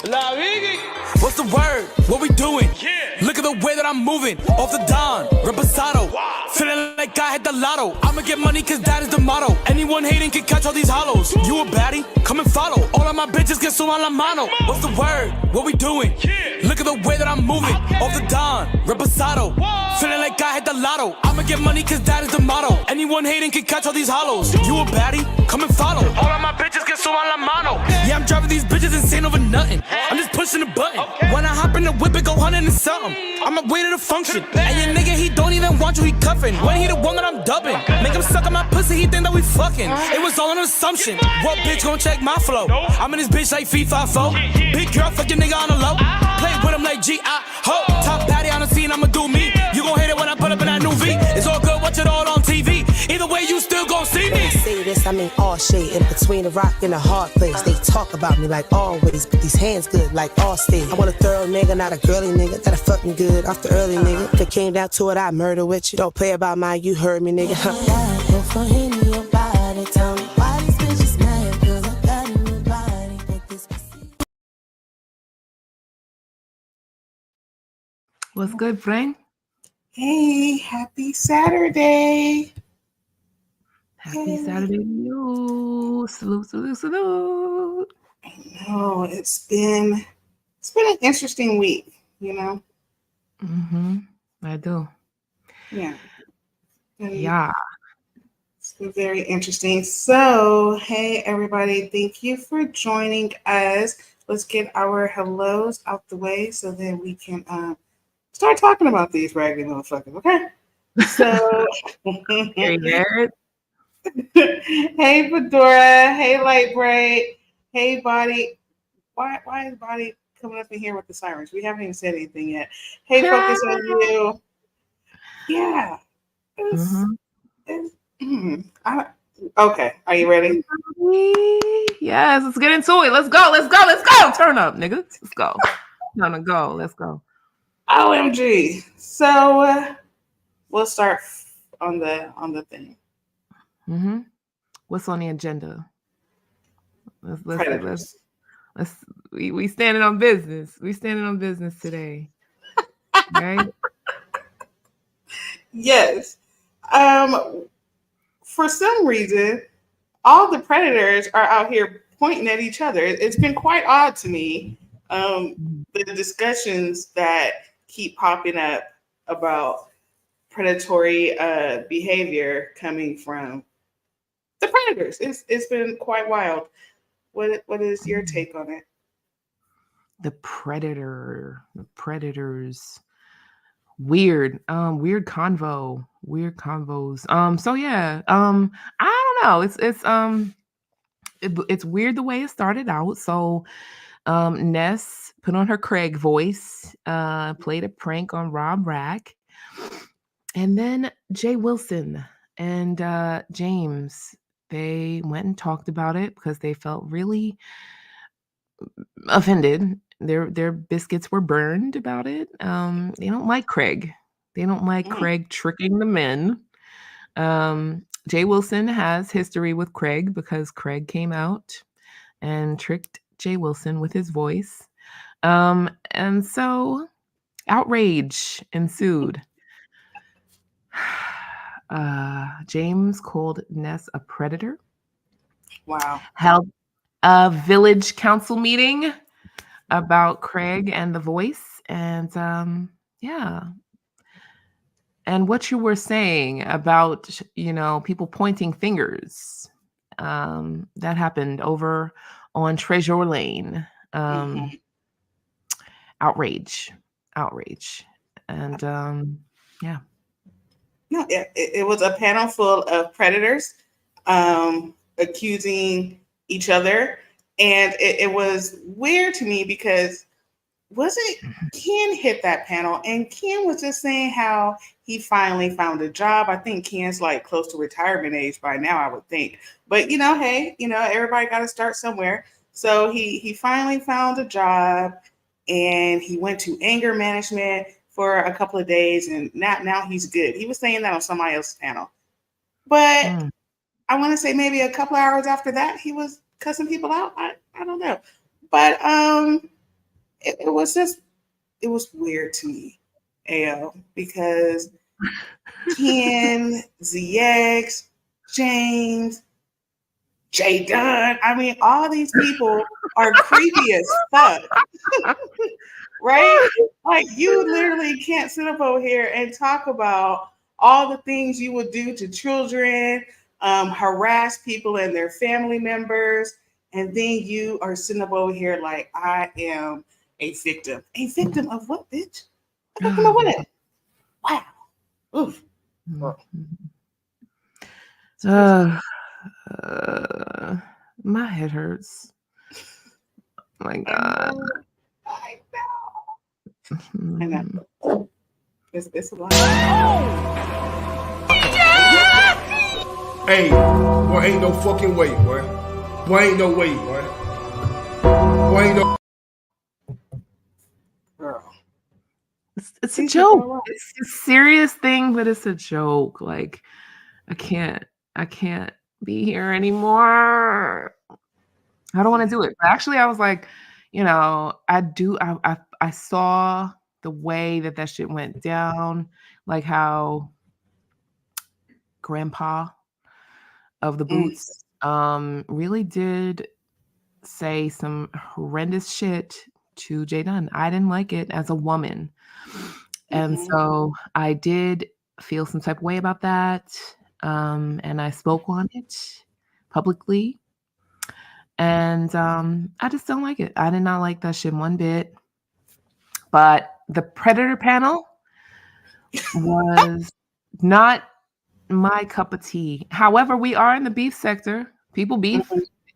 Biggie. What's the word? What we doing? Yeah. Look at the way that I'm moving. Off the Don, reposado. Wow. Feeling like I hit the lotto. I'ma get money cause that is the motto. Anyone hating can catch all these hollows. You a baddie? Come and follow. All of my bitches get so on la mano. What's the word? What we doing? Yeah. Look at the way that I'm moving. Okay. Off the Don, reposado. Whoa. Feeling like I hit the lotto. I'ma get money cause that is the motto. Anyone hating can catch all these hollows. You a baddie? Come and follow. All of my bitches get so on la mano. Yeah, I'm driving these bitches insane over nothing. I'm just pushing the button. Okay. When I hop in the whip, it go 100 and something. I'm a way to the function. And your nigga, he don't even want you, he cuffing. When he the one that I'm dubbing. Make him suck on my pussy, he think that we fucking. It was all an assumption. What bitch gon' check my flow? I'm in this bitch like FIFA 4. Big girl, fuck your nigga on the low. Play with him like G.I.Ho. Top patty on the scene, I'ma do me. You gon' hate it when I put up in that new V. It's all good, watch it all on TV. Either way, you still gon' see me. Say this, I mean all shade. In between the rock and the hard place. They talk about me like always, but these hands good like all state. I want a thorough nigga, not a girly nigga. That a fucking good off the early nigga. If it came down to it, I'd murder with you. Don't play about mine, you heard me, nigga. What's good, friend? Hey, happy Saturday. Happy Saturday to you. Salute, salute, salute. I know it's been an interesting week, you know. I do. Yeah. Yeah. It's been very interesting. So, hey everybody, thank you for joining us. Let's get our hellos out the way so that we can start talking about these raggedy motherfuckers, okay? So, hey Fedora, hey Lightbright, hey Body. Why is Body coming up in here with the sirens? We haven't even said anything yet. Hey, focus on you. Yeah. Okay, are you ready? Yes, let's get into it. Let's go. Let's go. Let's go. Turn up, nigga. Let's go. Time to go. Let's go. OMG. So we'll start on the thing. What's on the agenda? We standing on business. We standing on business today. Right? Yes. For some reason, all the predators are out here pointing at each other. It's been quite odd to me. The discussions that keep popping up about predatory behavior coming from the predators. It's been quite wild. What is your take on it? The predators. Weird convos. So yeah, I don't know. It's weird the way it started out. So Ness put on her Craig voice, played a prank on Rob Rack, and then Jay Wilson and James, they went and talked about it because they felt really offended. Their biscuits were burned about it. They don't like Craig. They don't like Craig tricking the men. Jay Wilson has history with Craig because Craig came out and tricked Jay Wilson with his voice. And so outrage ensued. James called Ness a predator. Wow. Held a village council meeting about Craig and the voice. And yeah. And what you were saying about, people pointing fingers, that happened over on Treasure Lane. Outrage. And yeah. No, it was a panel full of predators accusing each other. And it was weird to me because wasn't Ken hit that panel, and Ken was just saying how he finally found a job. I think Ken's like close to retirement age by now, I would think. But hey, everybody got to start somewhere. So he finally found a job, and he went to anger management for a couple of days, and now he's good. He was saying that on somebody else's panel. But I want to say maybe a couple of hours after that, he was cussing people out. I don't know. But it was weird to me, AO, because Ken, ZX, James, J Dunn. I mean, all these people are creepy as fuck. Right? Like, you literally can't sit up over here and talk about all the things you would do to children, harass people and their family members, and then you are sitting up over here like, I am a victim. A victim of what, bitch? A victim of what? Wow. Oof. My head hurts. Oh my God. I know. It's a lot. Hey, boy, ain't no fucking way, boy. Boy, ain't no way, boy. Boy, ain't no. Girl. It's a joke. It's a serious thing, but it's a joke. Like, I can't be here anymore. I don't want to do it. But actually, I was like, I saw the way that shit went down, like how Grandpa of the Boots really did say some horrendous shit to J Dunn. I didn't like it as a woman. And so I did feel some type of way about that. And I spoke on it publicly. And I just don't like it. I did not like that shit one bit. But the Predator panel was not my cup of tea. However, we are in the beef sector. People beef.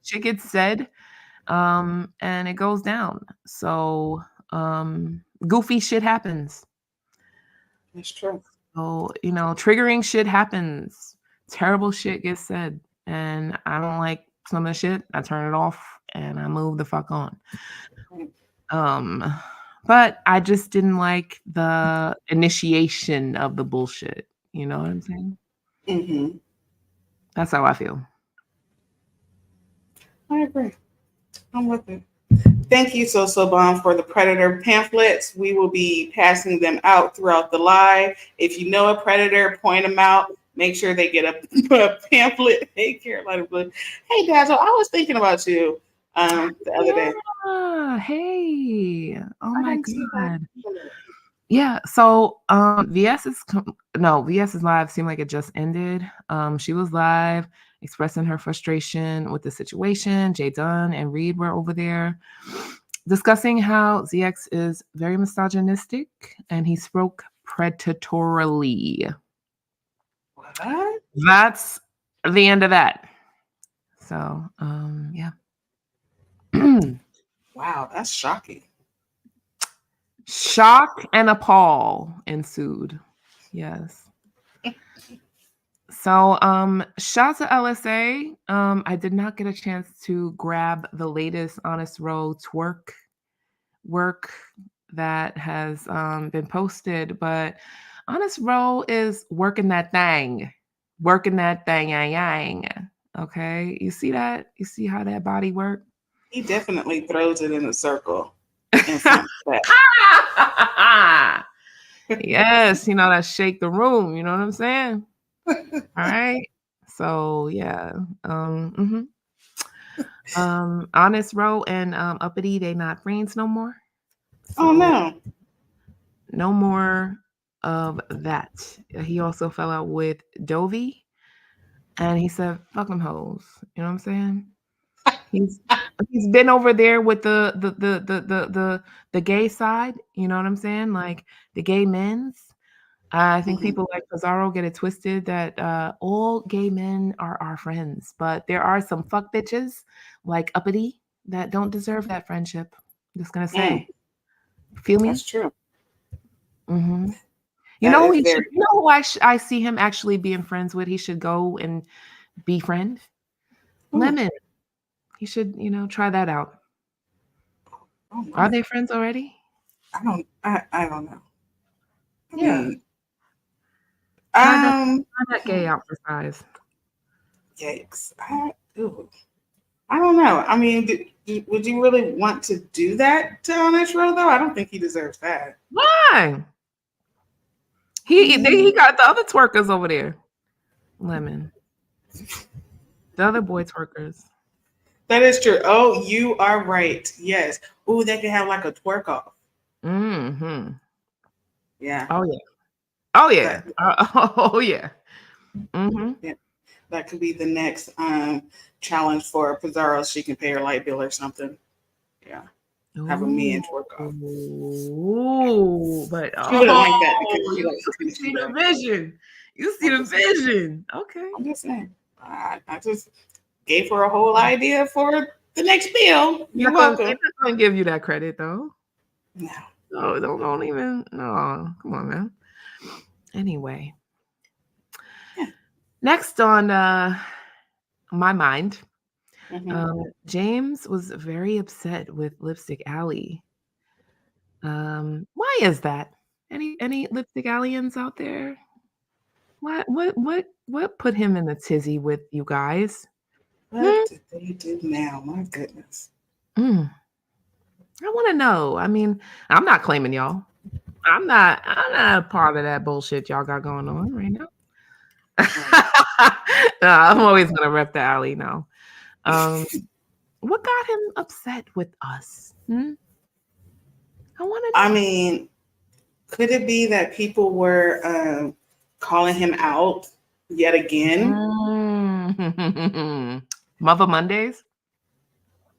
Shit gets said. And it goes down. So goofy shit happens. That's true. So, triggering shit happens. Terrible shit gets said. And I don't like some of the shit. I turn it off and I move the fuck on. But I just didn't like the initiation of the bullshit. You know what I'm saying? Mm-hmm. That's how I feel. I agree. I'm with it. Thank you, Bomb, for the Predator pamphlets. We will be passing them out throughout the live. If you know a Predator, point them out. Make sure they get a pamphlet. Hey, Carolina Blue. Hey, Dazzle, I was thinking about you the other day. Hey. Oh, my God. Yeah, so VS's live seemed like it just ended. She was live expressing her frustration with the situation. J Dunn and Reed were over there discussing how ZX is very misogynistic and he spoke predatorily. What? That's the end of that. So, yeah. Wow, that's shocking. Shock and appall ensued. Yes. So, shout to LSA. I did not get a chance to grab the latest Honest Row twerk work that has been posted, but Honest Row is working that thing, yang. Okay, you see that? You see how that body work? He definitely throws it in a circle. In front of that. Yes, that shake the room. You know what I'm saying? All right. So yeah. Honest Row and Uppity, they not friends no more. So, oh no. No more of that. He also fell out with Doby, and he said, "Fuck them hoes." You know what I'm saying? He's been over there with the gay side. You know what I'm saying? Like the gay men's. I think people like Pizarro get it twisted that all gay men are our friends, but there are some fuck bitches like Uppity that don't deserve that friendship. I'm just gonna say, feel me? That's true. Mm-hmm. You know who I see him actually being friends with? He should go and befriend Lemon. He should, try that out. Oh, are they friends already? I don't know. Yeah. Try that gay out for size. Yikes. I don't know. I mean, would you really want to do that to Honest Row though? I don't think he deserves that. Why? He got the other twerkers over there. Lemon. The other boy twerkers. That is true. Oh, you are right. Yes. Ooh, they could have like a twerk off. Mm-hmm. Yeah. Oh yeah. Oh yeah. Oh yeah. Mm-hmm. Yeah. That could be the next challenge for Pizarro. She can pay her light bill or something. Yeah. Have a man twerk off. Ooh, but She wouldn't like that because she likes you to see the vision. You see the vision. Okay. I'm just saying. I just gave her a whole idea for the next bill. You're welcome. I'm not gonna give you that credit though. No. No, don't even. No, come on, man. Anyway, next on my mind, James was very upset with Lipstick Alley. Why is that? Any Lipstick Allians out there? What put him in the tizzy with you guys? What did they do now? My goodness. I want to know. I mean, I'm not claiming y'all. I'm not a part of that bullshit y'all got going on right now. No, I'm always gonna rep the alley now. What got him upset with us? I want to. I mean, could it be that people were calling him out yet again? Mother Mondays?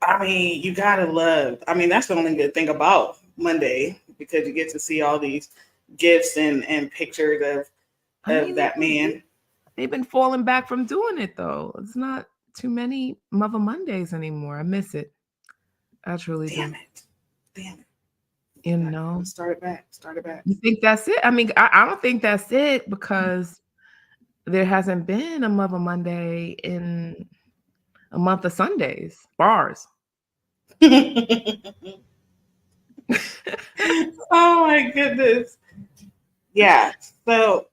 I mean, you gotta love. I mean, that's the only good thing about Monday because you get to see all these gifts and pictures of that man. They've been falling back from doing it though. It's not too many Mother Mondays anymore. I miss it. I truly do. Damn it. You know, start it back. You think that's it? I mean, I don't think that's it because there hasn't been a Mother Monday in a month of Sundays. Bars. Oh my goodness. Yeah. So,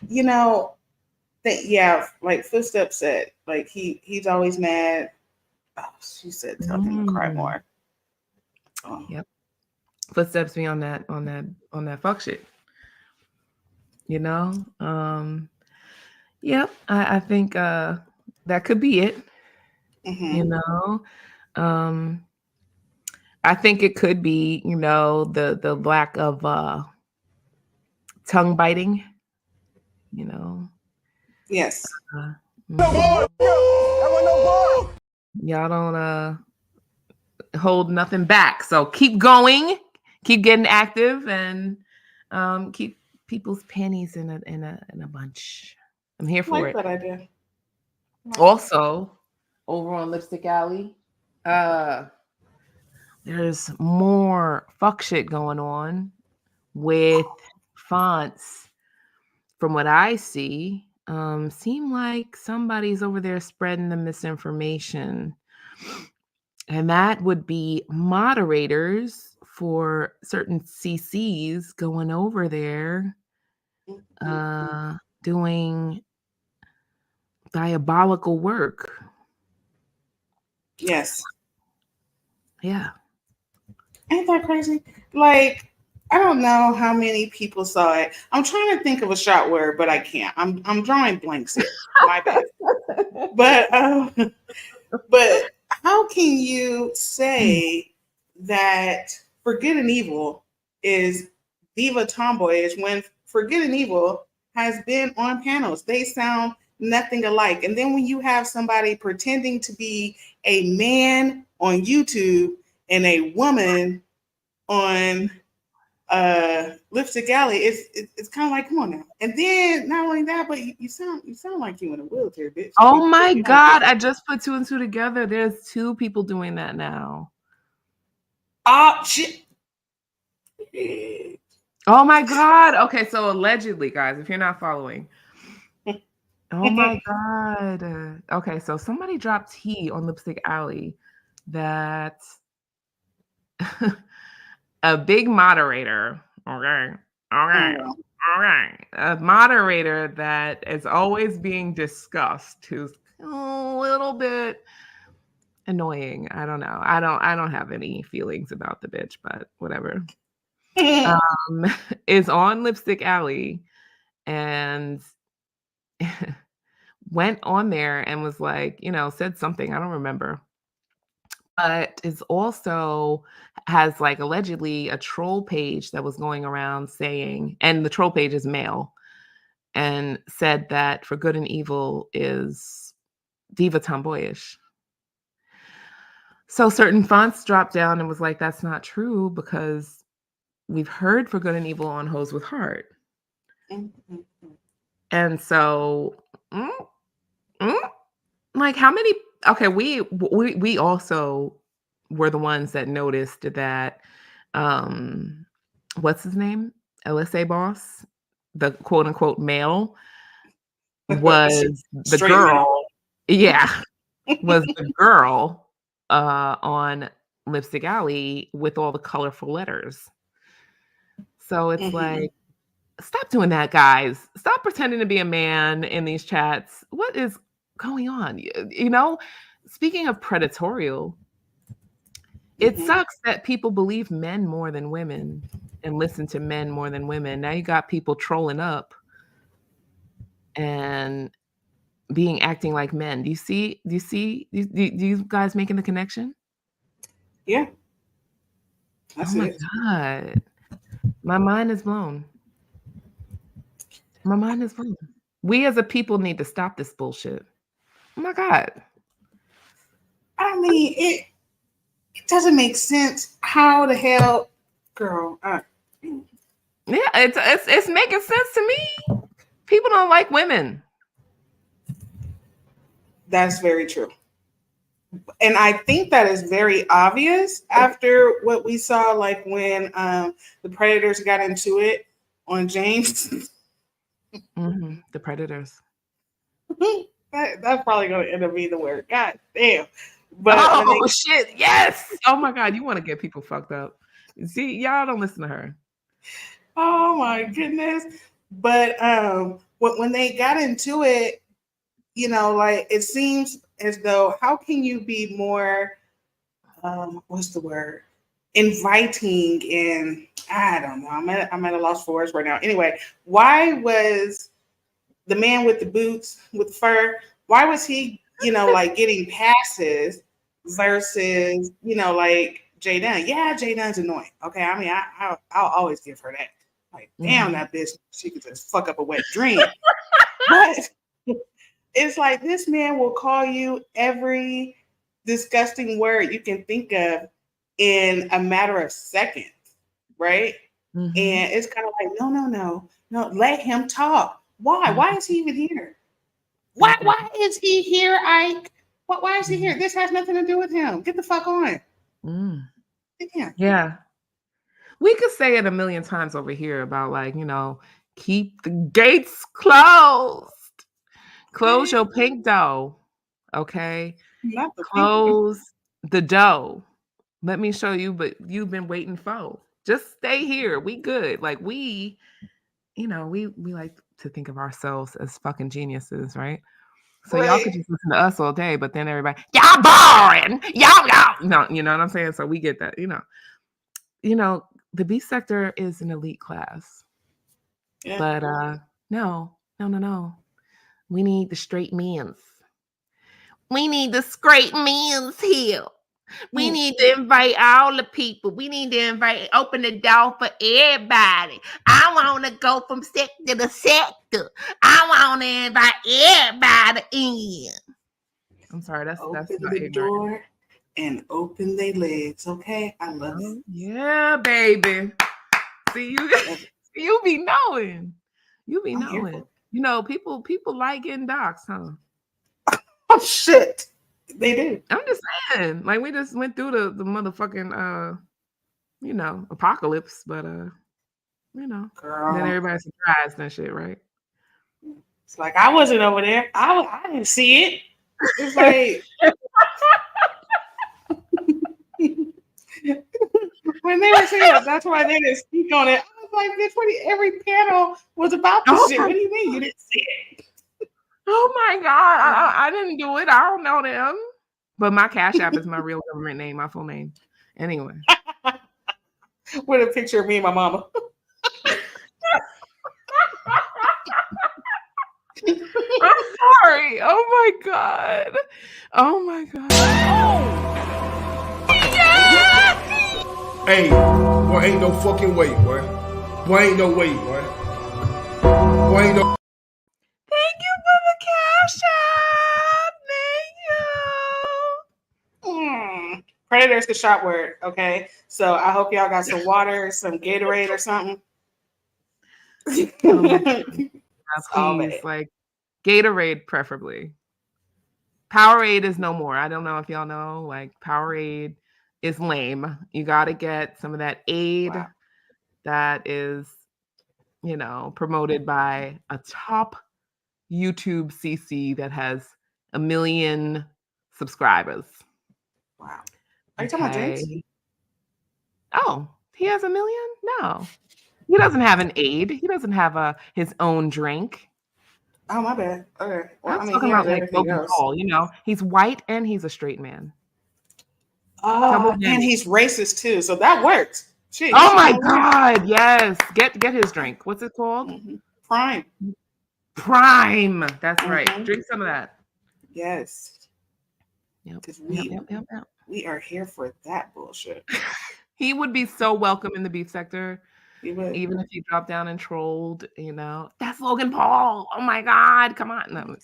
you know, like Footsteps said, like he's always mad. Oh, she said, tell him to cry more. Oh. Yep. Footsteps be on that fuck shit. You know? Yep. I think that could be it. You know? I think it could be, you know, the lack of tongue biting, you know. Yes. Y'all don't hold nothing back. So keep going, keep getting active, and keep people's panties in a bunch. I'm here for it. That idea. Also, over on Lipstick Alley, there's more fuck shit going on with fonts. From what I see, seem like somebody's over there spreading the misinformation. And that would be moderators for certain CCs going over there doing diabolical work. Yes. Yeah. Ain't that crazy? Like, I don't know how many people saw it. I'm trying to think of a short word, but I can't. I'm drawing blanks here. My bad. But how can you say that For Good and Evil is Diva Tomboyish when For Good and Evil has been on panels? They sound nothing alike. And then when you have somebody pretending to be a man on YouTube and a woman on Lipstick Alley, it's kind of like, come on now. And then not only that, but you sound like you in a wheelchair, bitch. Oh my God! I just put two and two together. There's two people doing that now. Oh shit! Oh my God! Okay, so allegedly, guys, if you're not following. Oh my God! Okay, so somebody dropped tea on Lipstick Alley that a big moderator. Okay. A moderator that is always being discussed, who's a little bit annoying. I don't know. I don't have any feelings about the bitch, but whatever. Is on Lipstick Alley and went on there and was like, said something. I don't remember. But is also has like allegedly a troll page that was going around saying, and the troll page is male, and said that For Good and Evil is Diva Tomboyish. So certain fonts dropped down and was like, that's not true because we've heard For Good and Evil on Hoes with Heart. Mm-hmm. And so, like how many, okay, we also were the ones that noticed that, what's his name? LSA Boss, the quote unquote male, was the Straight girl. Yeah. Was the girl on Lipstick Alley with all the colorful letters. So it's like, stop doing that, guys. Stop pretending to be a man in these chats. What is going on? Speaking of predatorial, it sucks that people believe men more than women and listen to men more than women. Now you got people trolling up and acting like men. Do you guys making the connection? Yeah. Oh my God. My mind is blown. My mind is blown. We as a people need to stop this bullshit. Oh my God. I mean, it doesn't make sense. How the hell, girl? Yeah, it's making sense to me. People don't like women. That's very true. And I think that is very obvious after what we saw, like when the Predators got into it on James. The Predators. That's probably going to end up being the word. God damn. But shit. Yes. Oh my God. You want to get people fucked up. See, y'all don't listen to her. Oh my goodness. But when they got into it, like it seems as though, how can you be more, what's the word? Inviting, and I don't know. I'm at a loss for words right now. Anyway, why was the man with the boots with fur? Why was he, like getting passes versus, like J Dunn? Yeah, J Dunn's annoying. Okay, I mean, I'll always give her that. Like, damn, that bitch, she could just fuck up a wet dream. But it's like this man will call you every disgusting word you can think of in a matter of seconds, right? And it's kind of like, no, let him talk. Why? Why is he even here? Why is he here, Ike? Why is he here? This has nothing to do with him. Get the fuck on. Yeah. We could say it a million times over here about like, keep the gates closed. Close your pink dough. Okay. Close the dough. Let me show you, but you've been waiting for. Just stay here. We good. Like we like to think of ourselves as fucking geniuses, right? So y'all could just listen to us all day, but then everybody, y'all boring. Y'all. No, you know what I'm saying? So we get that, the B sector is an elite class. Yeah. But no. We need the straight men's. We need the straight men's here. We need to invite all the people. We need to open the door for everybody. I want to go from sector to sector. I want to invite everybody in. I'm sorry, that's not the door and open their legs. Okay, I love it. Yeah, baby. See you be knowing. You be knowing. People like getting doxxed, huh? Oh shit. They do. I'm just saying, like we just went through the motherfucking apocalypse, but Girl. then everybody's surprised and shit, right? It's like I wasn't over there. I didn't see it. It's like when they were saying that's why they didn't speak on it. I was like, bitch, every panel was about this shit. What do you mean you didn't see it? Oh my God, I didn't do it. I don't know them. But my Cash App is my real government name, my full name. Anyway. With a picture of me and my mama. I'm sorry. Oh my God. Oh my God. Hey, boy, ain't no fucking way, boy. Boy, ain't no way, boy. Boy, ain't no. Thank you for the Cash App. Thank you. Predator's the shop word, okay? So I hope y'all got some water, some Gatorade or something. Please, like Gatorade preferably. Powerade is no more. I don't know if y'all know, like Powerade is lame. You got to get some of that aid that is, you know, promoted by a top YouTube CC that has 1 million subscribers. Wow. Are you talking about drinks? Oh, he has 1 million? No. He doesn't have an aid. He doesn't have his own drink. Oh, my bad. Okay. Well, I'm talking about like Logan Paul, you know. He's white and he's a straight man. Oh, and he's racist too. So that works. Jeez. Oh my God. Yes. Get his drink. What's it called? Prime. Prime. That's right. Drink some of that. Yes. Because we are here for that bullshit. He would be so welcome in the beef sector. He would. Even if he dropped down and trolled, you know, that's Logan Paul. Oh my God. Come on. No.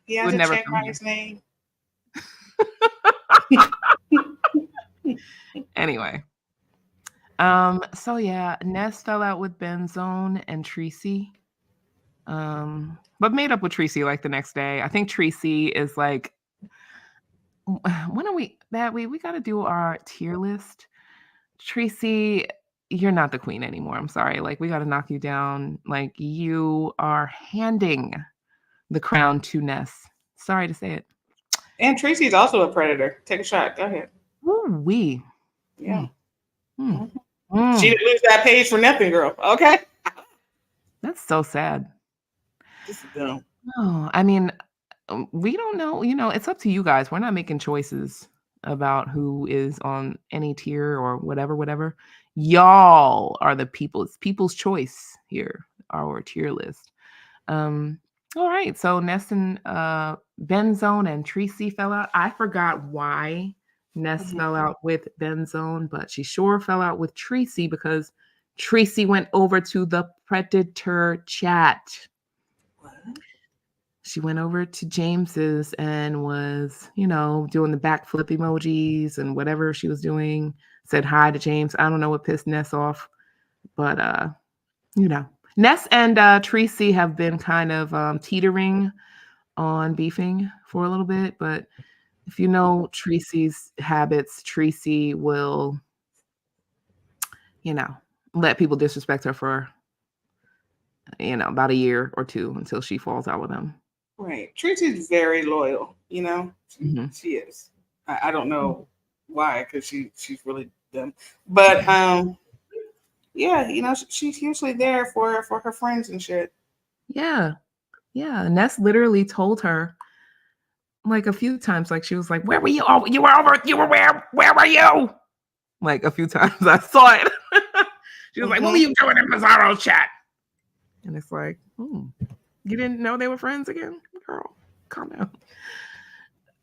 He has a check on his name. Anyway. So yeah, Ness fell out with Benzone and Tracy. But made up with Tracy like the next day. I think Tracy is like, when are we gotta do our tier list. Tracy, you're not the queen anymore. I'm sorry. Like, we gotta knock you down. Like, you are handing the crown to Ness. Sorry to say it. And Tracy's also a predator. Take a shot. Go ahead. Ooh, yeah. She didn't lose that page for nothing, girl. Okay. That's so sad. This is dumb. No, I mean, we don't know. You know, it's up to you guys. We're not making choices about who is on any tier or whatever. Y'all are the people's choice here, our tier list. All right. So Ness and Benzone and Tracy fell out. I forgot why Ness fell out with Benzone, but she sure fell out with Tracy because Tracy went over to the Predator chat. What? She went over to James's and was, you know, doing the backflip emojis and whatever she was doing. Said hi to James. I don't know what pissed Ness off, but you know, Ness and Tracy have been kind of teetering on beefing for a little bit, but if you know Tracy's habits, Tracy will, you know, let people disrespect her for, you know, about a year or two until she falls out with him. Right. Tracy's very loyal, you know. She is. I don't know why, because she's really dumb. But yeah, you know, she's usually there for her friends and shit. Yeah. Ness literally told her like a few times, like she was like, "Where were you? Oh, you were over. You were where? Where were you?" Like a few times I saw it. She was like, "What were you doing in Bizarro's chat?" And it's like, you didn't know they were friends again, girl. Calm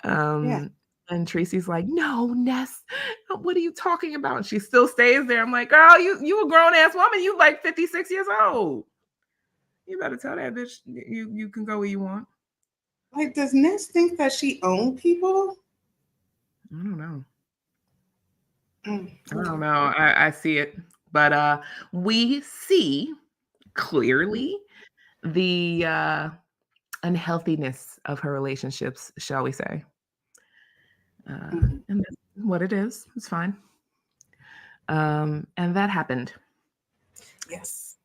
down. And Tracy's like, "No, Ness, what are you talking about?" And she still stays there. I'm like, "Girl, you a grown ass woman. You like 56 years old. You better tell that bitch you can go where you want." Like, does Ness think that she owns people? I don't know. I don't know. I see it, but we see clearly the unhealthiness of her relationships, shall we say? And that's what it is. It's fine. And that happened. Yes.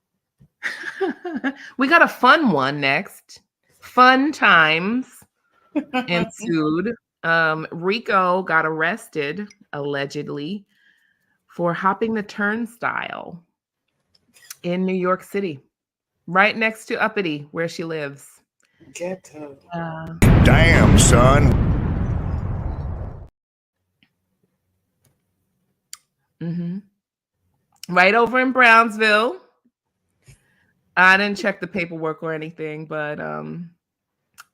We got a fun one next. Fun times ensued. Rico got arrested, allegedly, for hopping the turnstile in New York City, right next to Uppity, where she lives. Ghetto. Damn, son. Mm-hmm. Right over in Brownsville. I didn't check the paperwork or anything, but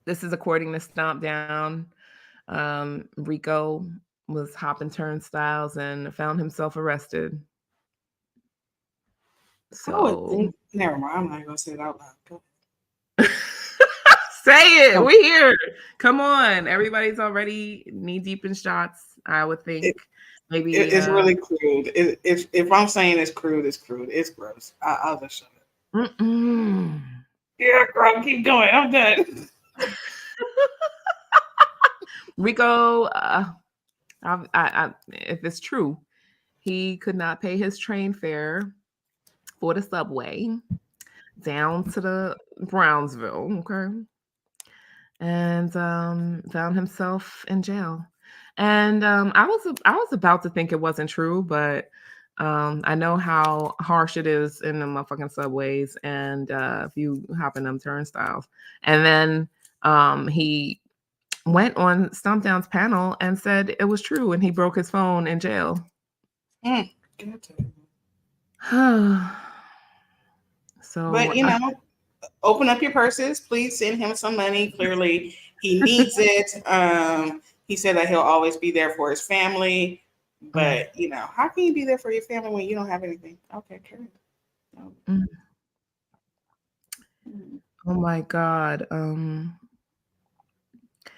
this is according to Stomp Down. Rico was hopping turnstiles and found himself arrested. I would So think. Never mind. I'm not gonna say it out loud. Go say it. Oh. We're here. Come on. Everybody's already knee deep in shots. I would think maybe it's really crude. If I'm saying it's crude, it's crude. It's gross. I'll just shut it. Yeah, girl, keep going. I'm done. Rico, if it's true, he could not pay his train fare for the subway down to the Brownsville, okay, and found himself in jail. And I was about to think it wasn't true, but I know how harsh it is in the motherfucking subways, and if you hop in them turnstiles, and then he went on Stomp Down's panel and said it was true, and he broke his phone in jail. So, but you know, open up your purses. Please send him some money. Clearly, he needs it. He said that he'll always be there for his family. But you know, how can you be there for your family when you don't have anything? Okay, carry on. Oh my God. And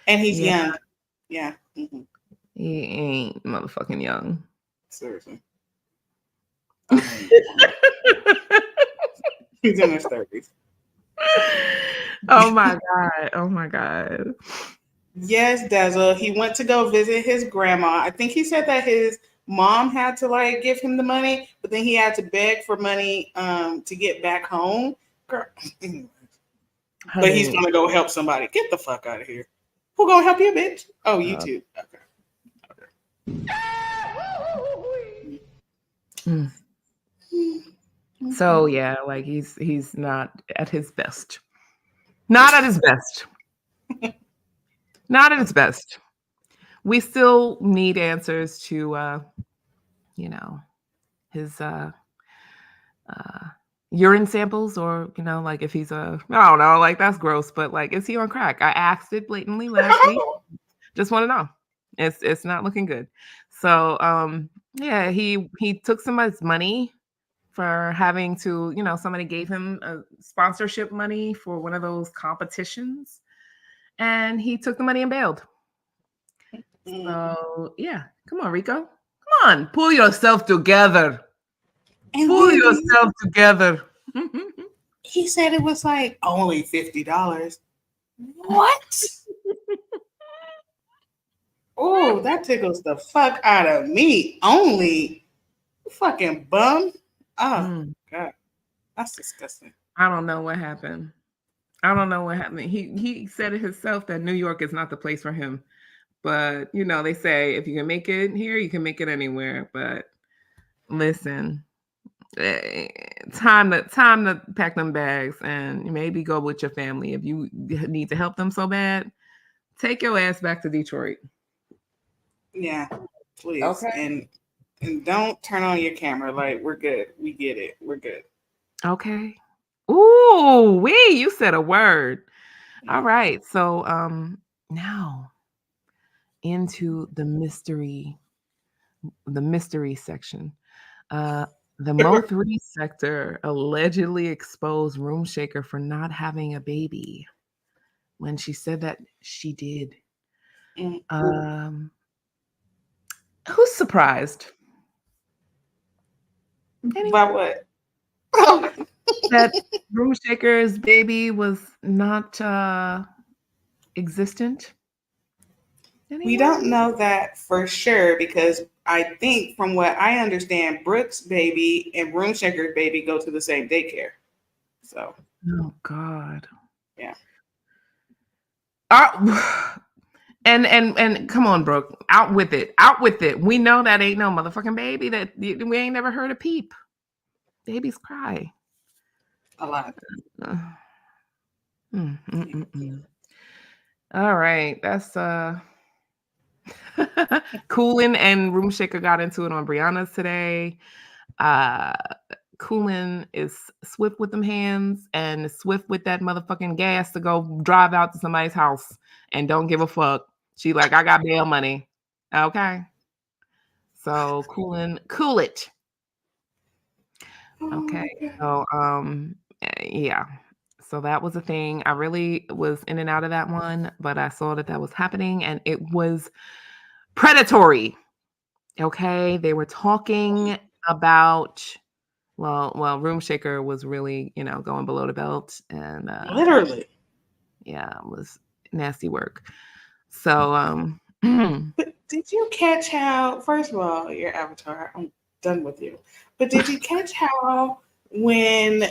he's young. Yeah. Mm-hmm. He ain't motherfucking young. Seriously. He's in his 30s. Oh my God. Oh my God. Yes, Dazzle. He went to go visit his grandma. I think he said that his mom had to like give him the money, but then he had to beg for money to get back home. Girl. But he's gonna go help somebody. Get the fuck out of here. Who gonna help you, bitch? Oh, you too. Okay. So yeah, like he's not at his best. Not at his best. Not at his best. We still need answers to you know, his urine samples, or you know, like if he's I don't know, like that's gross, but like is he on crack? I asked it blatantly last week. Just want to know. It's not looking good. So yeah, he took somebody's money for having to, you know, somebody gave him a sponsorship money for one of those competitions, and he took the money and bailed. So yeah, come on, Rico. Come on, pull yourself together. Pull yourself together. He said it was like only $50. What? Oh, that tickles the fuck out of me. Only fucking bum. Oh God, that's disgusting. I don't know what happened. He said it himself that New York is not the place for him. But you know, they say if you can make it here, you can make it anywhere. But listen, time to pack them bags and maybe go with your family. If you need to help them so bad, take your ass back to Detroit. Yeah, please. Okay. And don't turn on your camera. Like, we're good. We get it. We're good. Okay. Ooh, you said a word. All right. So now into the mystery section. The Mo3 sector allegedly exposed Room Shaker for not having a baby when she said that she did. Who's surprised? By what? That Room Shaker's baby was not existent? We don't know that for sure, because I think from what I understand, Brooke's baby and Room Shaker's baby go to the same daycare. So. Oh God. Yeah. And come on, Brooke, out with it. Out with it. We know that ain't no motherfucking baby. That we ain't never heard a peep. Babies cry. A lot. All right. That's Coolin and Room Shaker got into it on Brianna's today. Coolin is swift with them hands and swift with that motherfucking gas to go drive out to somebody's house and don't give a fuck. She like, I got bail money. Okay. So Coolin, cool it. Okay. So yeah. So that was a thing. I really was in and out of that one, but I saw that was happening and it was predatory. Okay. They were talking about well, Room Shaker was really, going below the belt and Literally. Yeah, it was nasty work. So But did you catch how, first of all, your avatar, I'm done with you. But did you catch how when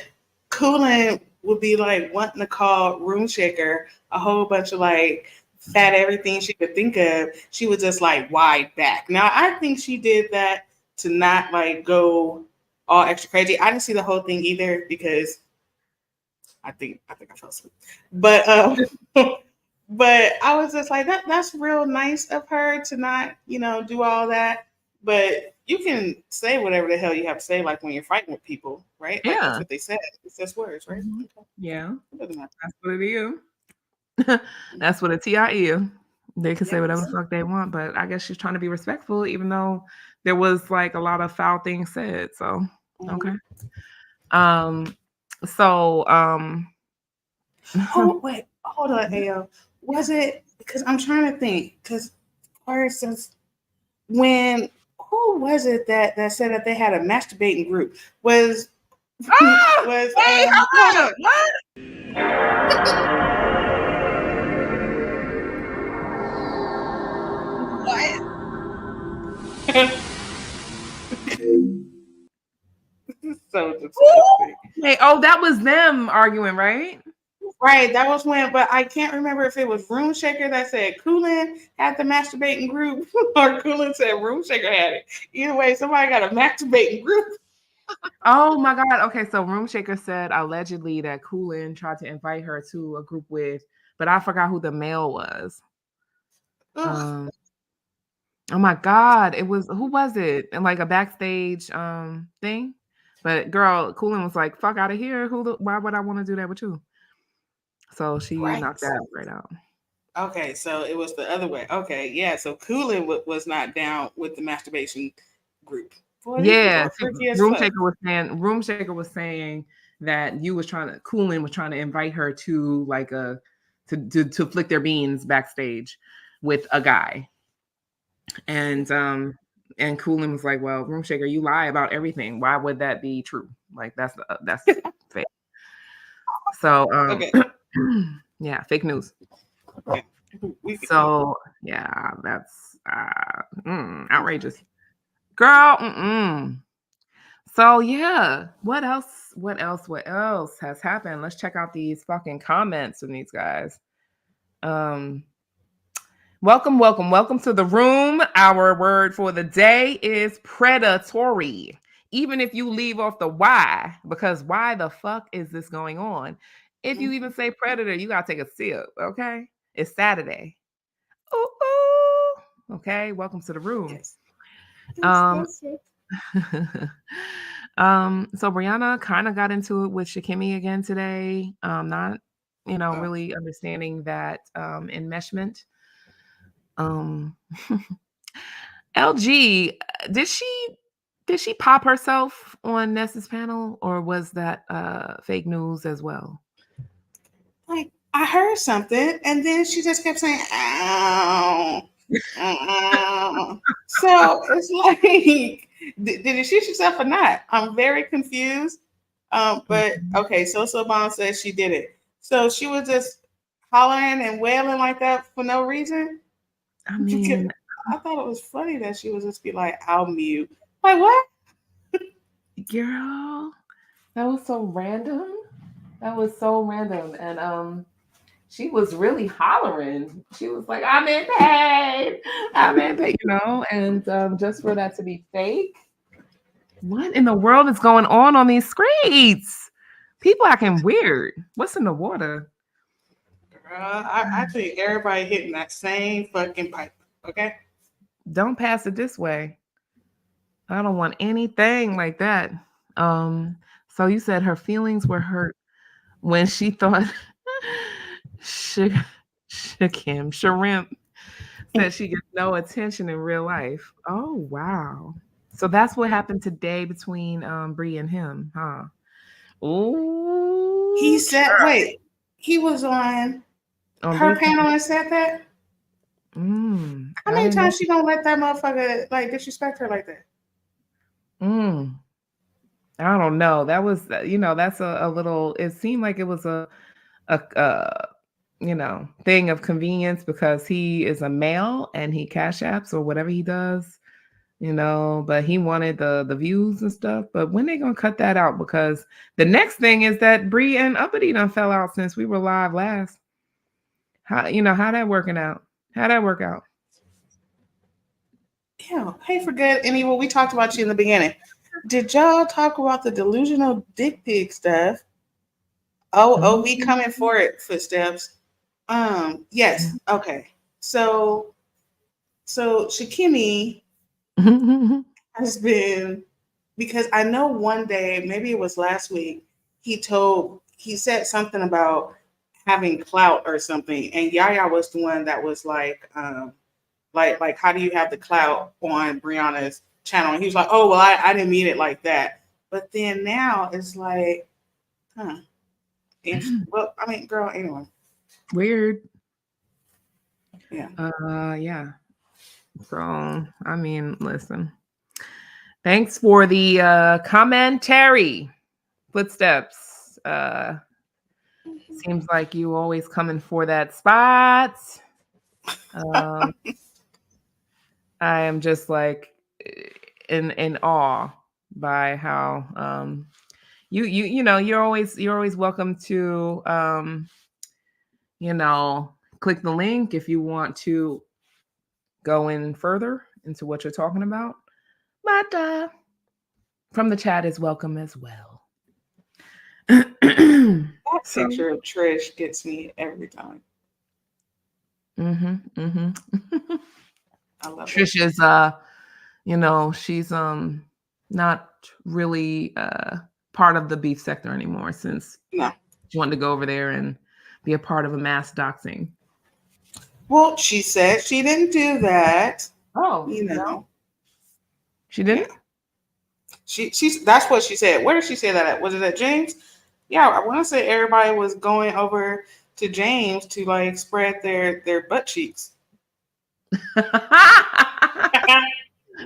Coolin would be like wanting to call Room Shaker a whole bunch of like fat everything she could think of, she was just like wide back. Now I think she did that to not like go all extra crazy. I didn't see the whole thing either because I think I fell asleep. But but I was just like that's real nice of her to not, do all that. But you can say whatever the hell you have to say, like when you're fighting with people, right? Like that's what they said. It's just words, right? Mm-hmm. Yeah. It doesn't matter. That's what it is. That's what a TI is. They can say whatever the fuck they want, but I guess she's trying to be respectful, even though there was like a lot of foul things said. So okay. Oh wait, hold on, Ayo. Was it because I'm trying to think? Because for instance, when who was it that said that they had a masturbating group? Was hold on, what? So disgusting. Hey, oh, that was them arguing, right? Right, that was when, but I can't remember if it was Room Shaker that said Coolin had the masturbating group or Coolin said Room Shaker had it. Either way, somebody got a masturbating group. Oh my God. Okay, so Room Shaker said allegedly that Coolin tried to invite her to a group with, but I forgot who the male was. Oh my God. Who was it? And like a backstage thing? But girl, Coolin was like, fuck out of here. Why would I want to do that with you? So she knocked that right out. Okay, so it was the other way. Okay, yeah. So Coolin was not down with the masturbation group. Boy, yeah, Room Shaker was saying that Coolin was trying to invite her to like to flick their beans backstage with a guy, and Coolin was like, well, Room Shaker, you lie about everything. Why would that be true? Like that's fake. So okay. Yeah, fake news. Okay. So yeah, that's outrageous, girl. So yeah, what else has happened? Let's check out these fucking comments from these guys. Welcome to the room. Our word for the day is predatory. Even if you leave off the why, because why the fuck is this going on? If you even say predator, you gotta take a sip, okay? It's Saturday. Ooh. Okay, welcome to the room. Yes. So Brianna kind of got into it with Shakimi again today. Not, really understanding that enmeshment. LG, did she pop herself on Ness's panel, or was that fake news as well? Like I heard something, and then she just kept saying, "Ow." So it's like, did it shoot herself or not? I'm very confused. But okay, so Bomb says she did it. So she was just hollering and wailing like that for no reason. I mean, I thought it was funny that she was just be like, "I'll mute." Like what? Girl, that was so random. And she was really hollering. She was like, I'm in pain, and just for that to be fake. What in the world is going on these streets? People acting weird. What's in the water? Girl, I think everybody hitting that same fucking pipe. Okay. don't pass it this way. I don't want anything like that. So you said her feelings were hurt when she thought Shakim Shrimp said she gets no attention in real life. Oh wow. So that's what happened today between Bree and him, huh? Ooh. He said, wait, he was on her panel and said that? How many times she gonna let that motherfucker like disrespect her like that? I don't know. That was, that's a little, it seemed like it was a thing of convenience because he is a male and he cash apps or whatever he does, but he wanted the views and stuff. But when they gonna cut that out? Because the next thing is that Bree and Uppity done fell out since we were live last. How that working out? How'd that work out? Yeah. Hey, for good and evil, we talked about you in the beginning. Did y'all talk about the delusional dick pic stuff? Oh, we coming for it, footsteps. Yes. Okay. So Shakimi has been, because I know one day, maybe it was last week, he said something about having clout or something, and Yaya was the one that was like how do you have the clout on Brianna's channel? And he was like, oh well, I didn't mean it like that. But then now it's like, and, well, I mean, girl, anyway. Weird. Yeah. Yeah. So, I mean, listen. Thanks for the commentary. Footsteps. Seems like you always coming for that spot. I am just like in awe by how you're always welcome to click the link if you want to go in further into what you're talking about. But from the chat is welcome as well. That picture of Trish gets me every time. I love Trish is she's not really part of the beef sector anymore since she wanted to go over there and be a part of a mass doxing. Well, she said she didn't do that. Oh, she didn't. She's that's what she said. Where did she say that at? Was it at James? Yeah, I want to say everybody was going over to James to like spread their butt cheeks.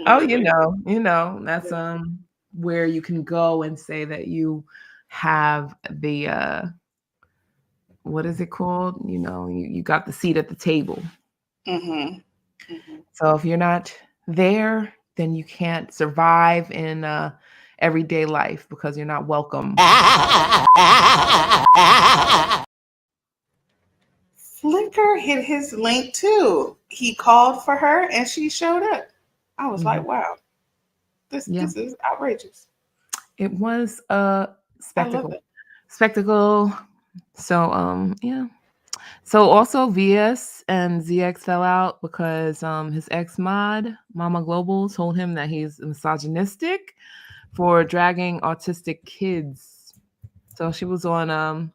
Oh, that's where you can go and say that you have the what is it called? You got the seat at the table. So if you're not there, then you can't survive in everyday life because you're not welcome. Flickr hit his link too. He called for her and she showed up. I was like, wow, this is outrageous. It was a spectacle. So So also VS and ZX fell out because his ex-mod, Mama Global, told him that he's misogynistic for dragging autistic kids. So she was on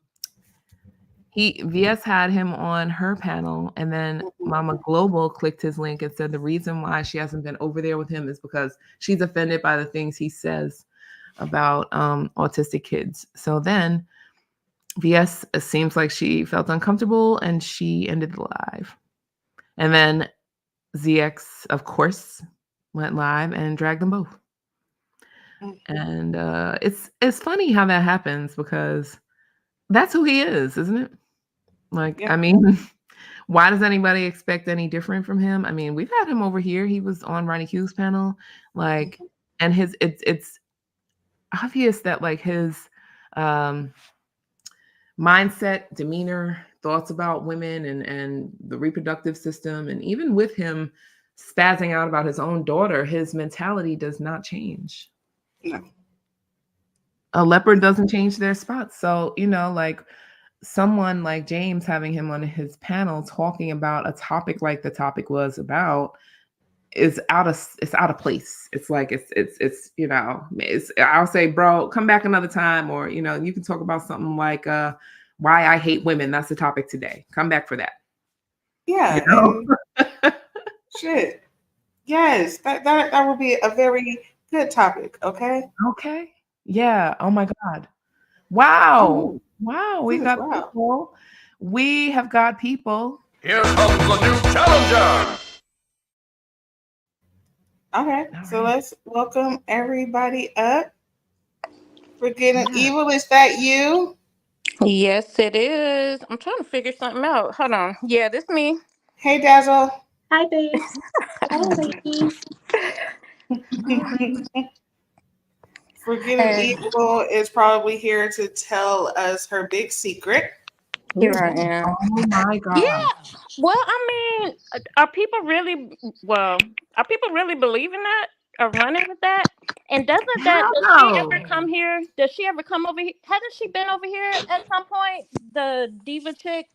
VS had him on her panel, and then Mama Global clicked his link and said the reason why she hasn't been over there with him is because she's offended by the things he says about autistic kids. So then VS, it seems like she felt uncomfortable and she ended the live. And then ZX, of course, went live and dragged them both. And it's funny how that happens because that's who he is, isn't it? Like, I mean, why does anybody expect any different from him? I mean, we've had him over here. He was on Ronnie Q's panel, like, and it's obvious that like his mindset, demeanor, thoughts about women and the reproductive system, and even with him spazzing out about his own daughter, his mentality does not change. No. A leopard doesn't change their spots. So, like someone like James having him on his panel talking about a topic like the topic was about, is out of place. It's like it's you know, I'll say, bro, come back another time, or you know, you can talk about something like why I hate women. That's the topic today. Come back for that. Yeah, you know? and shit. Yes, that would be a very good topic. Okay. Okay. Yeah. Oh my God. Wow. Wow. We got people. We have got people. Here comes the new challenger. Okay, so let's welcome everybody up. Forgetting Evil, is that you? Yes, it is. I'm trying to figure something out. Hold on. Yeah, this me. Hey, Dazzle. Hi, babes. Hi, ladies. Forgetting Evil is probably here to tell us her big secret. Here I am. Oh my God. Yeah. Well, I mean, are people really believing that or running with that? And does she ever come here? Does she ever come over here? Hasn't she been over here at some point? The diva chick?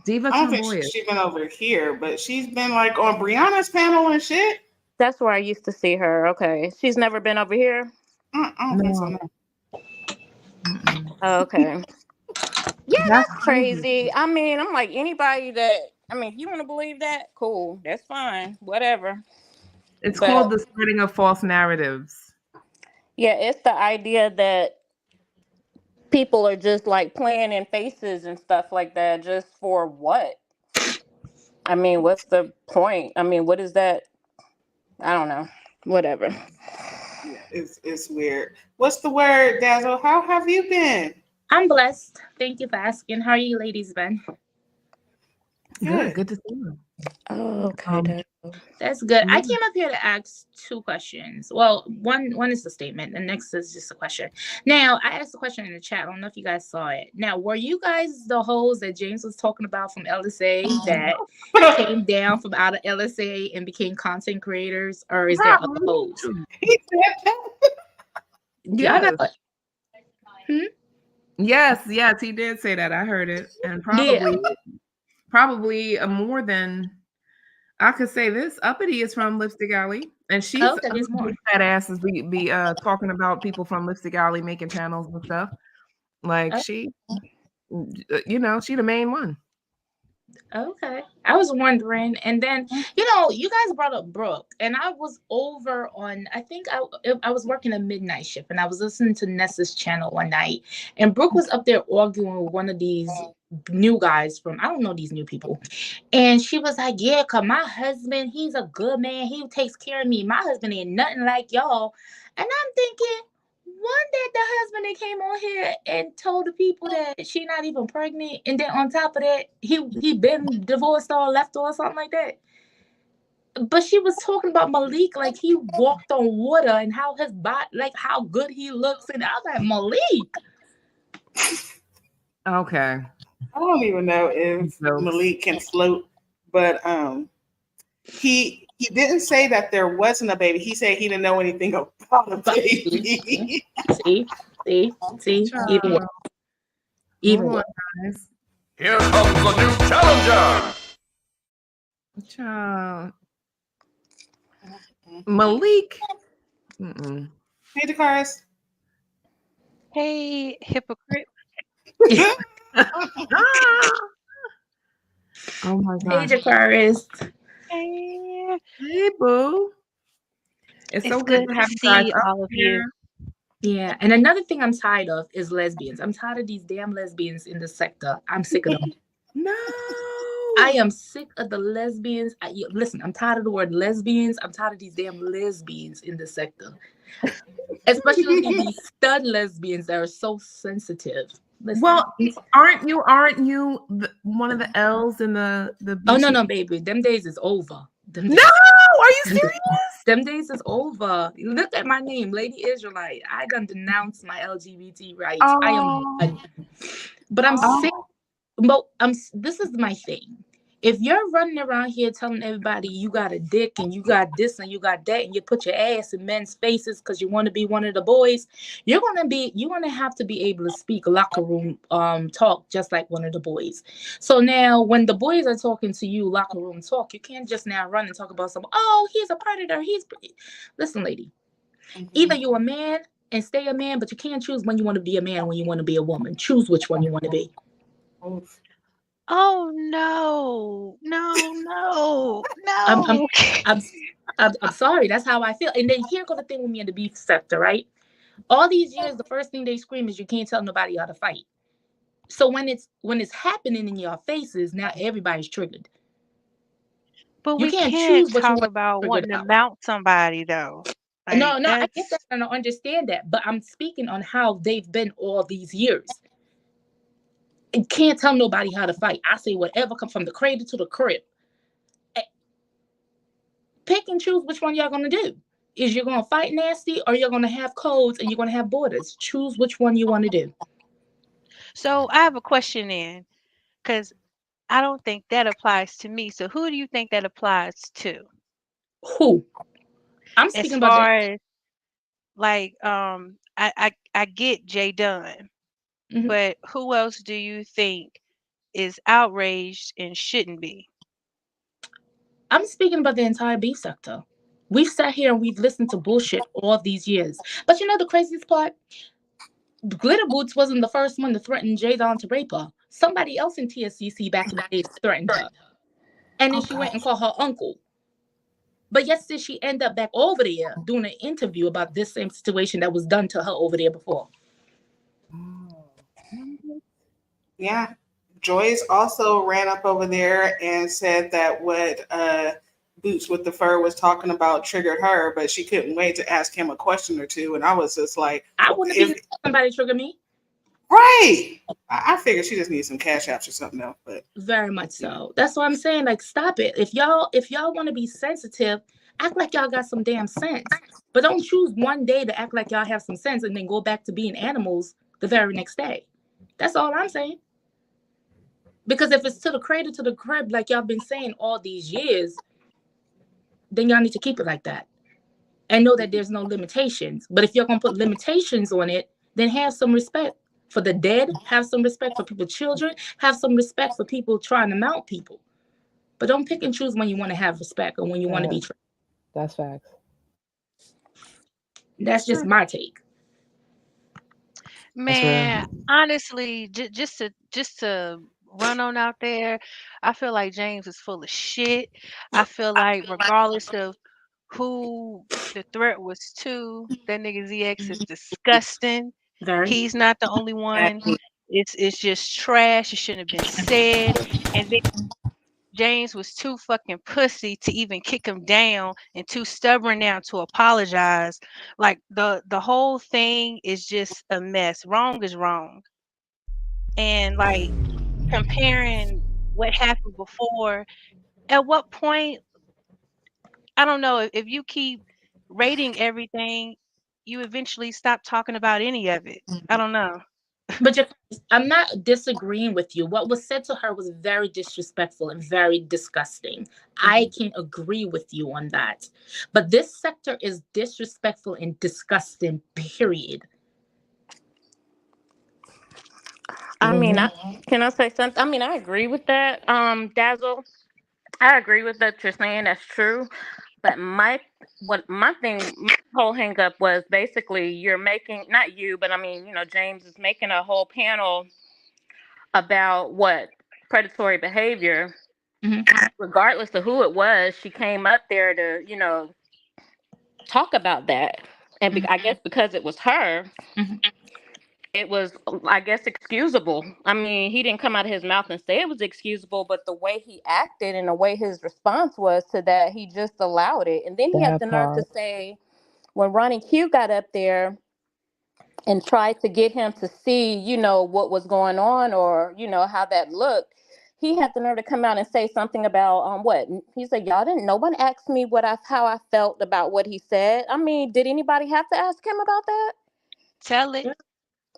Diva I don't Tomboyish. think she's been over here, but she's been like on Brianna's panel and shit. That's where I used to see her. Okay. She's never been over here? I don't think so. No. Okay. Yeah, that's crazy. I mean, I'm like, anybody that, I mean, if you want to believe that, cool. That's fine. Whatever. It's called the spreading of false narratives. Yeah, it's the idea that people are just like playing in faces and stuff like that just for what? I mean, what's the point? I mean, what is that? I don't know. Whatever. Yeah, it's weird. What's the word, Dazzle? How have you been? I'm blessed. Thank you for asking. How are you ladies been? Good to see you. Oh, okay. That's good. I came up here to ask two questions. Well, one is the statement. The next is just a question. Now, I asked a question in the chat. I don't know if you guys saw it. Now, were you guys the hoes that James was talking about from LSA that came down from out of LSA and became content creators, or is there other hoes? Yes. Yes, he did say that. I heard it, and probably more than I could say. This uppity is from Lipstick Alley, and she's fat asses be talking about people from Lipstick Alley making channels and stuff. Like she, you know, she the main one. Okay. I was wondering, and then you guys brought up Brooke, and I was over on, I think I was working a midnight shift, and I was listening to Ness's channel one night, and Brooke was up there arguing with one of these new guys from, I don't know these new people, and she was like, yeah, cause my husband, he's a good man, he takes care of me, my husband ain't nothing like y'all. And I'm thinking, one day the husband that came on here and told the people that she not even pregnant, and then on top of that, he been divorced or left or something like that. But she was talking about Malik like he walked on water and how his body, like how good he looks, and I was like, Malik. Okay. I don't even know if Malik can float, but he didn't say that there wasn't a baby. He said he didn't know anything about a baby. See, even worse. Guys. Here comes the new challenger. Child. Malik. Hey, Dracarys. Hey, hypocrite. Oh my God. Hey, Dracarys. Hey, boo. It's so good to have see all of you. Yeah, and another thing I'm tired of is lesbians. I'm tired of these damn lesbians in the sector. I'm sick of them. No. I am sick of the lesbians. Listen, I'm tired of the word lesbians. I'm tired of these damn lesbians in the sector. Especially these stud lesbians that are so sensitive. Listen. Well, aren't you one of the L's in the Oh no, baby. Them days is over. No, are you serious? Them days is over. Look at my name, Lady Israelite. I done denounced my LGBT rights. I am, but I'm sick. But this is my thing. If you're running around here telling everybody you got a dick and you got this and you got that, and you put your ass in men's faces because you want to be one of the boys, you're gonna have to be able to speak locker room talk just like one of the boys. So now when the boys are talking to you locker room talk, you can't just now run and talk about some, oh, he's a predator. Listen, lady, either you're a man and stay a man, but you can't choose when you want to be a man, when you want to be a woman. Choose which one you want to be. Oh no, no. I'm sorry. That's how I feel. And then here goes the thing with me in the beef sector, right? All these years, the first thing they scream is you can't tell nobody how to fight. So when it's happening in your faces, now everybody's triggered. But You we can't can't choose what you talk want about to trigger wanting to out. mount somebody though. No, Like I get that that's and I understand that, but I'm speaking on how they've been all these years. You can't tell nobody how to fight. I say whatever comes from the cradle to the crib. Pick and choose which one y'all gonna do. Is you're gonna fight nasty or you're gonna have codes and you're gonna have borders? Choose which one you want to do. so I have a question in, because I don't think that applies to me. So who do you think that applies to? Who? I'm As speaking about far as like I get Jay Dunn, Mhm. but who else do you think is outraged and shouldn't be? I'm speaking about the entire beef sector. We've sat here and we've listened to bullshit all these years. But you know the craziest part? Glitter Boots wasn't the first one to threaten Jadon to rape her. Somebody else in TSCC back in the days threatened her. And then she went and called her uncle. But yet still she ended up back over there doing an interview about this same situation that was done to her over there before. Yeah. Joyce also ran up over there and said that what Boots with the fur was talking about triggered her, but she couldn't wait to ask him a question or two. And I was just like, I wouldn't be somebody trigger me. Right. I figured she just needs some cash apps or something else, but very much so. That's what I'm saying. Like, stop it. If y'all want to be sensitive, act like y'all got some damn sense. But don't choose one day to act like y'all have some sense and then go back to being animals the very next day. That's all I'm saying. Because if it's to the cradle to the crib, like y'all been saying all these years, then y'all need to keep it like that. And know that there's no limitations. But if you're gonna put limitations on it, then have some respect for the dead, have some respect for people's children, have some respect for people trying to mount people. But don't pick and choose when you want to have respect or when you want to be. That's facts. That's just my take. Man, honestly, just to run on out there, I feel like James is full of shit. I feel like regardless of who the threat was to, that nigga ZX is disgusting. Very. He's not the only one. It's just trash. It shouldn't have been said. And then James was too fucking pussy to even kick him down and too stubborn now to apologize. Like the whole thing is just a mess. Wrong is wrong. And like comparing what happened before, at what point, I don't know, if you keep rating everything, you eventually stop talking about any of it. I don't know. But I'm not disagreeing with you. What was said to her was very disrespectful and very disgusting. I can agree with you on that. But this sector is disrespectful and disgusting, period. I mean, can I say something? I mean, I agree with that, Dazzle. I agree with that you're saying. That's true. But my whole hang up was basically you're making, not you, but I mean, James is making a whole panel about what predatory behavior, regardless of who it was. She came up there to, talk about that. And I guess because it was her, it was, I guess, excusable. I mean, he didn't come out of his mouth and say it was excusable, but the way he acted and the way his response was to that, he just allowed it. And then he had the nerve to say, when Ronnie Q got up there and tried to get him to see, what was going on or, how that looked, he had the nerve to come out and say something about what he said. Y'all didn't. No one asked me how I felt about what he said. I mean, did anybody have to ask him about that? Tell it.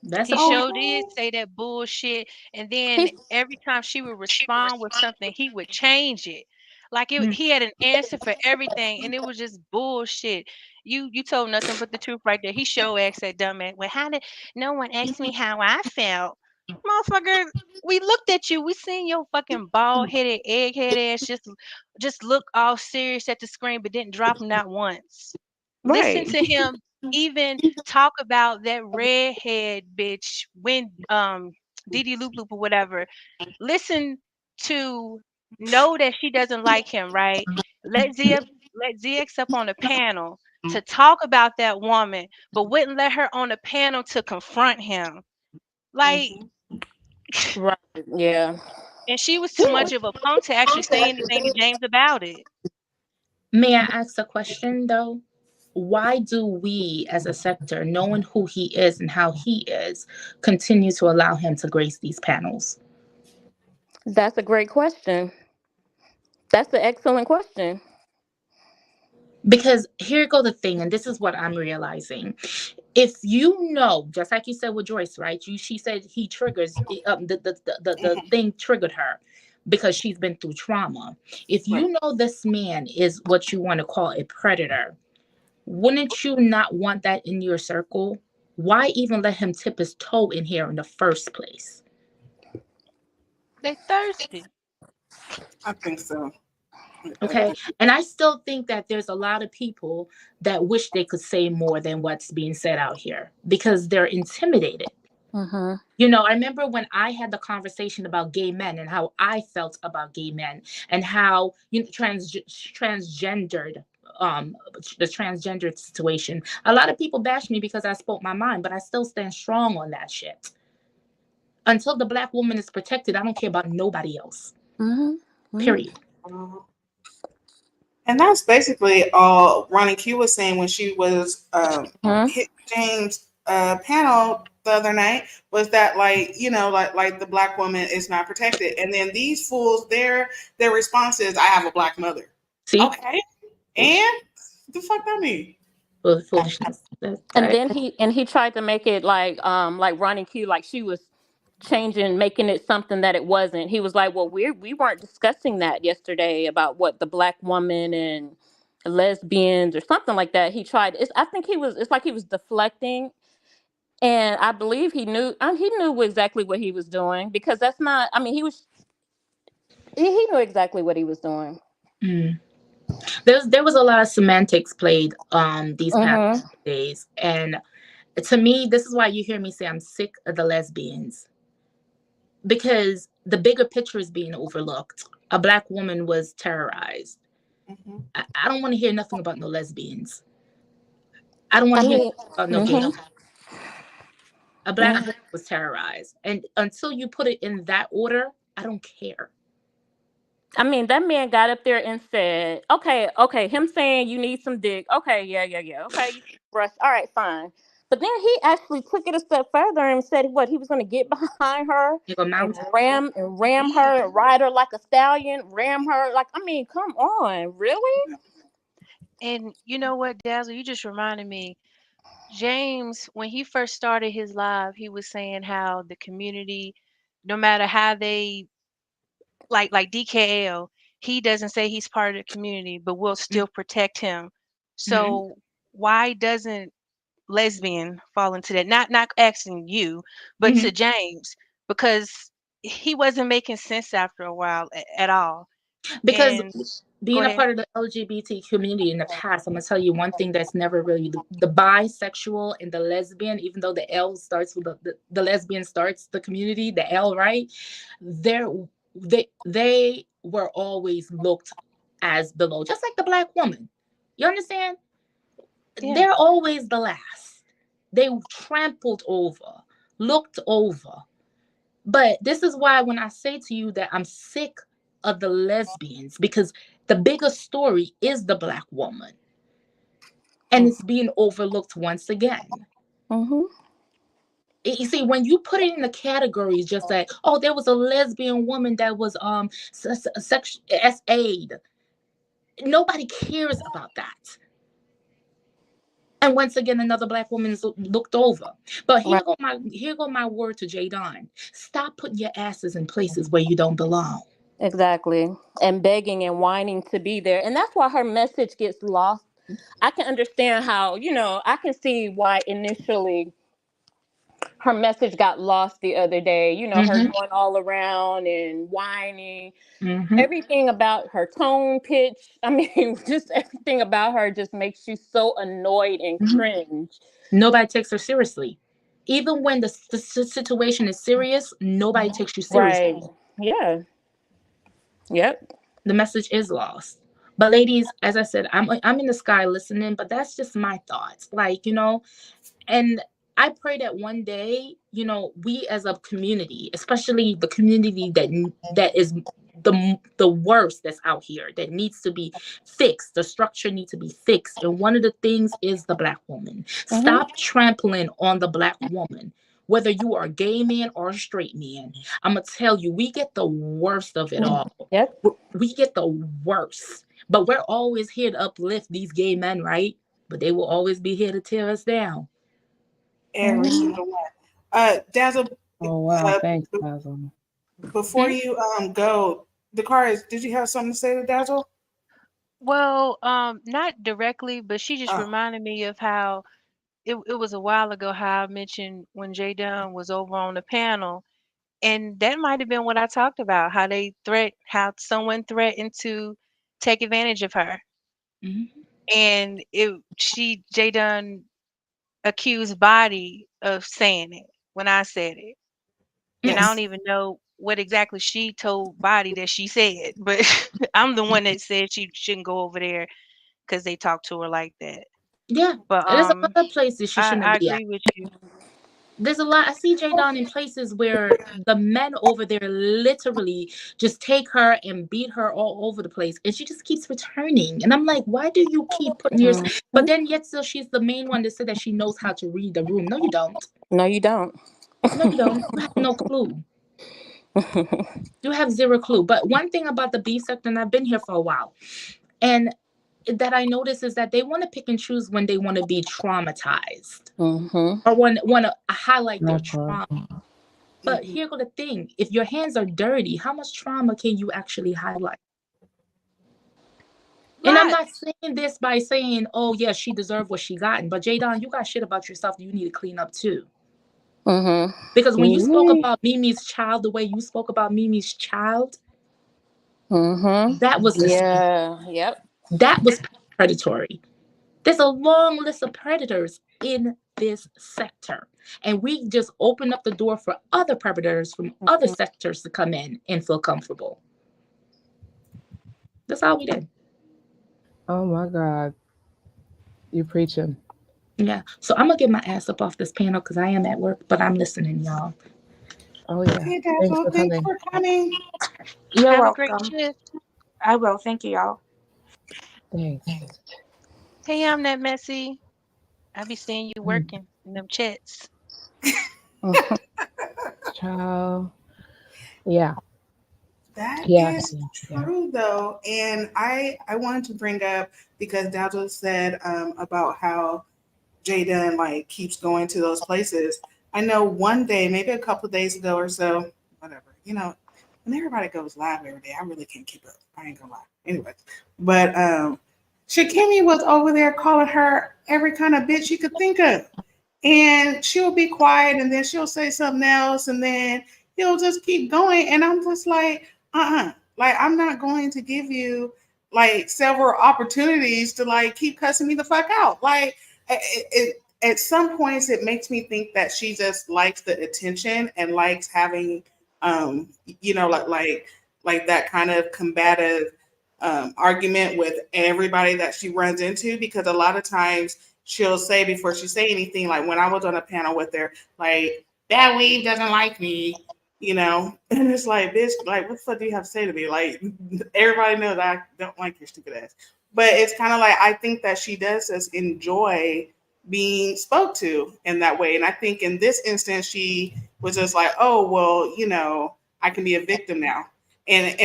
That's He a sure point. did say that bullshit. And then He, every time she would respond with something, he would change it. Like Mm. he had an answer for everything, and it was just bullshit. You told nothing but the truth right there. He sure asked that dumbass. Well, how did no one ask me how I felt? Motherfucker, we looked at you. We seen your fucking bald headed, egghead ass just look all serious at the screen, but didn't drop him not once. Listen Right. to him even talk about that redhead bitch when Didi Loop Loop or whatever. Listen to know that she doesn't like him, right? Let ZX up on the panel to talk about that woman, but wouldn't let her on the panel to confront him. Like, right. Yeah. and she was too much of a punk to actually say anything to James about it. May I ask a question though? Why do we as a sector, knowing who he is and how he is, continue to allow him to grace these panels? That's a great question. That's an excellent question. Because here go the thing, and this is what I'm realizing. If you know, just like you said with Joyce, right? She said he triggers the thing triggered her because she's been through trauma. If you know this man is what you want to call a predator, wouldn't you not want that in your circle? Why even let him tip his toe in here in the first place? They thirsty. I think so. Okay. And I still think that there's a lot of people that wish they could say more than what's being said out here because they're intimidated. Mm-hmm. You know, I remember when I had the conversation about gay men and how I felt about gay men and how, you know, transgendered, the transgender situation. A lot of people bash me because I spoke my mind, but I still stand strong on that shit. Until the Black woman is protected, I don't care about nobody else. Mm-hmm. Period. And that's basically all Ronnie Q was saying when she was Mm-hmm. hit James' panel the other night, was that like, you know, like the Black woman is not protected. And then these fools, their response is, I have a Black mother. See? Okay. And what the fuck that mean? Foolishness. And then he tried to make it like Ronnie Q, like she was changing, making it something that it wasn't. He was like, well, we weren't discussing that yesterday about what the Black woman and lesbians or something like that. He tried. I think it's like he was deflecting, and I believe he knew exactly what he was doing, because that's not. I mean, he knew exactly what he was doing. Mm. There was a lot of semantics played these past Mm-hmm. days, and to me, this is why you hear me say I'm sick of the lesbians, because the bigger picture is being overlooked. A Black woman was terrorized. Mm-hmm. I don't want to hear nothing about no lesbians. I don't want to hear about no gay. A Black woman was terrorized, and until you put it in that order, I don't care. I mean, that man got up there and said, okay, him saying you need some dick. Okay, yeah. Okay, you brush. All right, fine. But then he actually took it a step further and said what? He was going to get behind her and ram her and ride her like a stallion, ram her. Like, I mean, come on, really? And you know what, Dazzle, you just reminded me. James, when he first started his live, he was saying how the community, no matter how they like DKL, he doesn't say he's part of the community, but will still protect him. So why doesn't lesbian fall into that? Not asking you, but to James, because he wasn't making sense after a while at all. Because And being a part of the LGBT community in the past, I'm gonna tell you one thing that's never really the bisexual and the lesbian, even though the L starts with the lesbian starts the community, the L, right? They were always looked as below, just like the Black woman. You understand? Yeah. They're always the last. They trampled over, looked over. But this is why when I say to you that I'm sick of the lesbians, because the bigger story is the Black woman. And it's being overlooked once again. Mm-hmm. You see, when you put it in the categories, just like, oh, there was a lesbian woman that was SA'd. Nobody cares about that. And once again, another black woman is looked over. But Right. here go my word to Jadon. Stop putting your asses in places where you don't belong. Exactly. And begging and whining to be there. And that's why her message gets lost. I can understand how, I can see why initially her message got lost the other day. Her Mm-hmm. going all around and whining. Mm-hmm. Everything about her tone, pitch. I mean, just everything about her just makes you so annoyed and cringe. Nobody takes her seriously. Even when the situation is serious, nobody takes you seriously. Right. Yeah. Yep. The message is lost. But ladies, as I said, I'm in the sky listening, but that's just my thoughts. Like, and I pray that one day, we as a community, especially the community that is the worst that's out here, that needs to be fixed. The structure needs to be fixed. And one of the things is the black woman. Stop trampling on the black woman. Whether you are a gay man or a straight man, I'm going to tell you, we get the worst of it all. Yep. We get the worst. But we're always here to uplift these gay men, right? But they will always be here to tear us down. Every single one. Dazzle. Oh wow, thanks, Dazzle. Before you go, Dracarys, did you have something to say to Dazzle? Well, not directly, but she just reminded me of how it was a while ago how I mentioned when J Dunn was over on the panel, and that might have been what I talked about, how someone threatened to take advantage of her. And J Dunn accused Body of saying it when I said it. And I don't even know what exactly she told Body that she said, but I'm the one that said she shouldn't go over there because they talk to her like that. Yeah, but there's a lot of places she shouldn't I be at. agree with you. There's a lot. I see Jadon in places where the men over there literally just take her and beat her all over the place, and she just keeps returning. And I'm like, why do you keep putting yours? But then yet still she's the main one that said that she knows how to read the room. No, you don't. No, you don't. No, you don't. You have no clue. You have zero clue. But one thing about the B sector, and I've been here for a while, and that I notice is that they want to pick and choose when they want to be traumatized or want to highlight their trauma. But here go the thing: if your hands are dirty, how much trauma can you actually highlight? And I'm not saying this by saying, "Oh yeah, she deserved what she gotten," but Jadon, you got shit about yourself that you need to clean up too. Because when you spoke about Mimi's child the way you spoke about Mimi's child, that was that was predatory. There's a long list of predators in this sector, and we just open up the door for other predators from other sectors to come in and feel comfortable. That's all we did. Oh my God, you preaching. Yeah, so I'm gonna get my ass up off this panel because I am at work, but I'm listening, y'all. Oh yeah. Hey, Dazzle, thanks for coming. You're Have welcome. a great shift. I will. Thank you, y'all. Thanks. Hey, I'm that messy. I be seeing you working in them chats. Child. Yeah. That is true, though. And I wanted to bring up, because Dazzle said about how Jadon like keeps going to those places. I know one day, maybe a couple of days ago or so, whatever, when everybody goes live every day, I really can't keep up. I ain't gonna lie. Anyway, but Shakimi was over there calling her every kind of bitch you could think of. And she'll be quiet and then she'll say something else and then he'll just keep going. And I'm just like, like, I'm not going to give you like several opportunities to like keep cussing me the fuck out. Like, at some points, it makes me think that she just likes the attention and likes having, like that kind of combative argument with everybody that she runs into. Because a lot of times she'll say before she say anything, like when I was on a panel with her, like, that weave doesn't like me, and it's like, bitch, like, what the fuck do you have to say to me? Like, everybody knows I don't like your stupid ass. But it's kind of like, I think that she does just enjoy being spoke to in that way. And I think in this instance, she was just like, oh, well, I can be a victim now. And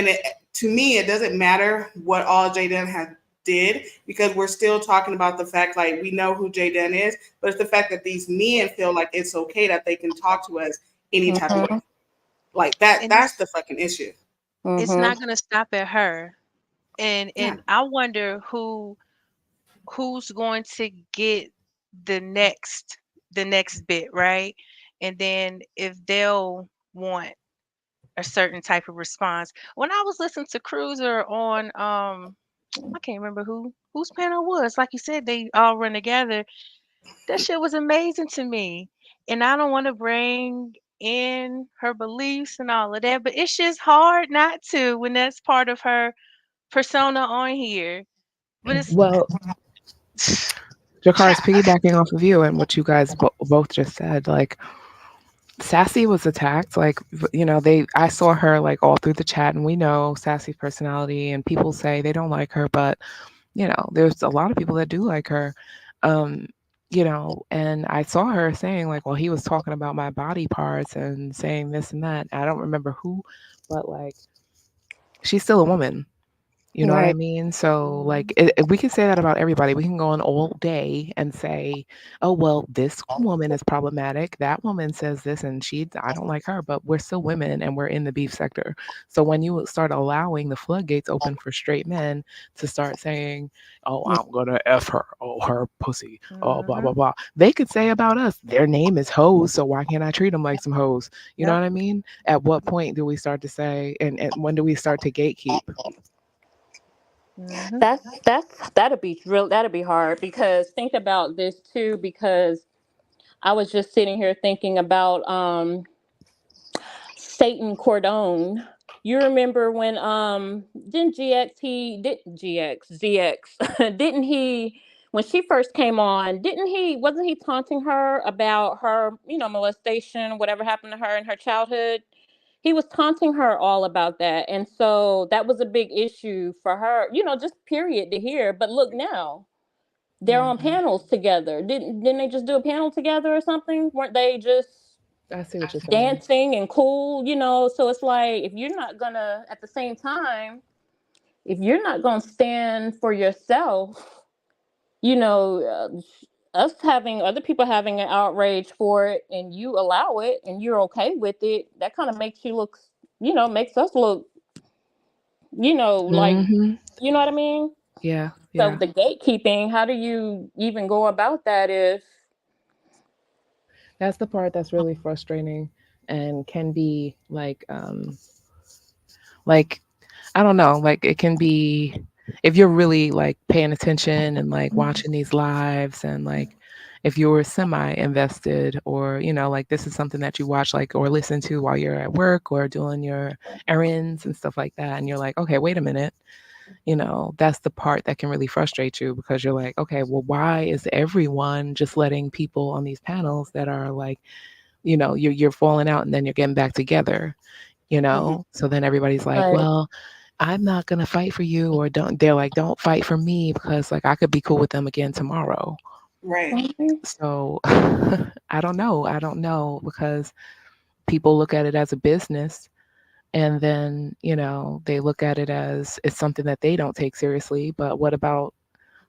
to me, it doesn't matter what all Jadon had did, because we're still talking about the fact, like, we know who Jaden is, but it's the fact that these men feel like it's okay that they can talk to us any type of way. Like that's the fucking issue. It's not gonna stop at her. And Yeah. I wonder who's going to get the next bit, right? And then if they'll want a certain type of response. When I was listening to Cruiser on I can't remember whose panel it was. Like you said, they all run together. That shit was amazing to me. And I don't want to bring in her beliefs and all of that, but it's just hard not to when that's part of her persona on here. But it's Well, Dracarys, piggybacking off of you and what you guys both just said, like, Sassy was attacked. Like, I saw her like all through the chat, and we know Sassy's personality, and people say they don't like her, but there's a lot of people that do like her. And I saw her saying like, well, he was talking about my body parts and saying this and that. I don't remember who, but like, she's still a woman. You know what I mean? So, like, we can say that about everybody. We can go on all day and say, oh, well, this woman is problematic. That woman says this, and I don't like her, but we're still women and we're in the beef sector. So when you start allowing the floodgates open for straight men to start saying, oh, I'm going to F her, oh, her pussy, oh, blah, blah, blah. They could say about us, their name is hoes, so why can't I treat them like some hoes? You know what I mean? At what point do we start to say, and when do we start to gatekeep? That'd be hard, because think about this too, because I was just sitting here thinking about Satan Cordone. You remember when didn't ZX didn't he, when she first came on, wasn't he taunting her about her, molestation, whatever happened to her in her childhood? He was taunting her all about that. And so that was a big issue for her, just period to hear. But look now, they're on panels together. Didn't they just do a panel together or something? Weren't they just I see what you're saying. dancing and cool, So it's like, if you're not gonna, at the same time, if you're not gonna stand for yourself, us having other people having an outrage for it, and you allow it and you're okay with it, that kind of makes you look, makes us look, like, you know what I mean? Yeah. So the gatekeeping, how do you even go about that if... That's the part that's really frustrating and can be like I don't know, like it can be, if you're really like paying attention and like watching these lives, and like if you're semi invested, or like this is something that you watch like or listen to while you're at work or doing your errands and stuff like that, and you're like, okay, wait a minute, that's the part that can really frustrate you, because you're like, okay, well, why is everyone just letting people on these panels that are like, you're falling out and then you're getting back together, so then everybody's like, well, I'm not gonna fight for you, or they're like, don't fight for me, because like I could be cool with them again tomorrow. Right. So I don't know, because people look at it as a business, and then they look at it as it's something that they don't take seriously. But what about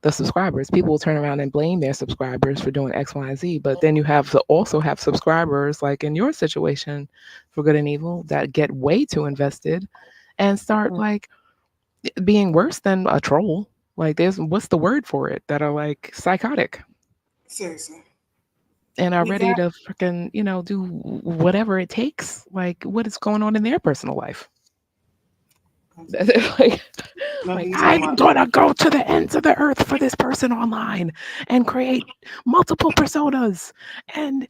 the subscribers? People will turn around and blame their subscribers for doing X, Y, and Z. But then you have to also have subscribers, like in your situation, for good and evil, that get way too invested and start like being worse than a troll. Like, what's the word for it? That are like psychotic. Seriously. And are ready to freaking, do whatever it takes. Like, what is going on in their personal life? like I'm gonna go to the ends of the earth for this person online and create multiple personas, and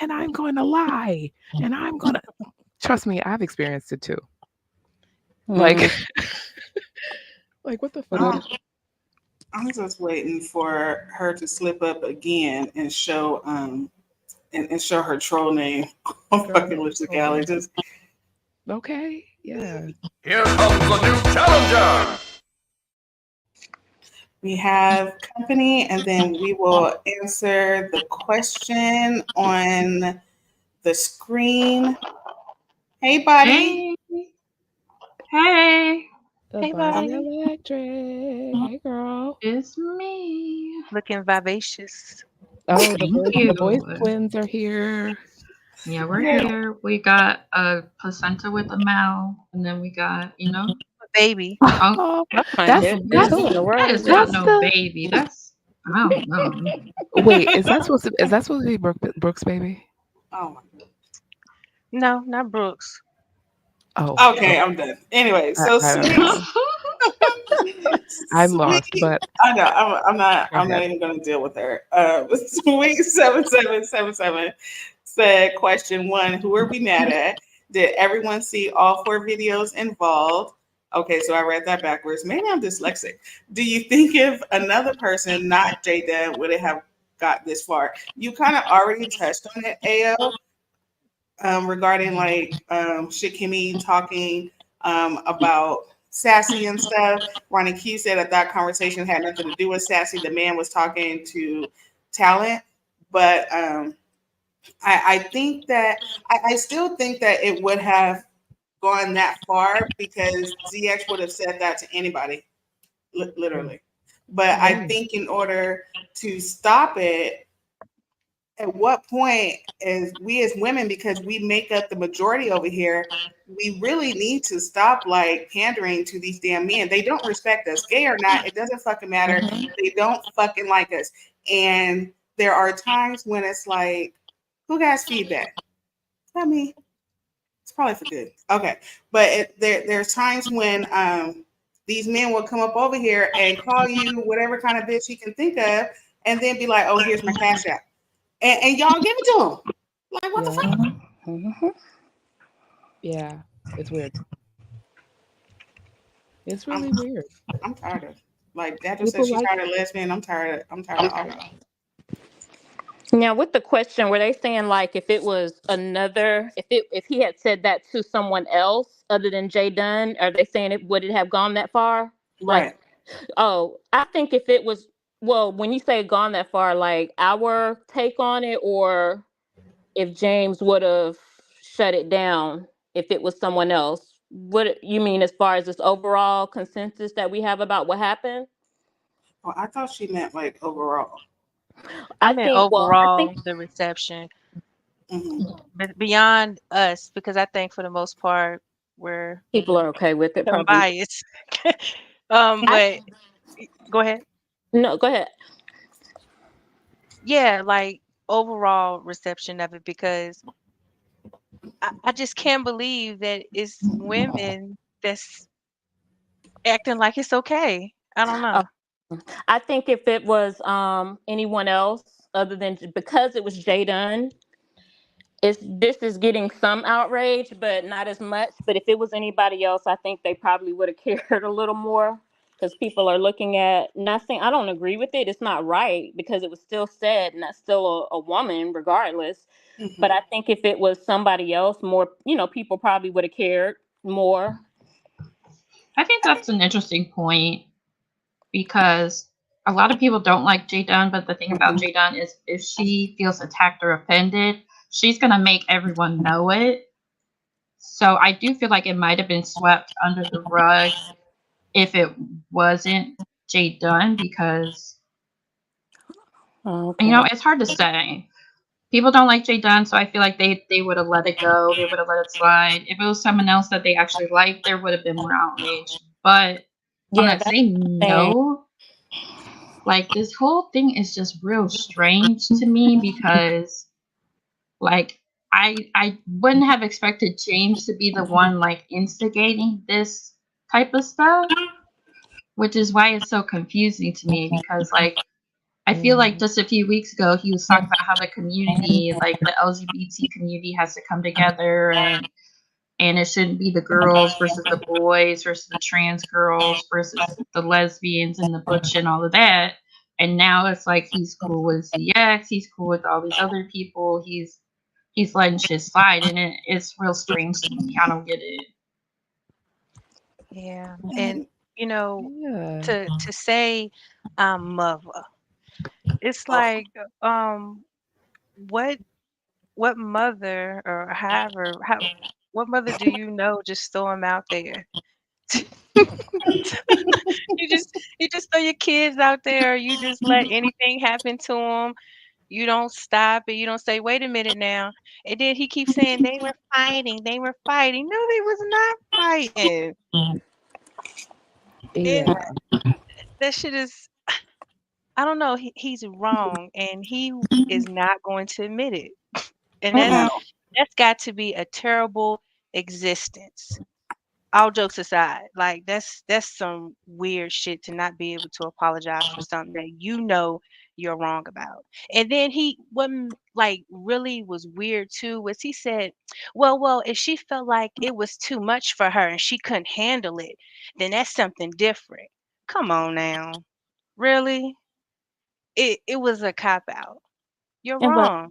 I'm going to lie, and I'm gonna, trust me, I've experienced it too. Like like, what the fuck? I'm just waiting for her to slip up again and show and show her troll name on fucking Lipstick Alley. Just okay, yeah. Here comes a new challenger. We have company, and then we will answer the question on the screen. Hey, buddy. Hey. The Hey, body bye. electric. Hey, girl. It's me. Looking vivacious. Oh, Thank the boys you. twins are here. Yeah, we're Yeah. here. We got a placenta with a mouth, and then we got, Baby. oh, Oh, Oh my that's goodness. that's Who in the world that is is not that's this? no the baby. That's, I don't know. wait. Is that supposed to be Brooks' baby? Oh my God. No, not Brooks. Oh, Okay, I'm done. Anyway, I, so I don't sweet, know. I'm lost, sweet. but I know. I'm not. go I'm not ahead. even going to deal with her. Sweet 7777 said, question one: who are we mad at? Did everyone see all 4 videos involved? Okay, so I read that backwards. Maybe I'm dyslexic. Do you think if another person, not Jada, would it have got this far? You kind of already touched on it, AO, regarding like Shikimi talking about Sassy and stuff. Ronnie Q said that conversation had nothing to do with Sassy. The man was talking to Talent, but I think that I still think that it would have gone that far because ZX would have said that to anybody, literally. But I think in order to stop it, at what point is we as women, because we make up the majority over here, we really need to stop like pandering to these damn men. They don't respect us, gay or not. It doesn't fucking matter. They don't fucking like us. And there are times when it's like, who has feedback? Not me. It's probably for good. Okay, but there's times when these men will come up over here and call you whatever kind of bitch he can think of, and then be like, "Oh, here's my cash app," and y'all give it to him. Like, what the Yeah, fuck? yeah. It's weird. It's really I'm weird. I'm tired of like that. Just said People she's like tired of lesbian. I'm tired of all of them. Now, with the question, were they saying like if it was another, if he had said that to someone else other than Jay Dunn, are they saying it would it have gone that far? Like, Right. oh, I think if it was, well, when you say gone that far, like our take on it, or if James would have shut it down if it was someone else. What you mean as far as this overall consensus that we have about what happened? Well, I thought she meant like overall. I I meant think, well, I think overall the reception, Mm-hmm. but beyond us, because I think for the most part we're people are okay with it probably. unbiased. I But go ahead. No, go ahead. Yeah, like overall reception of it, because I just can't believe that it's women that's acting like it's okay. I don't know. I think if it was anyone else other than, because it was Jay Dunn, this is getting some outrage, but not as much. But if it was anybody else, I think they probably would have cared a little more, because people are looking at, not saying I don't agree with it. It's not right because it was still said, and that's still a woman regardless. But Mm-hmm. I think if it was somebody else, more, people probably would have cared more. I think that's an interesting point because a lot of people don't like J Dunn, but the thing about J Dunn is if she feels attacked or offended, she's gonna make everyone know it. So I do feel like it might have been swept under the rug if it wasn't J Dunn, because Okay. it's hard to say. People don't like J Dunn, so I feel like they would have let it go. They would have let it slide. If it was someone else that they actually liked, there would have been more outrage. But on Yeah, that that's same the thing. note, like this whole thing is just real strange to me because like I wouldn't have expected James to be the one like instigating this type of stuff, which is why it's so confusing to me because like I feel like just a few weeks ago he was talking about how the community, like the LGBT community, has to come together and it shouldn't be the girls versus the boys versus the trans girls versus the lesbians and the butch and all of that. And now it's like he's cool with ZX, he's cool with all these other people, he's letting shit slide, and it's real strange to me. I don't get it. Yeah. And you know, Yeah. to say I'm mother, it's like what mother, or however, what mother do you know just throw him out there? You just throw your kids out there. You just let anything happen to them. You don't stop it. You don't say, "Wait a minute now." And then he keeps saying they were fighting. They were fighting. No, they was not fighting. Yeah. And that shit is, I don't know. He's wrong, and he is not going to admit it. And No. that's got to be a terrible existence. All jokes aside, like that's some weird shit to not be able to apologize for something that you know you're wrong about. And then he what like really was weird too was he said, well, if she felt like it was too much for her and she couldn't handle it, then that's something different. Come on now. Really? It was a cop out. You're And but wrong.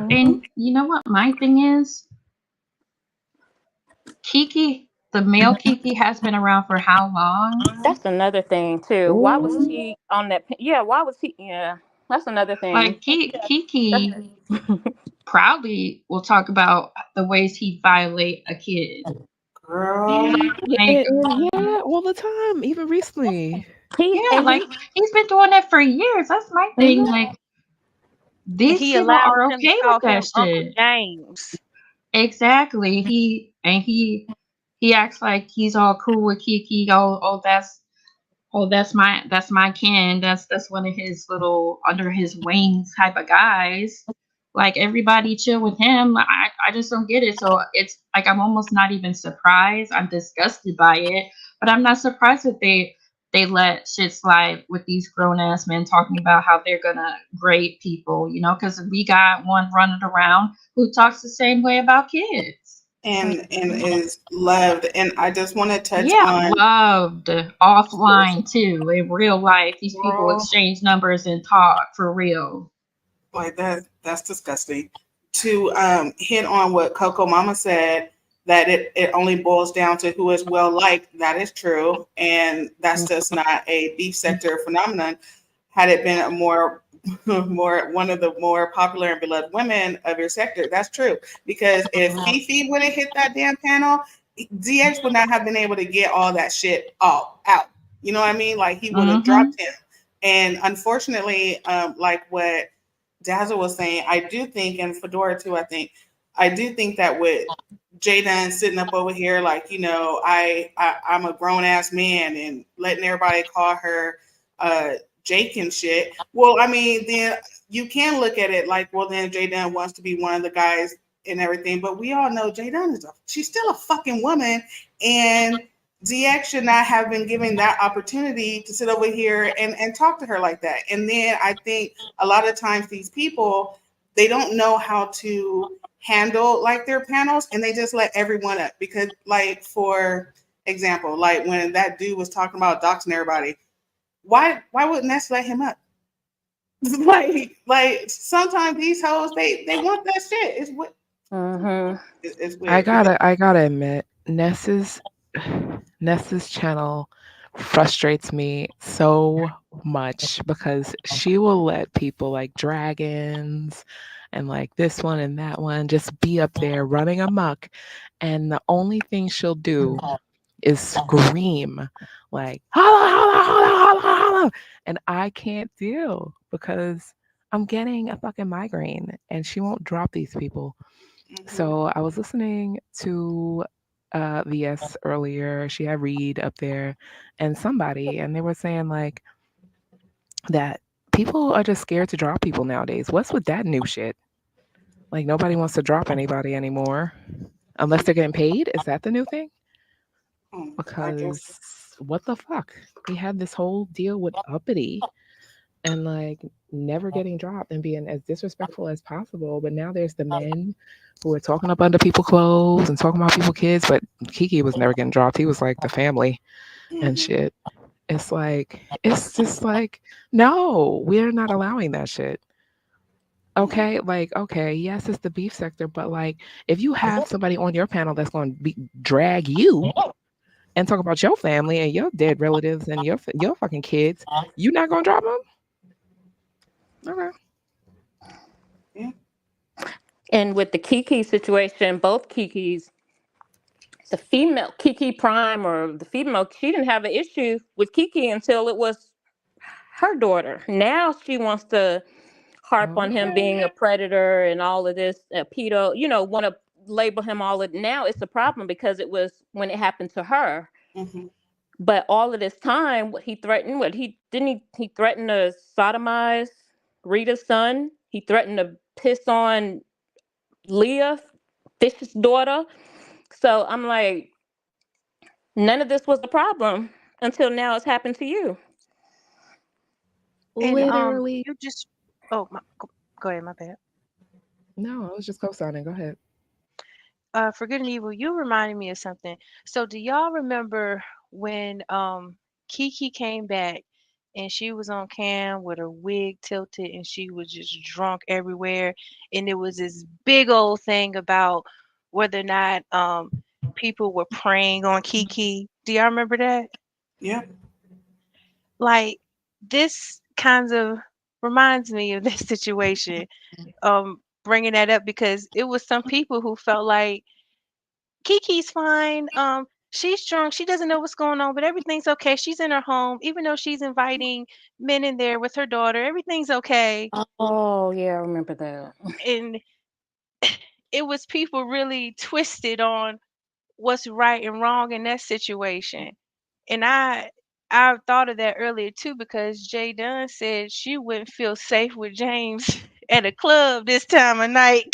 And you know what my thing is? Kiki, the male Kiki has been around for how long? that's another thing too. Why was Ooh. he on that? Yeah, why was he? Yeah, that's another thing. Like Kiki proudly will talk about the ways he violate a kid. Girl. Like, Yeah, all the time, even recently. yeah, like he's been doing that for years. That's my thing. Like And these he people allows are him to okay call with that him Uncle shit. James. Exactly. He acts like he's all cool with Kiki. That's my kin. That's one of his little under his wings type of guys. Like everybody chill with him. I just don't get it. So it's like I'm almost not even surprised. I'm disgusted by it, but I'm not surprised that they let shit slide with these grown ass men talking about how they're gonna grade people, because we got one running around who talks the same way about kids. And is loved. And I just want to touch Yeah, on loved offline too. In real life, these people girl, exchange numbers and talk for real. like that's disgusting. To hit on what Coco Mama said, that it only boils down to who is well liked. That is true. And that's just not a beef sector phenomenon. Had it been a more one of the more popular and beloved women of your sector, that's true. Because if Fifi would have hit that damn panel, ZX would not have been able to get all that shit all out. You know what I mean? Like he would have dropped him. And unfortunately, like what Dazzle was saying, I do think, and Fedora too, I do think that with Jaden sitting up over here, like, I'm a grown ass man and letting everybody call her Jake and shit. Well, I mean, then you can look at it like, well, then Jaden wants to be one of the guys and everything, but we all know Jaden she's still a fucking woman, and ZX should not have been given that opportunity to sit over here and talk to her like that. And then I think a lot of times these people, they don't know how to handle like their panels, and they just let everyone up. Because like, for example, like when that dude was talking about doxing everybody, why wouldn't Ness let him up? like sometimes these hoes, they want that shit. It's what it's weird. I gotta admit, Ness's channel frustrates me so much because she will let people like dragons and like this one and that one just be up there running amok, and the only thing she'll do is scream like holla holla holla holla holla, and I can't deal because I'm getting a fucking migraine and she won't drop these people. So I was listening to VS earlier. She had Reed up there and somebody, and they were saying like that people are just scared to drop people nowadays. What's with that new shit? Like nobody wants to drop anybody anymore unless they're getting paid. Is that the new thing? Because what the fuck? We had this whole deal with uppity and like never getting dropped and being as disrespectful as possible. But now there's the men who are talking up under people's clothes and talking about people's kids. But Kiki was never getting dropped. He was like the family and shit. It's just like, no, we're not allowing that shit. Okay, like, okay, yes, it's the beef sector, but like, if you have somebody on your panel that's going to drag you and talk about your family and your dead relatives and your fucking kids, you not gonna drop them? Okay. And with the Kiki situation, both Kikis the female Kiki Prime or the female, she didn't have an issue with Kiki until it was her daughter. Now she wants to harp on him being a predator and all of this, pedo, want to label him all of. Now it's a problem because it was when it happened to her. Mm-hmm. But all of this time, what he threatened, he threatened to sodomize Rita's son. He threatened to piss on Leah, Fish's daughter. So I'm like, none of this was a problem until now it's happened to you. And Literally. you just go ahead, my bad. No, I was just co-signing. Go ahead. For Good and Evil, you reminded me of something. So do y'all remember when Kiki came back and she was on cam with her wig tilted and she was just drunk everywhere, and it was this big old thing about whether or not people were preying on Kiki. Do y'all remember that? Yeah. Like, this kind of reminds me of this situation. Bringing that up because it was some people who felt like Kiki's fine. She's drunk. She doesn't know what's going on, but everything's okay. She's in her home, even though she's inviting men in there with her daughter. Everything's okay. Oh yeah, I remember that. And it was people really twisted on what's right and wrong in that situation. And I thought of that earlier too because Jay Dunn said she wouldn't feel safe with James at a club this time of night.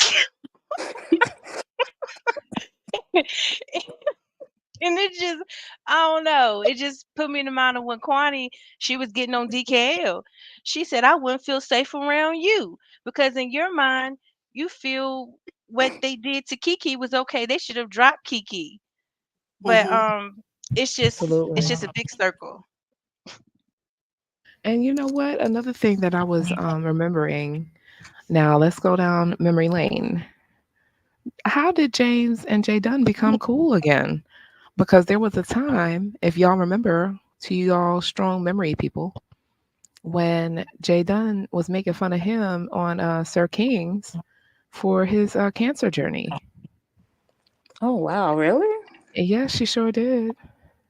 And it just, I don't know. It just put me in the mind of when Kwani, she was getting on DKL. She said, I wouldn't feel safe around you because in your mind, you feel what they did to Kiki was okay. They should have dropped Kiki. But it's just a big circle. And you know what? Another thing that I was remembering. Now let's go down memory lane. How did James and Jay Dunn become cool again? Because there was a time, if y'all remember, to y'all strong memory people, when Jay Dunn was making fun of him on Sir King's for his cancer journey. Oh wow, really? Yes, she sure did.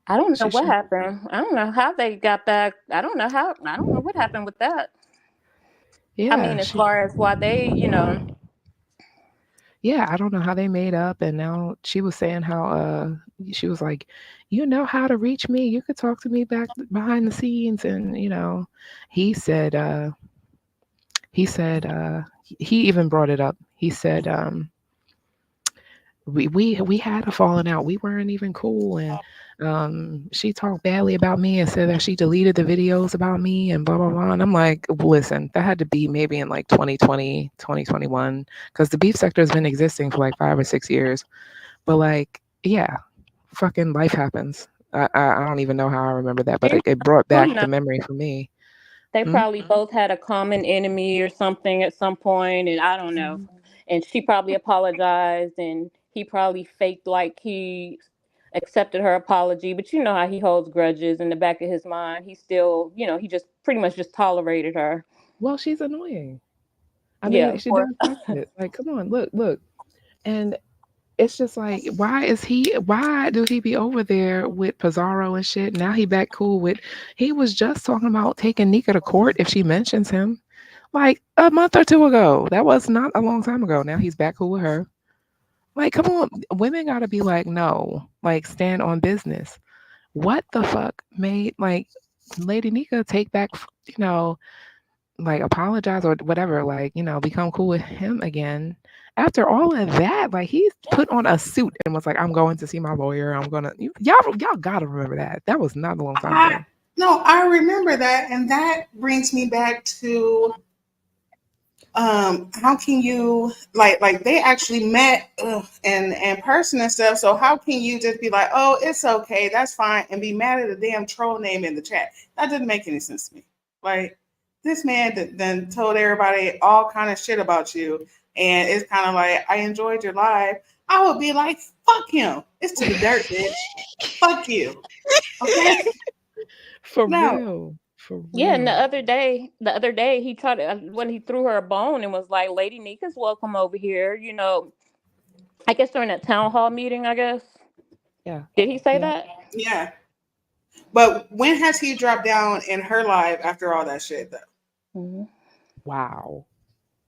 I don't know what happened. I don't know how they got back. I don't know what happened with that. Yeah. I mean, as far as why they, Yeah, I don't know how they made up, and now she was saying how she was like, you know how to reach me. You could talk to me back behind the scenes, and he said he even brought it up. He said we had a falling out. We weren't even cool, and she talked badly about me and said that she deleted the videos about me and blah blah blah. And I'm like, listen, that had to be maybe in like 2020, 2021, because the beef sector has been existing for like 5 or 6 years. But like, yeah, fucking life happens. I don't even know how I remember that, but it brought back the memory for me. They probably both had a common enemy or something at some point, and I don't know. And she probably apologized, and he probably faked like he accepted her apology. But you know how he holds grudges in the back of his mind. He still, he just pretty much just tolerated her. Well, she's annoying. I mean, she does it. Like, come on, look. And it's just like, why do he be over there with Pizarro and shit? Now he back cool with, he was just talking about taking Nika to court if she mentions him like a month or two ago. That was not a long time ago. Now he's back cool with her. Like, come on, women gotta be like, no, like stand on business. What the fuck made like Lady Nika take back, like apologize or whatever, like, become cool with him again? After all of that, like he's put on a suit and was like, I'm going to see my lawyer. Y'all gotta remember that. That was not a long time ago. No, I remember that. And that brings me back to how can you like they actually met in person and stuff. So how can you just be like, oh, it's okay, that's fine, and be mad at a damn troll name in the chat? That didn't make any sense to me. Like, this man then told everybody all kind of shit about you, and it's kind of like, I enjoyed your live. I would be like, fuck him. It's to the dirt, bitch. Fuck you. Okay. For real. Yeah, and the other day he tried to, when he threw her a bone and was like, Lady Nika's welcome over here, I guess during that town hall meeting, I guess. Yeah. Did he say Yeah. that? Yeah. But when has he dropped down in her life after all that shit, though? Mm-hmm. Wow.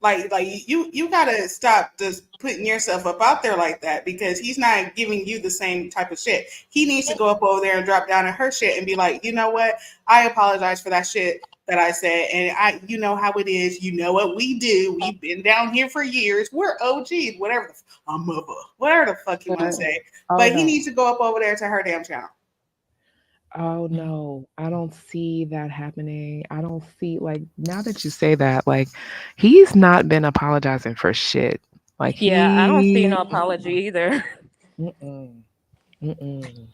Like you gotta stop just putting yourself up out there like that, because he's not giving you the same type of shit. He needs to go up over there and drop down in her shit and be like, you know what? I apologize for that shit that I said, and you know how it is. You know what we do. We've been down here for years. We're OGs. Whatever the fuck you want to say. Oh, But he no. needs to go up over there to her damn channel. Oh no, I don't see that happening. I don't see, like, now that you say that, like, he's not been apologizing for shit. Like, Yeah, I don't see he no apology either. mm-mm, mm-mm.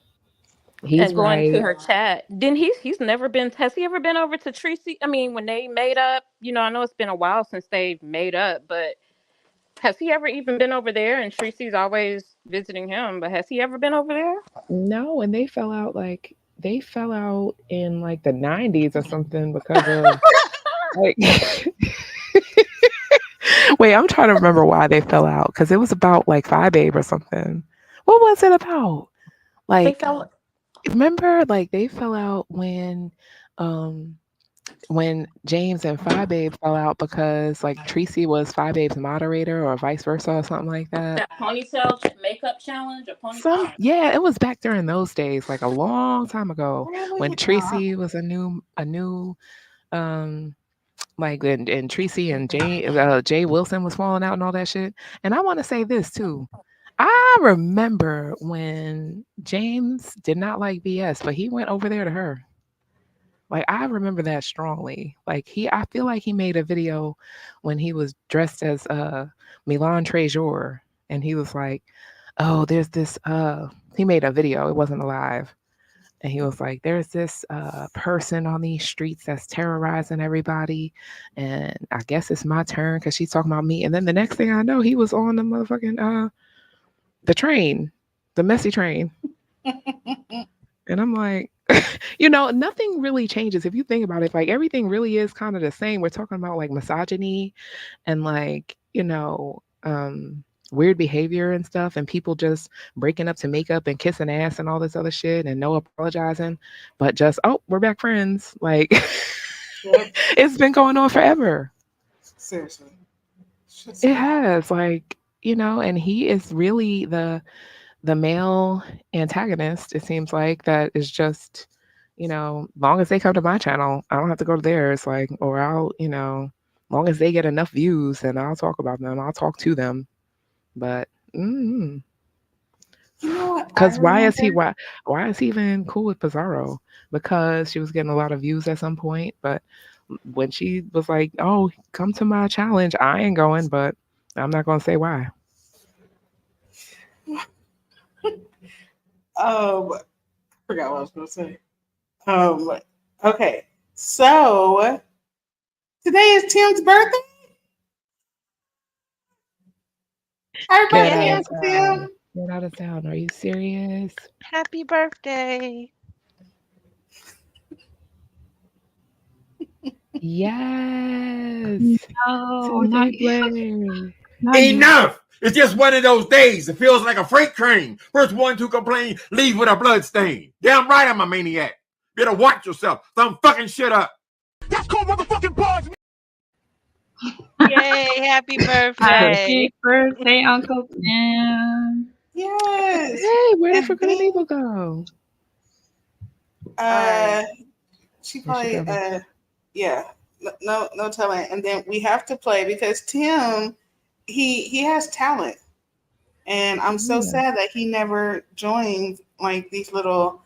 He's And going to right. her chat, didn't he's never been, has he ever been over to Tracy? I mean, when they made up, you know, I know it's been a while since they've made up, but has he ever even been over there? And Tracy's always visiting him, but has he ever been over there? No, and they fell out in like the 90s or something because of like wait, I'm trying to remember why they fell out, because it was about like Phi Babe or something. What was it about? They Like, fell. remember, like, they fell out when James and Phi Babe fell out because like Tracy was Phi Babe's moderator or vice versa or something like that. That ponytail makeup challenge or ponytail? Yeah, it was back during those days, like a long time ago, when Tracy was a new like, and Tracy and Jay Wilson was falling out and all that shit. And I want to say this too. I remember when James did not like BS, but he went over there to her. Like, I remember that strongly. Like, I feel like he made a video when he was dressed as Milan Trejor, and he was like, oh, there's this he made a video, it wasn't live. And he was like, there's this person on these streets that's terrorizing everybody. And I guess it's my turn because she's talking about me. And then the next thing I know, he was on the motherfucking the train, the messy train. And I'm like, you know, nothing really changes if you think about it. Like, everything really is kind of the same. We're talking about like misogyny and like, you know, weird behavior and stuff, and people just breaking up to make up and kissing ass and all this other shit and no apologizing, but just, oh, we're back friends. Like, it's been going on forever. Seriously. It has, like, you know, and he is really the male antagonist, it seems like, that is just, you know, long as they come to my channel, I don't have to go to theirs, like, or I'll, you know, long as they get enough views, then I'll talk about them, I'll talk to them. But you know what? Because why is he even cool with Pizarro? Because she was getting a lot of views at some point, but when she was like, oh, come to my challenge, I ain't going, but I'm not gonna say why. I forgot what I was going to say. Okay, so today is Tim's birthday. Happy birthday, Tim! Get out of town. Are you serious? Happy birthday! Yes. No, not Enough! It's just one of those days. It feels like a freight train. First one to complain, leave with a blood stain. Damn right I'm a maniac. Better watch yourself. Thumb fucking shit up. That's called motherfucking pause. Yay, happy birthday. Happy birthday, Uncle Tim. Yes. Hey, where did Forgotten Evil go? She probably yeah. No telling. And then we have to play because Tim, he has talent. And I'm so sad that he never joined like these little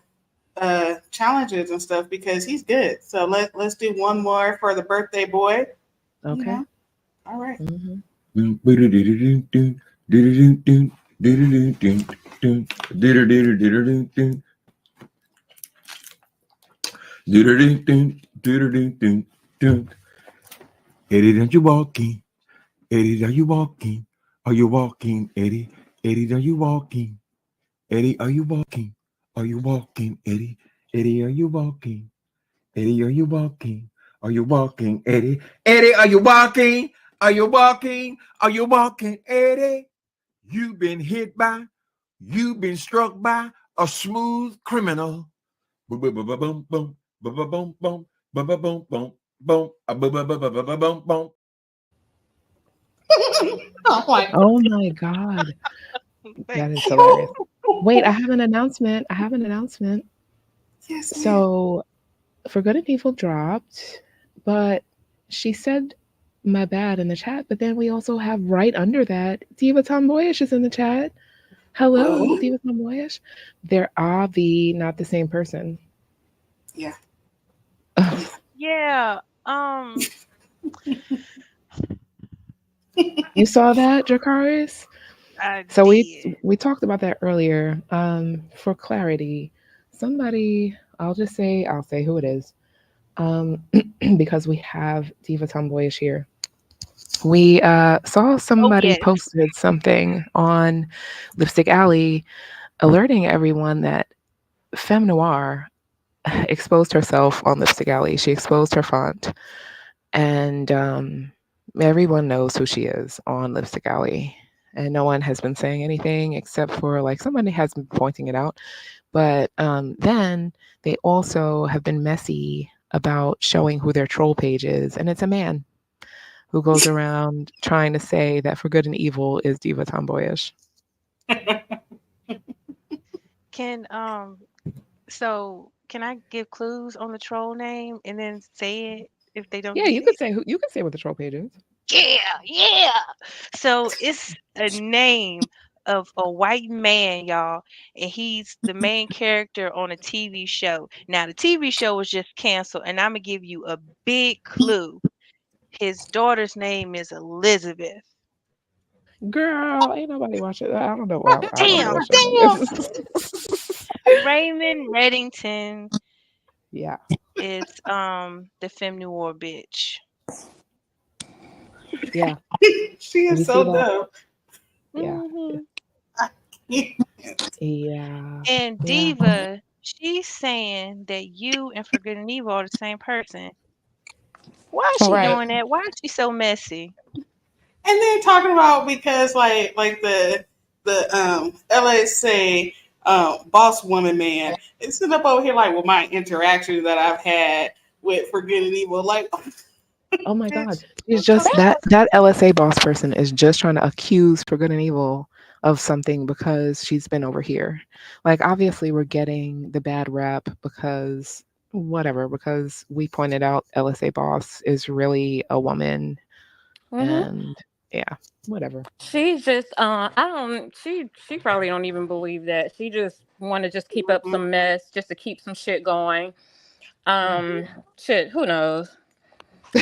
challenges and stuff, because he's good. So let's do one more for the birthday boy. Okay. You know? All right. Eddie, don't you walking? Eddie, are you walking? Are you walking, Eddie? Eddie, are you walking? Eddie, are you walking? Are you walking, Eddie? Eddie, are you walking? Eddie, are you walking? Are you walking, Eddie? Eddie, are you walking? Are you walking? Are you walking, Eddie? You've been hit by, you've been struck by, a smooth criminal. Boom, boom, boom, boom, boom, boom, boom, boom, boom, boom, boom, boom, boom, boom, boom, boom, boom, boom, boom. Oh my God. That is hilarious. Wait, I have an announcement. Yes, ma'am. So, For Good and Evil dropped, but she said my bad in the chat, but then we also have right under that, Diva Tomboyish is in the chat. Hello, Whoa. Diva Tomboyish. They're obvi not the same person. Yeah. Yeah. You saw that, Dracarys? I So did. we talked about that earlier. For clarity, somebody, I'll say who it is. Because we have Diva Tomboyish here. We saw Oh somebody yes. posted something on Lipstick Alley alerting everyone that Femme Noire exposed herself on Lipstick Alley. She exposed her font, and everyone knows who she is on Lipstick Alley. And no one has been saying anything except for like somebody has been pointing it out. But then they also have been messy about showing who their troll page is, and it's a man who goes around trying to say that For Good and Evil is Diva Tomboyish. Can can I give clues on the troll name and then say it if they don't Yeah, get you could it? say you could say what the troll page is. Yeah. So it's a name of a white man, y'all, and he's the main character on a TV show. Now the TV show was just canceled, and I'm gonna give you a big clue. His daughter's name is Elizabeth. Girl, ain't nobody watching. I don't know. I don't know Damn, what show that is. Raymond Reddington Yeah. is the Femme Noire bitch. Yeah. She You is see so that? dumb. Yeah. Mhm. Yeah. And Yeah. Diva, she's saying that you and For Good and Evil are the same person. Why is she Right. doing that? Why is she so messy? And then talking about because like the LSA boss woman man is sitting up over here like with my interactions that I've had with For Good and Evil. Like, Oh my God. bitch, She's just that LSA boss person is just trying to accuse For Good and Evil of something because she's been over here. Like obviously we're getting the bad rap because whatever, because we pointed out LSA boss is really a woman and yeah, whatever. She just I don't she probably don't even believe that. She just want to just keep up some mess just to keep some shit going. Yeah. Shit, who knows?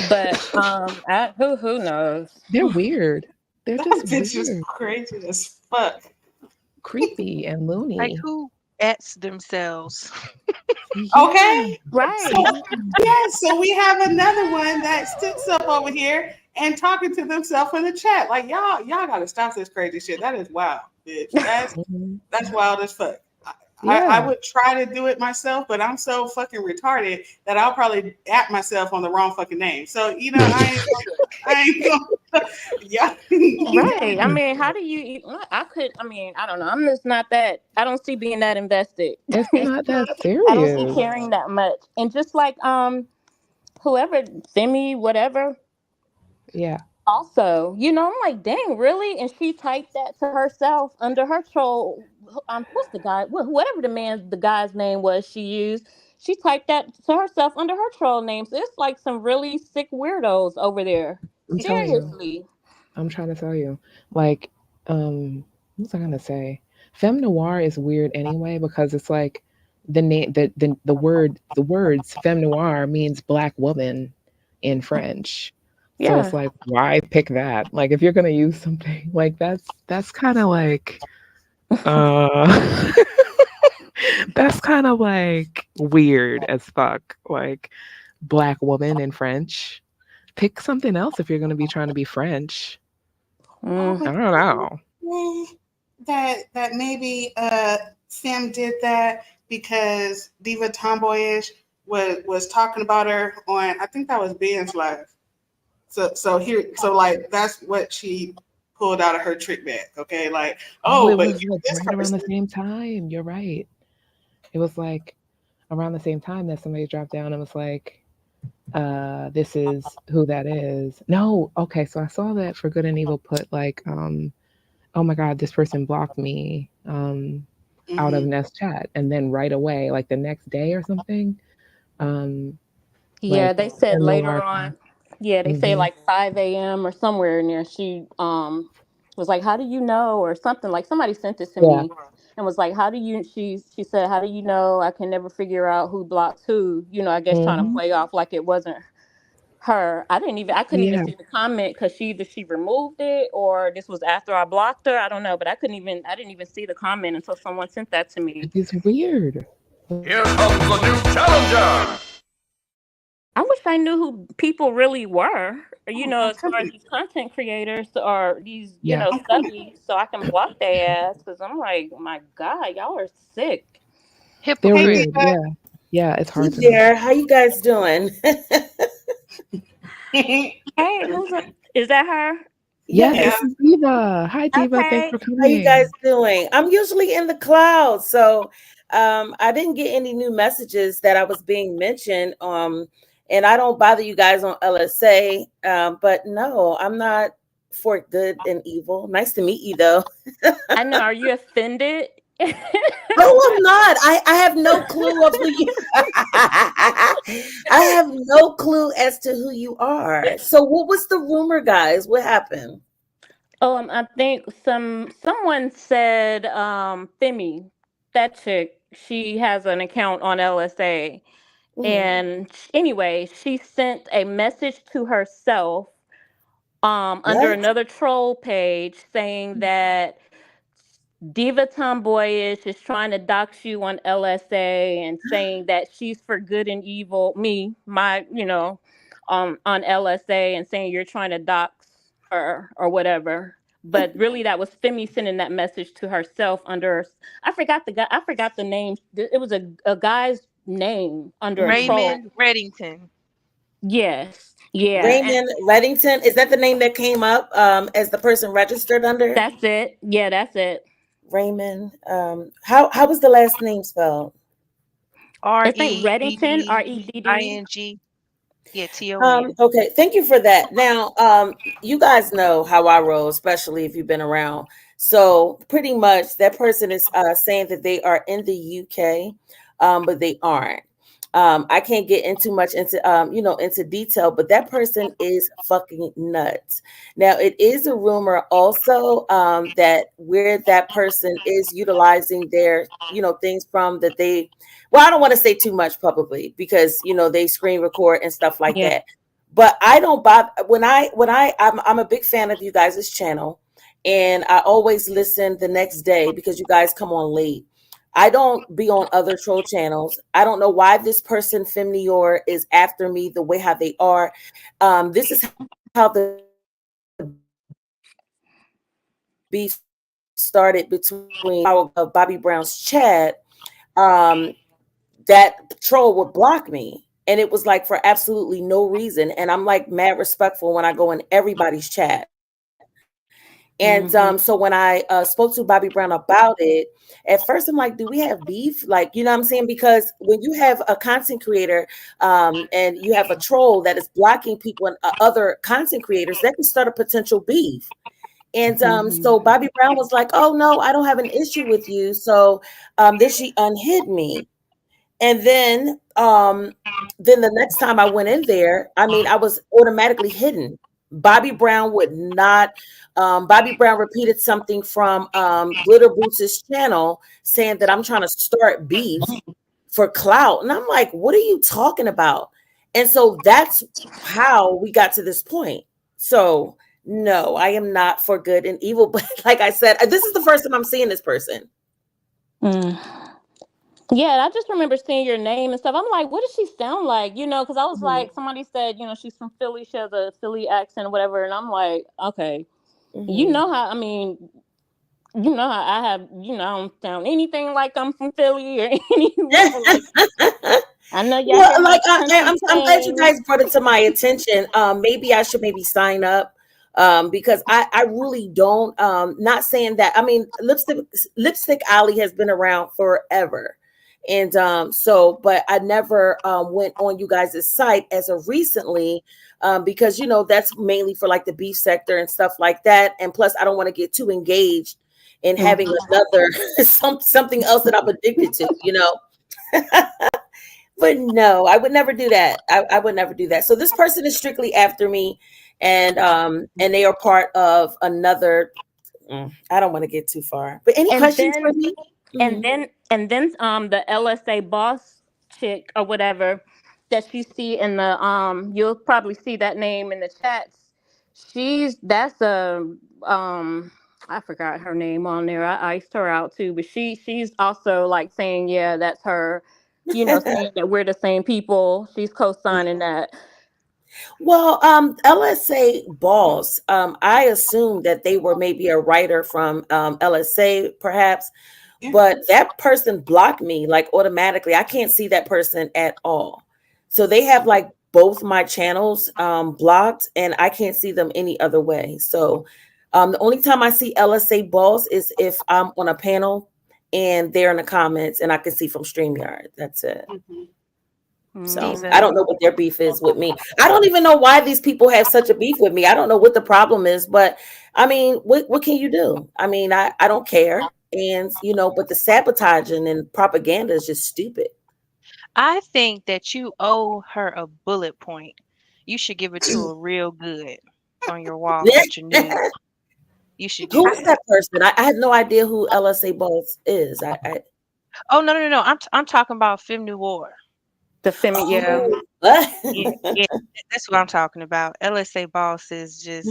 But who knows? They're weird. They're that just bitch is weird, crazy as fuck. creepy and Like loony. who ats themselves? Yeah. Okay, Right. so yes, so we have another one that sits up over here and talking to themselves in the chat. Like y'all gotta stop this crazy shit. That is wild, bitch. Mhm. That's wild as fuck. I Yeah. would try to do it myself, but I'm so fucking retarded that I'll probably at myself on the wrong fucking name. So I ain't gonna yeah. Right. I mean, how do you I mean, I don't know. I'm just not that I don't see being that invested. It's not that I don't see serious. caring that much. And just like whoever Femi, whatever, Yeah. also, I'm like, dang, really? And she typed that to herself under her troll. What's the guy? Whatever the guy's name was she used. She typed that to herself under her troll name. So it's like some really sick weirdos over there. I'm telling you. Seriously. I'm trying to tell you. Like, what was I gonna say? Femme noir is weird anyway because it's like the name the words femme noir means black woman in French. So it's Yeah. like, why pick that? Like if you're gonna use something like that's kind of like uh that's kind of like weird as fuck. Like black woman in French. Pick something else if you're gonna be trying to be French. I I would don't know. say that maybe Sam did that because Diva Tomboyish was talking about her on I think that was Ben's live. So like that's what she pulled out of her trick bag. Okay, like Oh, oh, it but was you're like this right around the person. same time. You're right. it was like around the same time that somebody dropped down and was like, this is who that is. No, okay, so I saw that For Good and Evil put like, oh my God, this person blocked me out of Ness chat. And then right away, like the next day or something, Yeah, like they said the later noir. on. Yeah, they say like 5 a.m. or somewhere in there. She was like, "How do you know?" or something like somebody sent it to Yeah. me and was like, "How do you?" She said, "How do you know? I can never figure out who blocks who." You know, I guess trying to play off like it wasn't her. I couldn't even Yeah. see the comment because she removed it or this was after I blocked her. I don't know, but I didn't even see the comment until someone sent that to me. It's weird. Here comes a new challenger. I wish I knew who people really were, you know, I'm as far as tripping. these content creators or these, you Yeah. know, stubbies, so I can block their ass. Because I'm like, my God, y'all are sick. They're Hey, Hypocrite. weird. Diva. Yeah. Yeah. It's Hey hard to know. there, how you guys doing? Hey, is that her? Yes, Yes. this is Diva. Hi, Diva. Thanks Okay. for How you guys coming. doing? I'm usually in the cloud, so I didn't get any new messages that I was being mentioned. And I don't bother you guys on LSA, but no, I'm not for good and evil. Nice to meet you, though. I know. Are you offended? No, I'm not. I have no clue of who you. I have no clue as to who you are. So, what was the rumor, guys? What happened? I think someone said Femme, that chick, she has an account on LSA. Mhm. And anyway, she sent a message to herself under What? another troll page saying that Diva Tomboyish is trying to dox you on LSA and saying that she's for good and evil, on LSA and saying you're trying to dox her or whatever. But really, that was Femi sending that message to herself under, I forgot the name. It was a guy's name under a Mhm. troll. Raymond Reddington. Yes. Yeah. And Raymond Reddington, is that the name that came up as the person registered under? that's it. Yeah, that's it. Raymond. How was the last name spelled? R It's like E D Reddington, D I REDD. N G. Yeah, TON. Okay, thank you for that. Now, you guys know how I roll, especially if you've been around. So pretty much that person is saying that they are in the UK, but they aren't. I can't get into much into into detail, but that person is fucking nuts. Now, it is a rumor also that where that person is utilizing their things from that they. Well, I don't want to say too much publicly because they screen record and stuff like Yeah. that. But I don't bother I'm a big fan of you guys' channel, and I always listen the next day because you guys come on late. I don't be on other troll channels. I don't know why this person, Femme Noire, is after me the way how they are. This is how the beef started between Bobby Brown's chat. That troll would block me. And it was like for absolutely no reason. And I'm like mad respectful when I go in everybody's chat. And so when I spoke to Bobby Brown about it, at first I'm like, do we have beef? Like, you know what I'm saying? Because when you have a content creator and you have a troll that is blocking people and other content creators, that can start a potential beef. And so Bobby Brown was like, oh, no, I don't have an issue with you. So then she unhid me. And then the next time I went in there, I mean, I was automatically hidden. Bobby Brown would not. Bobby Brown repeated something from Glitter Boots' channel saying that I'm trying to start beef for clout. And I'm like, what are you talking about? And so that's how we got to this point. So no, I am not for good and evil. But like I said, this is the first time I'm seeing this person. Mm. Yeah, I just remember seeing your name and stuff. I'm like, what does she sound like? You know, because I was like, somebody said, she's from Philly. She has a Philly accent or whatever. And I'm like, okay, you know how, I mean, you know how I have, I don't sound anything like I'm from Philly or anywhere. Like, I know y'all Well, hear my like country I'm glad you twang. guys brought it to my attention. Maybe I should maybe sign up because I really don't. Not saying that. I mean, Lipstick Alley has been around forever, And but I never went on you guys' site as of recently, because that's mainly for like the beef sector and stuff like that. And plus, I don't want to get too engaged in having another something else that I'm addicted to. But no, I would never do that. I would never do that. So this person is strictly after me, and they are part of another. I don't want to get too far. But any questions for me? And then the LSA boss chick or whatever that you see in the you'll probably see that name in the chats. That's a I forgot her name on there. I iced her out too, but she's also like saying, yeah, that's her, saying that we're the same people. She's co-signing that. Well, LSA boss, I assume that they were maybe a writer from LSA, perhaps, but that person blocked me like automatically. I can't see that person at all. So they have like both my channels blocked, and I can't see them any other way. So the only time I see LSA boss is if I'm on a panel and they're in the comments and I can see from StreamYard. That's it. So I don't know what their beef is with me. I don't even know why these people have such a beef with me. I don't know what the problem is, but I mean, what can you do? I mean, I don't care. And, but the sabotaging and propaganda is just stupid. I think that you owe her a bullet point. You should give it to her real good on your wall with your nude. You should. Who is that person? I have no idea who LSA boss is. Oh no! I'm talking about Femme Noire. The Femme, yeah, that's what I'm talking about. LSA boss is just.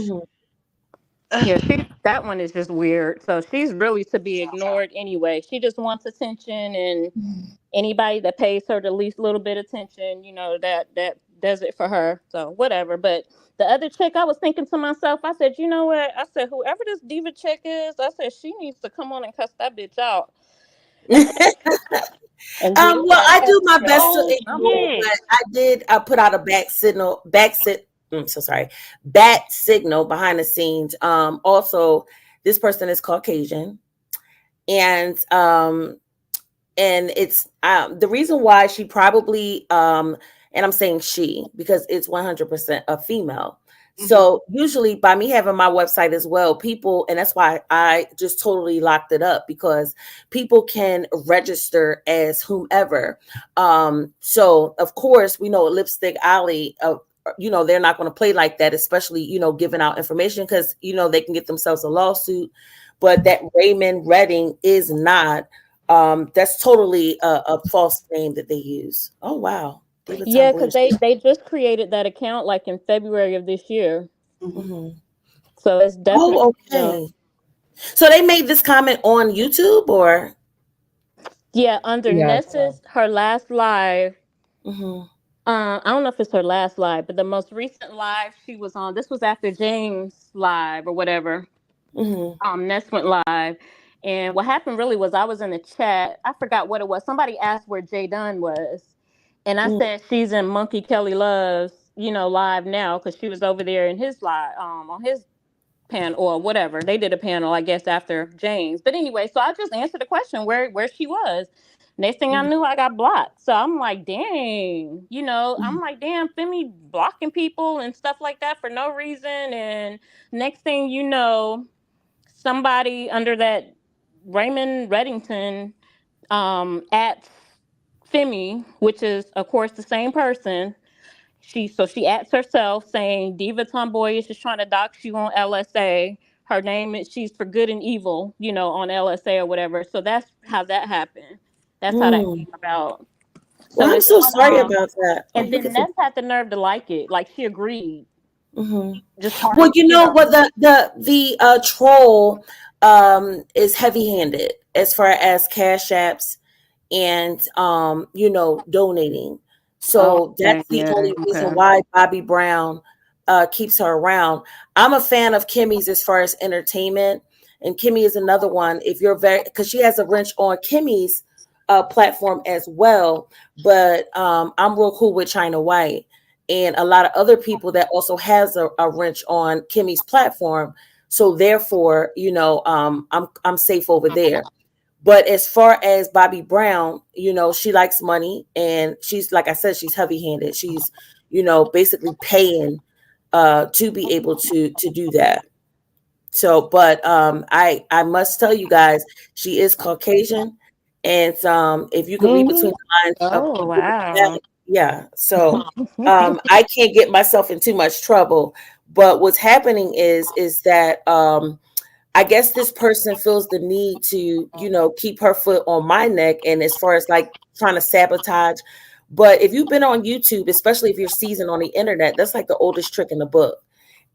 Yeah, that one is just weird. So she's really to be ignored anyway. She just wants attention, and anybody that pays her the least little bit of attention, that does it for her. So whatever. But the other chick, I was thinking to myself, I said, you know what? I said, whoever this diva chick is, I said she needs to come on and cuss that bitch out. Well, I do my best to ignore, but I put out a bat signal behind the scenes. Also, this person is Caucasian, and it's the reason why she probably and I'm saying she because it's 100% a female. So usually by me having my website as well, people, and that's why I just totally locked it up, because people can register as whomever. So of course, we know Lipstick Alley, they're not going to play like that, especially, giving out information, because, they can get themselves a lawsuit. But that Raymond Redding is not. That's totally a false name that they use. Oh, wow. Yeah, because they just created that account like in February of this year. So it's definitely. Oh, okay. So they made this comment on YouTube, or? Yeah, under Ness's her last live. I don't know if it's her last live, but the most recent live she was on. This was after James live or whatever. Ness went live, and what happened really was I was in the chat. I forgot what it was. Somebody asked where Jay Dunn was. And I said she's in Monkey Kelly Love's, live now, because she was over there in his live, on his panel or whatever. They did a panel, I guess, after James. But anyway, so I just answered the question where she was. Next thing I knew, I got blocked. So I'm like, dang, I'm like, damn, Femme blocking people and stuff like that for no reason. And next thing you know, somebody under that Raymond Reddington at Femme, which is of course the same person. She adds herself saying Diva Tomboyish is trying to dox you on LSA. Her name is she's for good and evil, on LSA or whatever. So that's how that happened. That's how that came about. So I'm so sorry about that. And then Ness had the nerve to like it. Like she agreed. Just well, what the troll is heavy-handed as far as cash apps and donating. So that's the only reason why Bobby Brown keeps her around. I'm a fan of Kimmy's as far as entertainment, and Kimmy is another one. If you're because she has a wrench on Kimmy's platform as well, but I'm real cool with China White and a lot of other people that also has a wrench on Kimmy's platform. So therefore, I'm safe over there. But as far as Bobby Brown, you know, she likes money, and she's, like I said, she's heavy-handed. She's, you know, basically paying to be able to do that. So, but I must tell you guys, she is Caucasian, and if you can read between the lines of Oh, wow. yeah. So I can't get myself in too much trouble. But what's happening is that I guess this person feels the need to, you know, keep her foot on my neck, and as far as like trying to sabotage. But if you've been on YouTube, especially if you're seasoned on the internet, that's like the oldest trick in the book.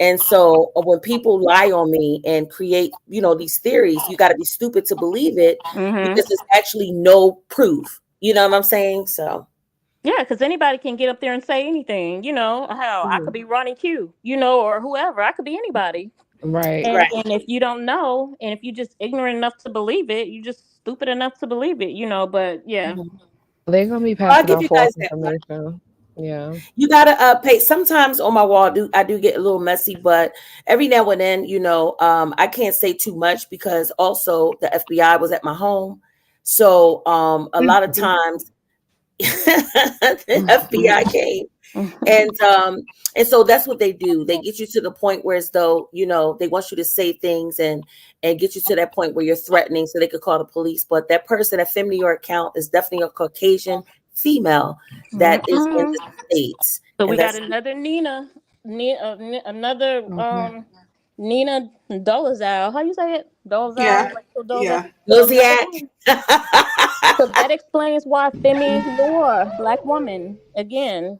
And so when people lie on me and create, you know, these theories, you got to be stupid to believe it because there's actually no proof. You know what I'm saying? So. Yeah, because anybody can get up there and say anything. You know, hell, I could be Ronnie Q, you know, or whoever. I could be anybody. Right. And if you don't know, and if you're just ignorant enough to believe it, you're just stupid enough to believe it, you know. But yeah. They're going to be I'll passing give out you false guys that. information. Yeah. You gotta pay. Sometimes on my wall, I do get a little messy, but every now and then, you know, I can't say too much because also the FBI was at my home, so a lot of times the FBI came, and so that's what they do. They get you to the point where, as though, you know, they want you to say things and get you to that point where you're threatening, so they could call the police. But that person, that Femme New York account, is definitely a Caucasian female that is in the States. So we got another Nina, another Nina Dolezal. How you say it? Dolezal? Yeah. Yeah. Loziak. So that explains why Femme Noire, black woman, again.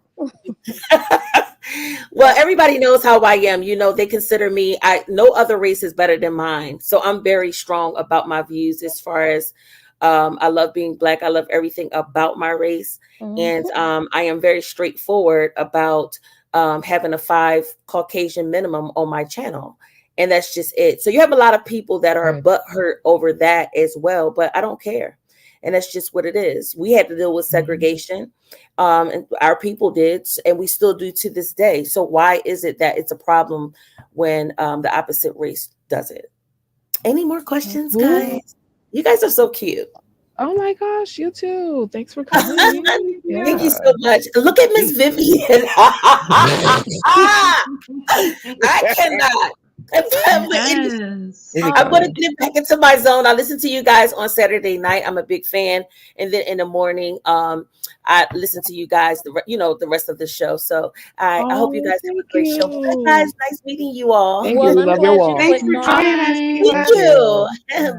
Well, everybody knows how I am. You know, they consider me, no other race is better than mine. So I'm very strong about my views as far as I love being black. I love everything about my race. And I am very straightforward about having a 5 Caucasian minimum on my channel. And that's just it. So you have a lot of people that are butthurt over that as well, but I don't care. And that's just what it is. We had to deal with segregation, and our people did, and we still do to this day. So why is it that it's a problem when the opposite race does it? Any more questions, guys? You guys are so cute. Oh my gosh, you too. Thanks for coming. Thank you so much. Look at Miss Vivian. I cannot. I'm going to get back into my zone. I listen to you guys on Saturday night. I'm a big fan. And then in the morning, I listen to you guys, the rest of the show. So I hope you guys have a great show. Bye, guys. Nice meeting you all. Thank you. Love your wall. Thanks for joining us. Thank you.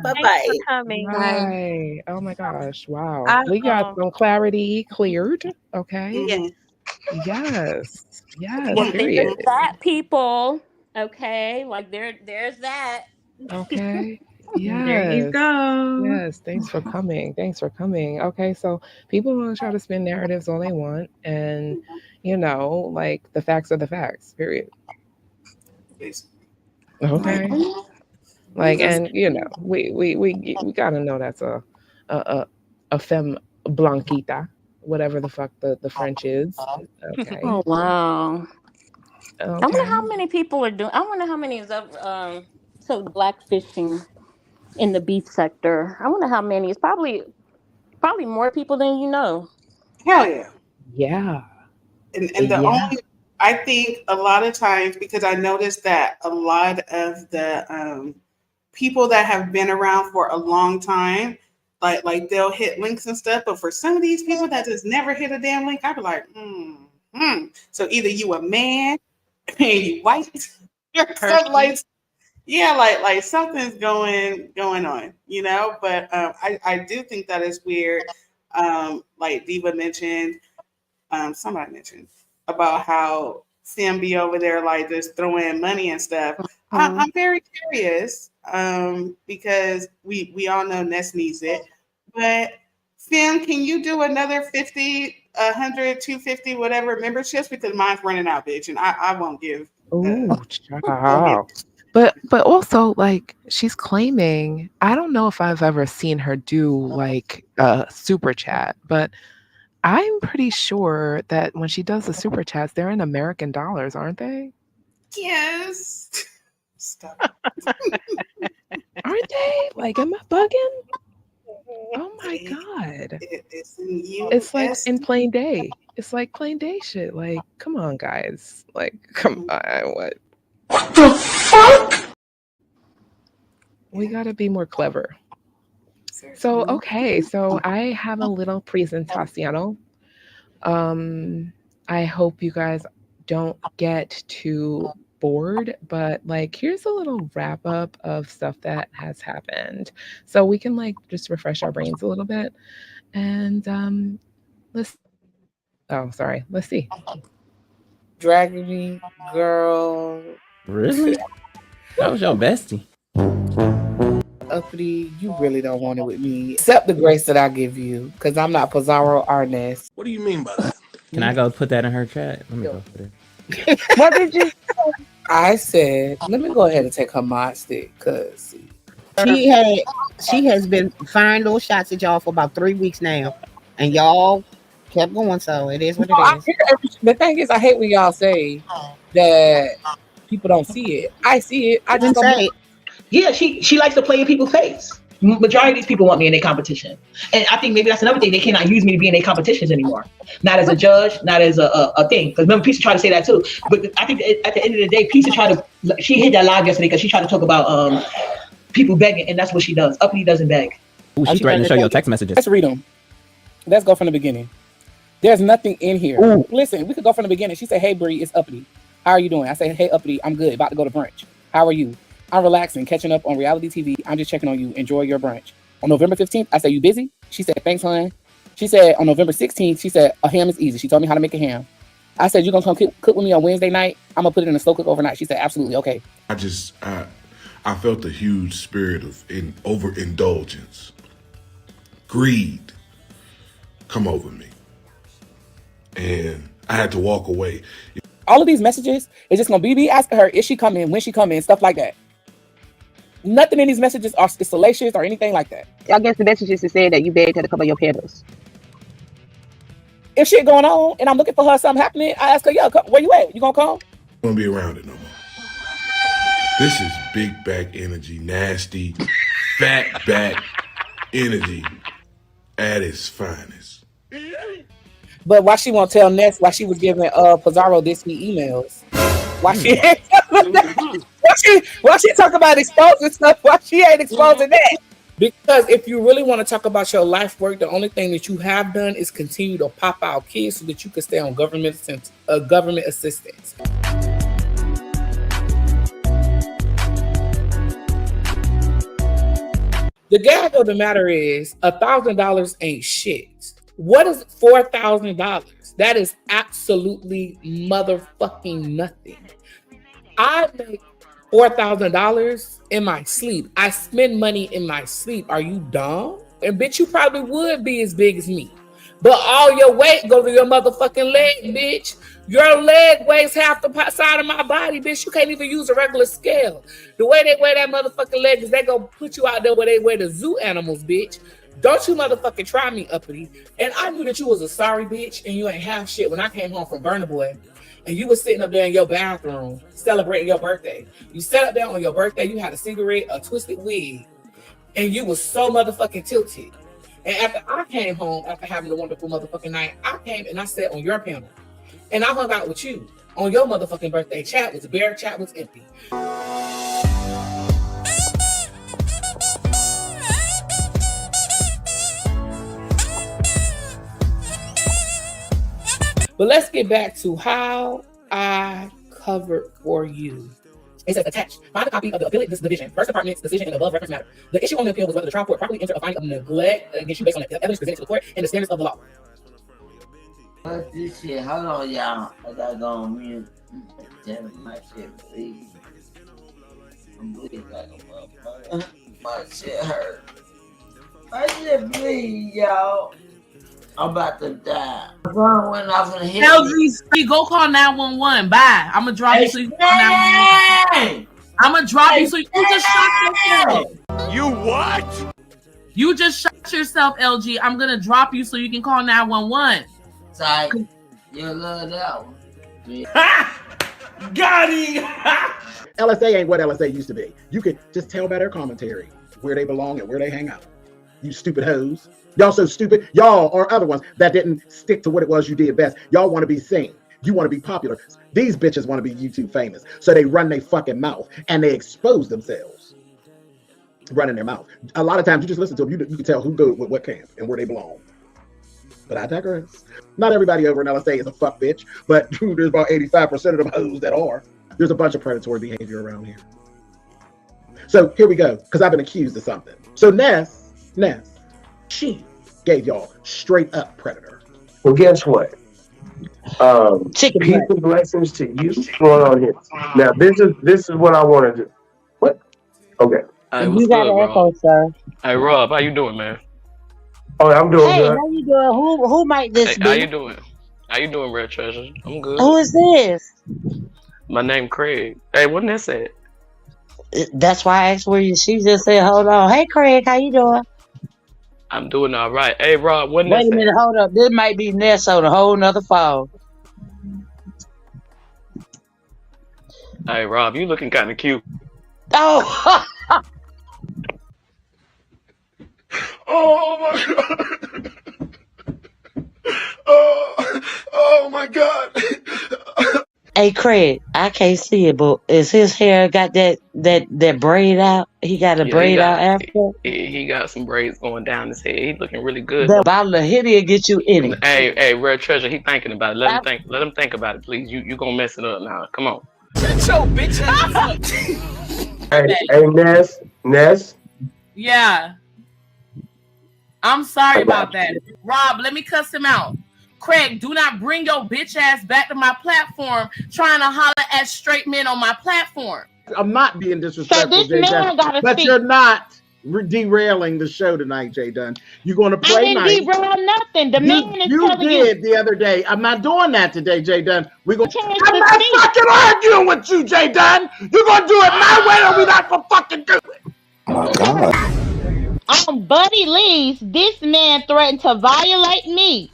Bye-bye. Thanks for coming. Bye. Oh my gosh. Wow. We got some clarity cleared. Okay. Yes. Well, Period. there's that, people. Okay, like there's that. Okay. Yes. There you go. Yes. Thanks for coming. Okay. So people want to try to spin narratives all they want. And, you know, like the facts are the facts, period. Okay. Like, and, you know, we got to know that's a femme blanquita, whatever the fuck the French is. Okay. Oh, wow. Okay. I wonder how many people are doing. I wonder how many is of blackfishing in the beef sector. I wonder how many. It's probably more people than you know. Hell yeah. Yeah. And the only, I think a lot of times, because I noticed that a lot of the people that have been around for a long time, like they'll hit links and stuff, but for some of these people that just never hit a damn link, I'd be like, So either you a man and you white or something like something's going on, you know. But I do think that is weird. Like Diva mentioned, somebody mentioned about how Femme be over there like just throwing money and stuff. I'm very curious because we all know Ness needs it, but Femme, can you do another 50, 100, 250, whatever memberships? Because mine's running out, bitch, and I won't give. Wow. But also, like, she's claiming, I don't know if I've ever seen her do like a super chat, but I'm pretty sure that when she does the super chats, they're in American dollars, aren't they? Yes. Stop. Aren't they? Like, am I bugging? It's in you. It's like in plain day. It's like plain day shit. Like, come on, guys. Like, come on. What the fuck? We gotta be more clever. So, okay. So I have a little presentación. I hope you guys don't get too bored, but like, here's a little wrap up of stuff that has happened. So we can like just refresh our brains a little bit. And let's see. Dragon girl. Really? That was your bestie. Uppity, you really don't want it with me. Accept the grace that I give you, because I'm not Pizarro or Ness. What do you mean by that? Can I go put that in her chat? Let me go put it. What did you say? I said, let me go ahead and take her mod stick, because she has been firing those shots at y'all for about 3 weeks now, and y'all kept going. So it is what it is. The thing is, I hate when y'all say that people don't see it. I see it. I just don't say it. Yeah, she likes to play in people's face. Majority of these people want me in their competition, and I think maybe that's another thing. They cannot use me to be in their competitions anymore. Not as a judge, not as a thing. Because remember, Pizza tried to say that too. But I think at the end of the day, Pizza she hit that live yesterday because she tried to talk about people begging, and that's what she does. Uppity doesn't beg. Ooh, she threatened to show your text messages. Let's read them. Let's go from the beginning. There's nothing in here. Ooh. Listen, we could go from the beginning. She said, "Hey Bree, it's Uppity. How are you doing?" I said, "Hey Uppity, I'm good. About to go to brunch. How are you?" "I'm relaxing, catching up on reality TV. I'm just checking on you. Enjoy your brunch." On November 15th, I said, "You busy?" She said, "Thanks, hon." She said, on November 16th, she said, "A ham is easy." She told me how to make a ham. I said, "You gonna come cook with me on Wednesday night? I'm gonna put it in a slow cook overnight." She said, "Absolutely, okay." I felt a huge spirit of overindulgence, greed come over me, and I had to walk away. All of these messages is just gonna be me asking her, is she coming, when she coming, stuff like that. Nothing in these messages are salacious or anything like that. I guess the message is to say that you begged her to come on your panels. If shit going on and I'm looking for her, something happening, I ask her, "Yo, where you at? You gonna come?" I won't be around it no more. This is big back energy, nasty, fat back energy at its finest. But why she won't tell Ness why she was giving Pizarro this emails? Why she why she talk about exposing stuff? Why she ain't exposing that? Because if you really want to talk about your life work, the only thing that you have done is continue to pop out kids so that you can stay on government assistance. The gag of the matter is $1,000 ain't shit. What is $4,000? That is absolutely motherfucking nothing. I make $4,000 in my sleep. I spend money in my sleep. Are you dumb? And bitch, you probably would be as big as me. But all your weight goes to your motherfucking leg, bitch. Your leg weighs half the side of my body, bitch. You can't even use a regular scale. The way they wear that motherfucking leg is they gonna put you out there where they wear the zoo animals, bitch. Don't you motherfucking try me, Uppity. And I knew that you was a sorry bitch and you ain't half shit when I came home from Burna Boy. And you was sitting up there in your bathroom celebrating your birthday. You sat up there on your birthday, you had a cigarette, a twisted wig, and you was so motherfucking tilted. And after I came home, after having a wonderful motherfucking night, I came and I sat on your panel. And I hung out with you on your motherfucking birthday. Chat was bare, chat was empty. But let's get back to how I covered for you. It says attached. Find a copy of the appellate division, first department's decision in the above reference matter. The issue on the appeal was whether the trial court properly entered a finding of neglect against you based on the evidence presented to the court and the standards of the law. What's this shit? Hold on, y'all. I gotta go on mute. Damn it, my shit, please. I'm bleeding like a motherfucker. My shit hurt. My shit bleed, y'all. I'm about to die. My phone went off in the head. LG, go call 911. Bye. I'm gonna drop you so you can call 911. I'm gonna drop you so you just shot yourself. You what? You just shot yourself, LG. I'm gonna drop you so you can call 911. Sorry. You love that one. Got him! LSA ain't what LSA used to be. You could just tell by their commentary where they belong and where they hang out. You stupid hoes. Y'all so stupid. Y'all are other ones that didn't stick to what it was you did best. Y'all want to be seen. You want to be popular. These bitches want to be YouTube famous. So they run their fucking mouth and they expose themselves. Running their mouth. A lot of times you just listen to them. You can tell who goes with what camp and where they belong. But I digress. Not everybody over in LSA is a fuck bitch, but there's about 85% of them hoes that are. There's a bunch of predatory behavior around here. So here we go, because I've been accused of something. So Ness, she gave y'all straight up predator. Well, guess what? Peace and blessings to you. What's going on here? Now, this is what I want to do. What? Okay. Hey, what's good, Rob? Sir. Hey, Rob, how you doing, man? Oh, I'm doing good. Hey, how you doing? Who might this be? How you doing? How you doing, Red Treasure? I'm good. Who is this? My name Craig. Hey, what Ness at? That's why I asked where you. She just said, "Hold on." Hey, Craig, how you doing? I'm doing all right. Hey, Rob, what Ness Wait a minute, at? hold up. This might be Ness on a whole nother phone. Hey, Rob, you looking kind of cute. Oh. Oh my god. Oh my god. Hey, Craig, I can't see it, but is his hair got that braid out? He got a braid out after? He got some braids going down his head. He looking really good. That bottle of Henny will get you in it. Hey, Red Treasure, he thinking about it. Let him think about it, please. You gonna mess it up now. Come on. Shut your bitch ass up. Hey, Ness. Yeah. I'm sorry about that. Rob, let me cuss him out. Craig, do not bring your bitch ass back to my platform trying to holler at straight men on my platform. I'm not being disrespectful, So this man gotta but speak. you're not derailing the show tonight, J Dunn. You're going to play I didn't nice. derail nothing. The man is You telling did you. the other day. I'm not doing that today, J Dunn. We're going. Chance I'm to not speak. fucking arguing with you, J Dunn. You're gonna do it my way, or we not gonna fucking do it. My God. On Buddy Lee's, this man threatened to violate me.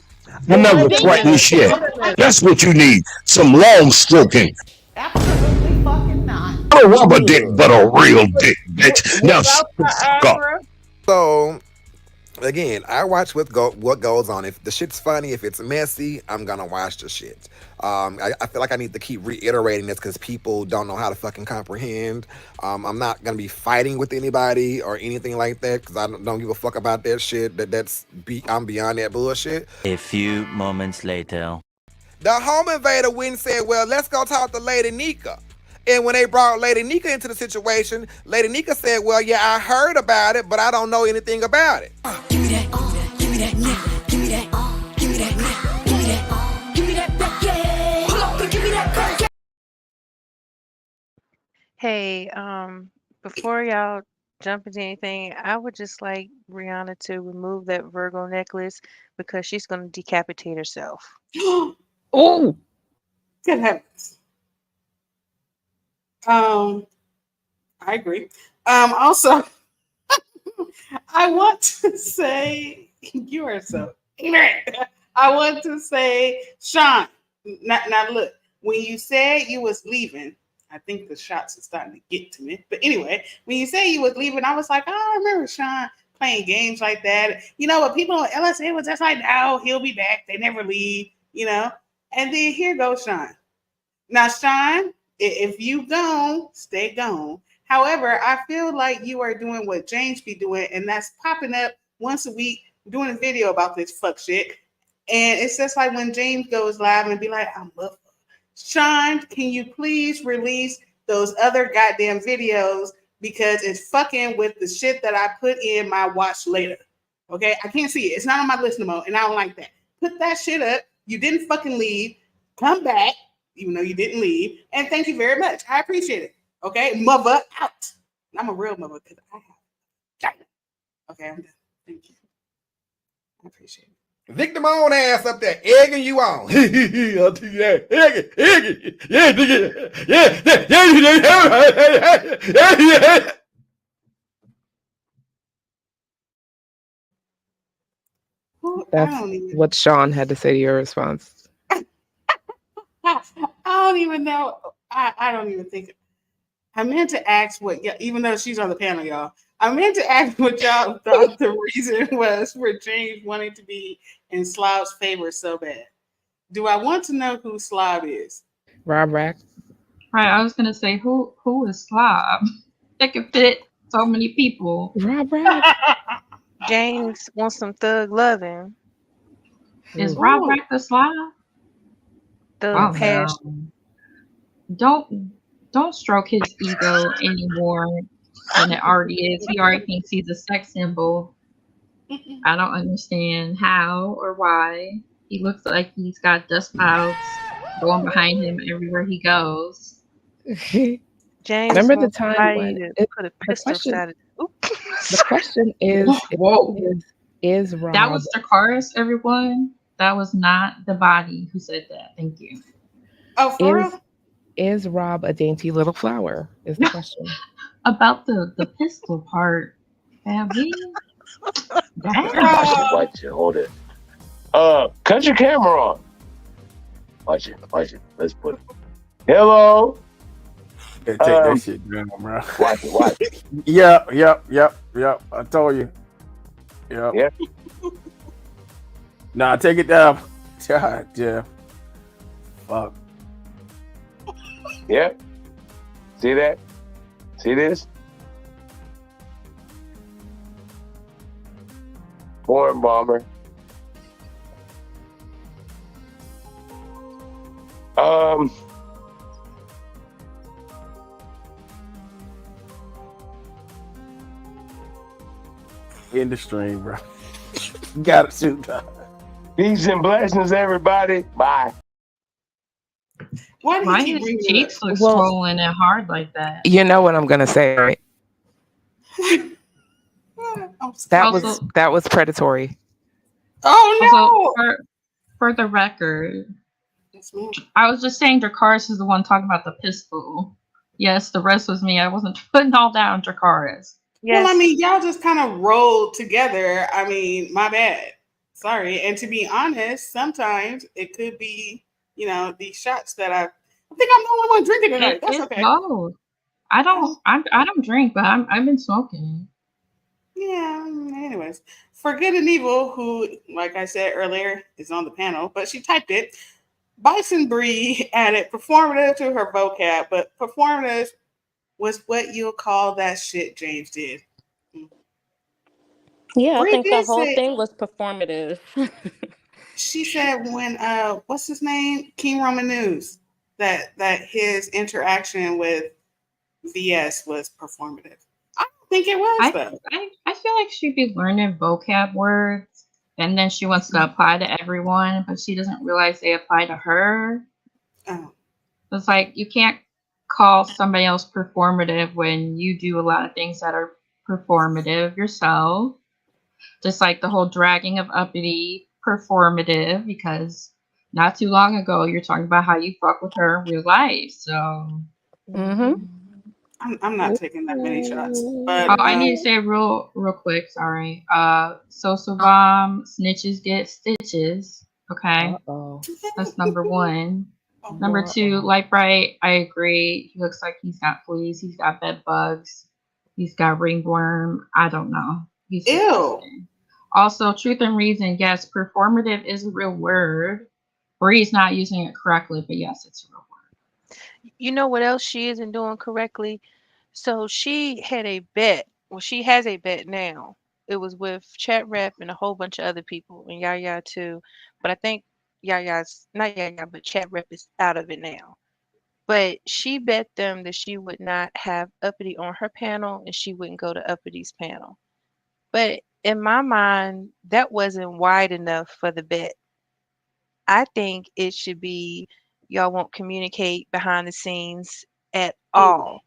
I never threatened shit. That's what you need. Some long stroking. Absolutely fucking not. Not a rubber dick, but a real dick, bitch. Now shut the fuck up. So, again, I watch what goes on. If the shit's funny, if it's messy, I'm gonna watch the shit. I feel like I need to keep reiterating this because people don't know how to fucking comprehend. I'm not gonna be fighting with anybody or anything like that because I don't give a fuck about that shit. I'm beyond that bullshit. A few moments later. The home invader went and said, well, let's go talk to Lady Nika. And when they brought Lady Nika into the situation, Lady Nika said, well, yeah, I heard about it, but I don't know anything about it. Give me that, give me that, give me that, give me that, give me that, give me that back, yeah. Pull up and give me that back, yeah. Hey, before y'all jump into anything, I would just like Brianna to remove that Virgo necklace because she's gonna decapitate herself. Oh, good heavens. I agree. Also, I want to say you are so ignorant. I want to say, Sean. Now look, when you said you was leaving, I think the shots are starting to get to me. But anyway, when you say you was leaving, I was like, oh, I remember Sean playing games like that. You know, but people on LSA was just like, no, he'll be back. They never leave, you know. And then here goes Sean. Now, Sean, if you gone, stay gone. However, I feel like you are doing what James be doing, and that's popping up once a week, doing a video about this fuck shit. And it's just like when James goes live and be like, I'm love. Sean, can you please release those other goddamn videos because it's fucking with the shit that I put in my watch later. Okay, I can't see it. It's not on my listener mode, and I don't like that. Put that shit up. You didn't fucking leave. Come back, even though you didn't leave. And thank you very much. I appreciate it. Okay, mother out. I'm a real mother because I have. Okay, I'm done. Thank you. I appreciate it. Vic Deon ass up there egging you on. I'll tell you that. Egging. Yeah. That's what Sean had to say to your response. I don't even know. I don't even think. I meant to ask what, even though she's on the panel, y'all. I meant to ask what y'all thought the reason was for James wanting to be in Slob's favor so bad. Do I want to know who Slob is? Rob Rack. Right, I was gonna say who is Slob? That could fit so many people. Rob Rack. James wants some thug loving. Is Rob Rack the Slob? Thug passion. Don't stroke his ego anymore than it already is. He already thinks he's a sex symbol. I don't understand how or why. He looks like he's got dust clouds going behind him everywhere he goes. James, remember the time when put a pistol inside it? The question is, is Rob? That was Dracarys, everyone. That was not the body who said that. Thank you. Oh, for real? Is Rob a dainty little flower? Is the question. About the pistol part, have we? Watch it, hold it. Cut your camera on. Watch it. Let's put it. Hello. Yeah, take that shit down, bro. Watch it. Yep. I told you. Yep. Nah, take it down. God, Jeff. Fuck. Yep. See that? See this? Foreign bomber. In the stream, bro. Got it, shoot. Peace and blessings, everybody. Bye. Why his cheeks look swollen and hard like that? You know what I'm gonna say, right? That was predatory. Oh no! For the record, I was just saying Dracarys is the one talking about the pistol. Yes, the rest was me. I wasn't putting all that on Dracarys. Well, I mean, y'all just kind of rolled together. I mean, my bad. Sorry. And to be honest, sometimes it could be, these shots that I think I'm the only one drinking tonight. That's okay. No, I don't drink, but I've been smoking. Yeah. Anyways, for Good and Evil, who, like I said earlier, is on the panel, but she typed it. Bison Bree added performative to her vocab, but performative was what you'll call that shit James did. Yeah, Bree I think the did whole say- thing was performative. She said when what's his name? King Roman News, that his interaction with VS was performative. I don't think it was though. I feel like she'd be learning vocab words and then she wants to apply to everyone, but she doesn't realize they apply to her. Oh. It's like you can't call somebody else performative when you do a lot of things that are performative yourself. Just like the whole dragging of uppity, performative, because not too long ago you're talking about how you fuck with her in real life. So I'm not taking that many shots. But I need to say real quick, sorry. Bomb, snitches get stitches. Okay. That's number one. Number two, Light Bright, I agree. He looks like he's got fleas, he's got bed bugs, he's got ringworm. I don't know. He's disgusting. Also, Truth and Reason, yes, performative is a real word. Bree's not using it correctly, but yes, it's a real word. You know what else she isn't doing correctly? So she had a bet. Well, she has a bet now. It was with Chat Rep and a whole bunch of other people, and Yaya too. But I think Yaya's not Yaya, but Chat Rep is out of it now. But she bet them that she would not have Uppity on her panel and she wouldn't go to Uppity's panel. But in my mind, that wasn't wide enough for the bet. I think it should be y'all won't communicate behind the scenes at all.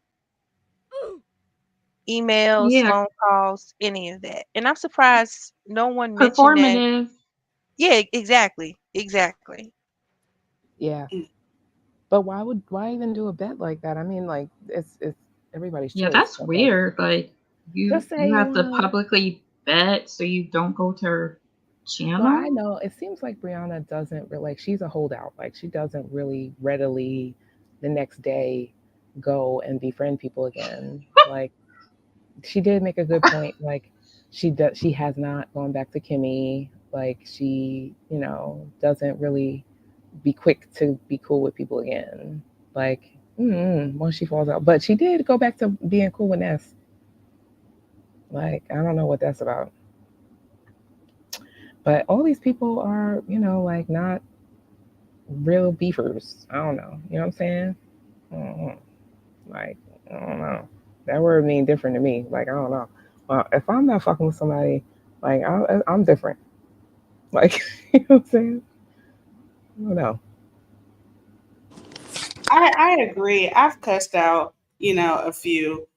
Emails, phone calls, any of that. And I'm surprised no one mentioned that. Yeah, exactly. Yeah. But why even do a bet like that? I mean, like it's everybody's choice. Yeah, that's weird. Like you have to publicly bet so you don't go to her channel. Well, I know it seems like Brianna doesn't really she's a holdout. Like she doesn't really readily the next day go and befriend people again. Like she did make a good point. Like she has not gone back to Kimmy. Like she, doesn't really be quick to be cool with people again. Like once she falls out, but she did go back to being cool with Ness. Like I don't know what that's about. But all these people are, like not real beefers. I don't know. You know what I'm saying? Like, I don't know. That word mean different to me. Like, I don't know. Well, if I'm not fucking with somebody, like, I'm different. Like, you know what I'm saying? I don't know. I agree. I've cussed out, a few,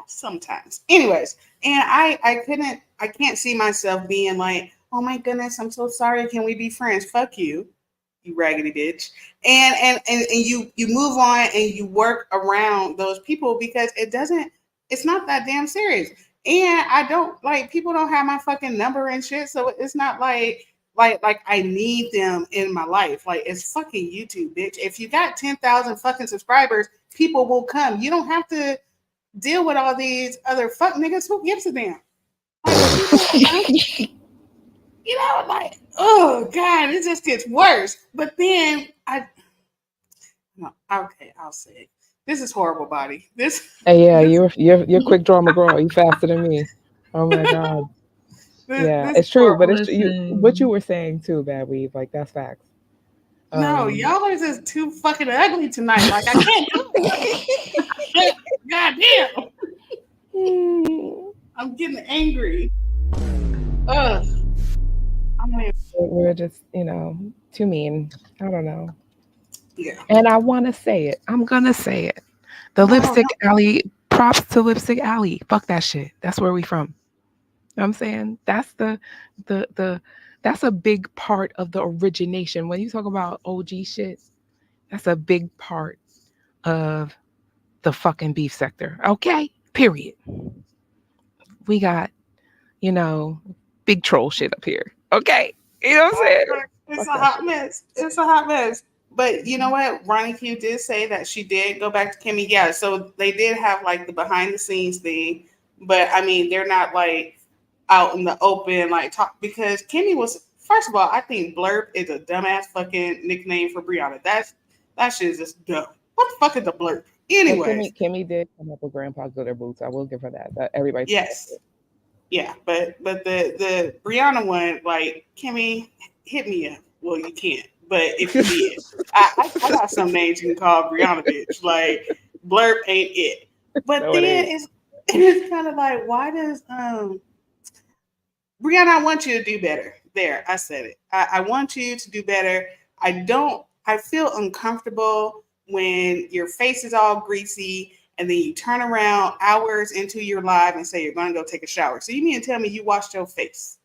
sometimes. Anyways, and I can't see myself being like, oh my goodness, I'm so sorry. Can we be friends? Fuck you, you raggedy bitch. And you move on and you work around those people because it's not that damn serious. And I don't like people don't have my fucking number and shit. So it's not like I need them in my life. Like it's fucking YouTube, bitch. If you got 10,000 fucking subscribers, people will come. You don't have to deal with all these other fuck niggas. Who gives a damn? Like, oh God, it just gets worse. But then okay, I'll say it. This is horrible, body. Hey, yeah, you're quick draw McGraw. You faster than me. Oh my God. Yeah, it's true, but it's what you were saying too, Bad Weave. Like that's facts. No, y'all are just too fucking ugly tonight. Like I can't do it. God damn. I'm getting angry. Ugh. We're just, too mean. I don't know. Yeah. And I want to say it. I'm gonna say it. The Lipstick Alley. Props to Lipstick Alley. Fuck that shit. That's where we from. You know what I'm saying? That's that's a big part of the origination. When you talk about OG shit, that's a big part of the fucking beef sector. Okay? Period. We got, big troll shit up here. Okay? You know what I'm saying? It's a hot mess. It's a hot mess. But you know what? Ronnie Q did say that she did go back to Kimmy. Yeah, so they did have like the behind the scenes thing. But I mean, they're not like out in the open, like talk because Kimmy was first of all, I think Blurb is a dumbass fucking nickname for Brianna. That shit is just dumb. What the fuck is a Blurb? Anyway, Kimmy did come up with Grandpa's Glitter Boots. I will give her that. Everybody. Yes. Yeah, but the Brianna one, like Kimmy, hit me up. Well, you can't, but if you did, I got some names you can call Brianna bitch. Like Blurb ain't it. But no, then it's kind of like, why does Brianna, I want you to do better. There, I said it. I want you to do better. I feel uncomfortable when your face is all greasy and then you turn around hours into your live and say you're going to go take a shower. So you mean to tell me you washed your face,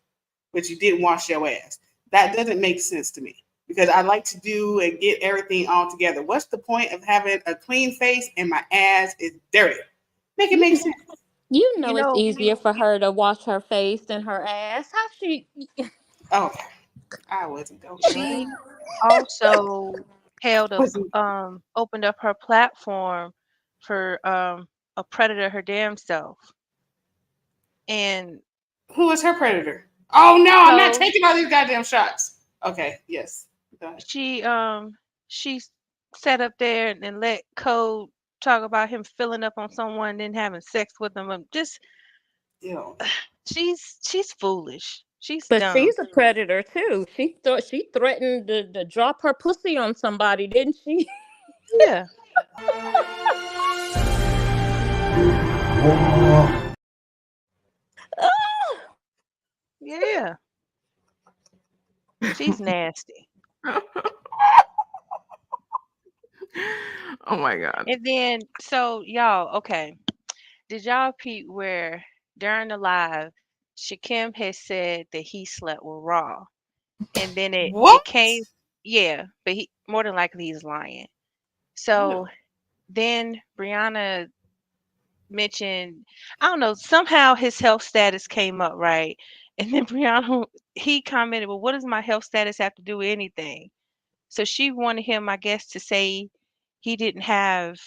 but you didn't wash your ass? That doesn't make sense to me because I like to do and get everything all together. What's the point of having a clean face and my ass is dirty? Make it make sense. It's easier for her to wash her face than her ass. How she? Oh, I wasn't going. She also opened up her platform for a predator her damn self. And who is her predator? Oh no, I'm not taking all these goddamn shots. Okay, yes. She sat up there and let Code talk about him filling up on someone and then having sex with them. Just she's foolish. She's dumb. She's a predator too. She threatened to drop her pussy on somebody, didn't she? Yeah. Yeah. She's nasty. Oh my God. And then, so y'all, okay. Did y'all peep where during the live, Shakim had said that he slept with Raw? And then it came, yeah, but he more than likely he's lying. So then Brianna mentioned, I don't know, somehow his health status came up, right? And then Brianna, he commented, well, what does my health status have to do with anything? So she wanted him, I guess, to say he didn't have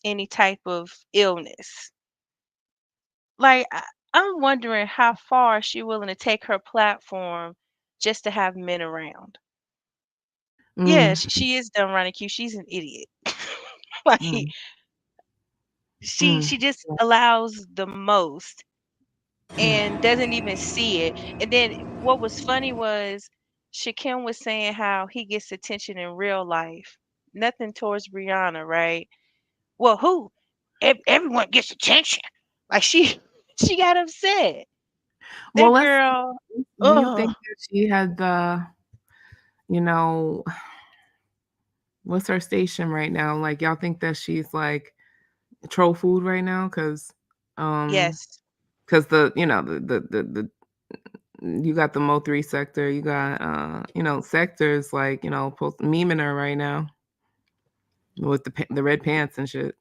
any type of illness. like I'm wondering how far she willing to take her platform just to have men around. Yeah, Mm, she is done running Q. She's an idiot. Like mm, she mm. just allows the most and doesn't even see it. And then what was funny was Shakim was saying how he gets attention in real life. Nothing towards Brianna, right? Well, who? Everyone gets attention. Like she she got upset. Well, That let's. girl, Do you ugh. think that she had the, you know, what's her station right now? Like, y'all think that she's like troll food right now? Yes. Because the, the you got the Mo3 sector, you got sectors like post memeing her right now with the red pants and shit.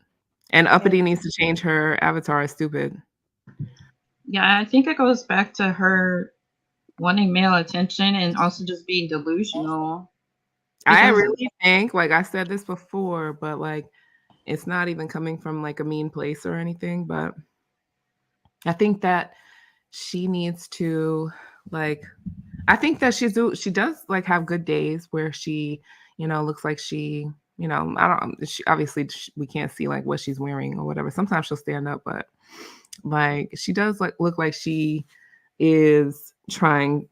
And Uppity needs to change her avatar. Stupid. Yeah, I think it goes back to her wanting male attention and also just being delusional. I Because really think, like I said this before, but like it's not even coming from like a mean place or anything, but I think that she needs to like I think that she does like have good days where she, looks like she, I don't she, obviously we can't see like what she's wearing or whatever. Sometimes she'll stand up, but like she does like look like she is trying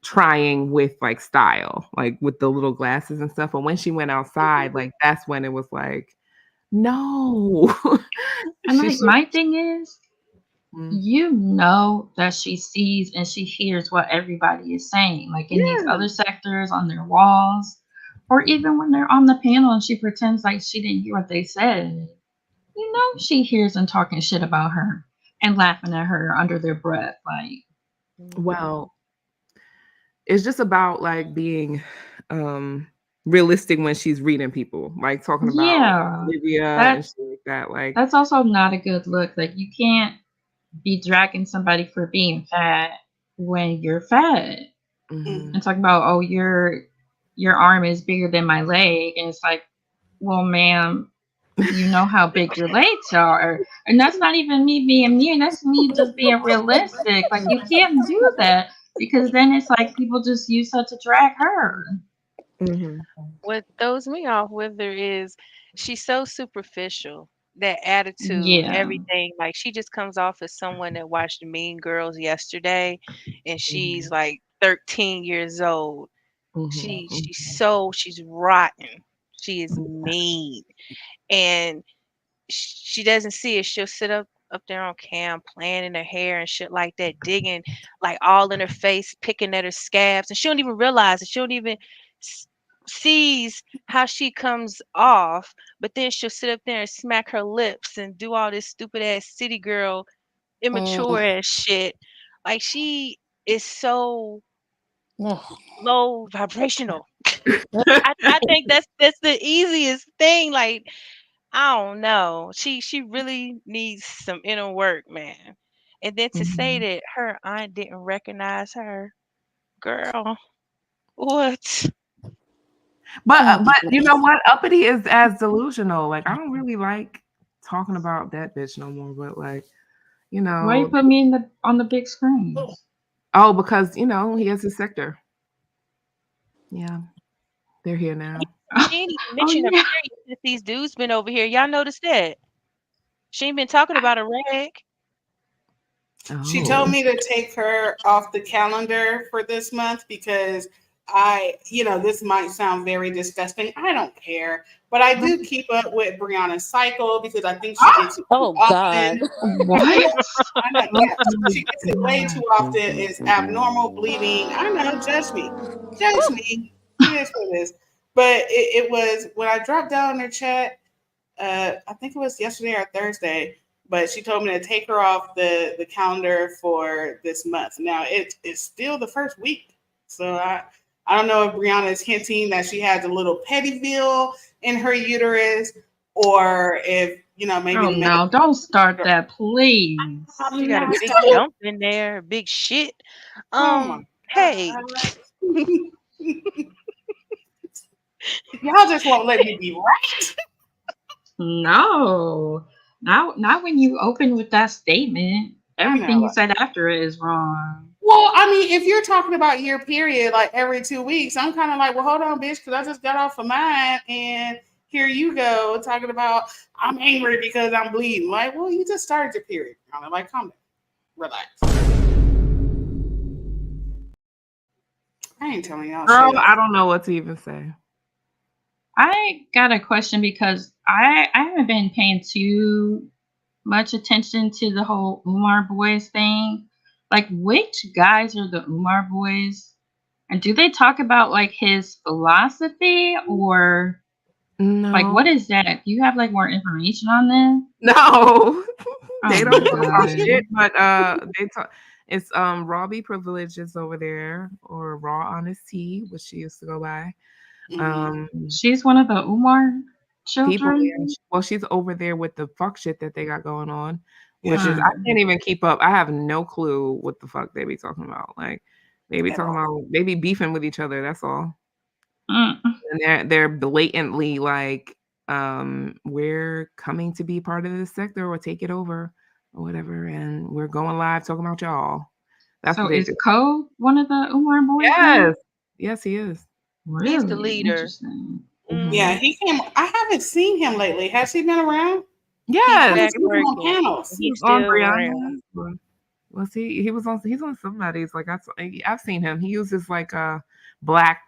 with like style, like with the little glasses and stuff. But when she went outside, like that's when it was like, no. and like my thing is, Mm. you know that she sees and she hears what everybody is saying, like in these other sectors on their walls, or even when they're on the panel and she pretends like she didn't hear what they said. You know she hears them talking shit about her and laughing at her under their breath. Like, Well, it's just about like being realistic when she's reading people, like talking about yeah, Olivia and that's shit like that. Like that's also not a good look. Like, you can't be dragging somebody for being fat when you're fat and talking about, oh, your arm is bigger than my leg, and it's like, well, ma'am, you know how big your legs are. And that's not even me being mean, that's me just being realistic. Like, you can't do that, because then it's like people just use her to drag her. What throws me off with her is she's so superficial. That attitude, Yeah. everything. Like she just comes off as someone that watched Mean Girls yesterday, and she's like 13 years old. She's rotten. She is mean, and she doesn't see it. She'll sit up there on cam, playing in her hair and shit like that, digging like all in her face, picking at her scabs, and she don't even realize it. She don't even sees how she comes off, but then she'll sit up there and smack her lips and do all this stupid ass city girl, immature ass shit. Like she is so low vibrational. I think that's the easiest thing. Like I don't know. She really needs some inner work, man. And then to say that her aunt didn't recognize her, girl, what? But you know what? Uppity is as delusional. Like I don't really like talking about that bitch no more. But like, Why you put me on the big screen? Oh, because he has his sector. Yeah, they're here now. She ain't even mentioned her period since these dudes been over here. Y'all noticed that? She ain't been talking about a rag. She told me to take her off the calendar for this month because this might sound very disgusting. I don't care. But I do keep up with Brianna's cycle because I think she gets it too often. What? I know, yeah. She gets it way too often. It's abnormal bleeding. I know, judge me. Judge me. It is what it is. But it was when I dropped down in her chat, I think it was yesterday or Thursday, but she told me to take her off the calendar for this month. Now it's still the first week. So I don't know if Brianna is hinting that she has a little pettyville in her uterus, or if maybe. Oh no! Don't start that, please. She got a big dump in there, big shit. Hey. Y'all just won't let me be right. No, not when you open with that statement. Everything you said after it is wrong. Well, I mean, if you're talking about your period, like every 2 weeks, I'm kind of like, well, hold on, bitch, because I just got off of mine, and here you go talking about I'm angry because I'm bleeding. Like, well, you just started your period. I'm like, calm down, relax. I ain't telling y'all. Girl, I don't know what to even say. I got a question because I haven't been paying too much attention to the whole Umar boys thing. Like, which guys are the Umar boys? And do they talk about like his philosophy or like what is that? Do you have like more information on this? No. They Oh don't my talk about God. shit, but they talk. It's Robbie Privileges over there, or Raw Honest Tea, which she used to go by. She's one of the Umar People, children. yeah, well, she's over there with the fuck shit that they got going on, which is I can't even keep up. I have no clue what the fuck they be talking about. Like they be talking about they be beefing with each other. That's all. And they're blatantly like, we're coming to be part of this sector or take it over or whatever, and we're going live talking about y'all. That's So what they is do. Code one of the Umar boys? Yes, yes, he is. Really? He's the leader. Interesting. Yeah, he came. I haven't seen him lately. Has he been around? Yes, He's been on panels. He was on Brianna. Was he? He was on. He's on somebody's. Like I've seen him. He uses like a black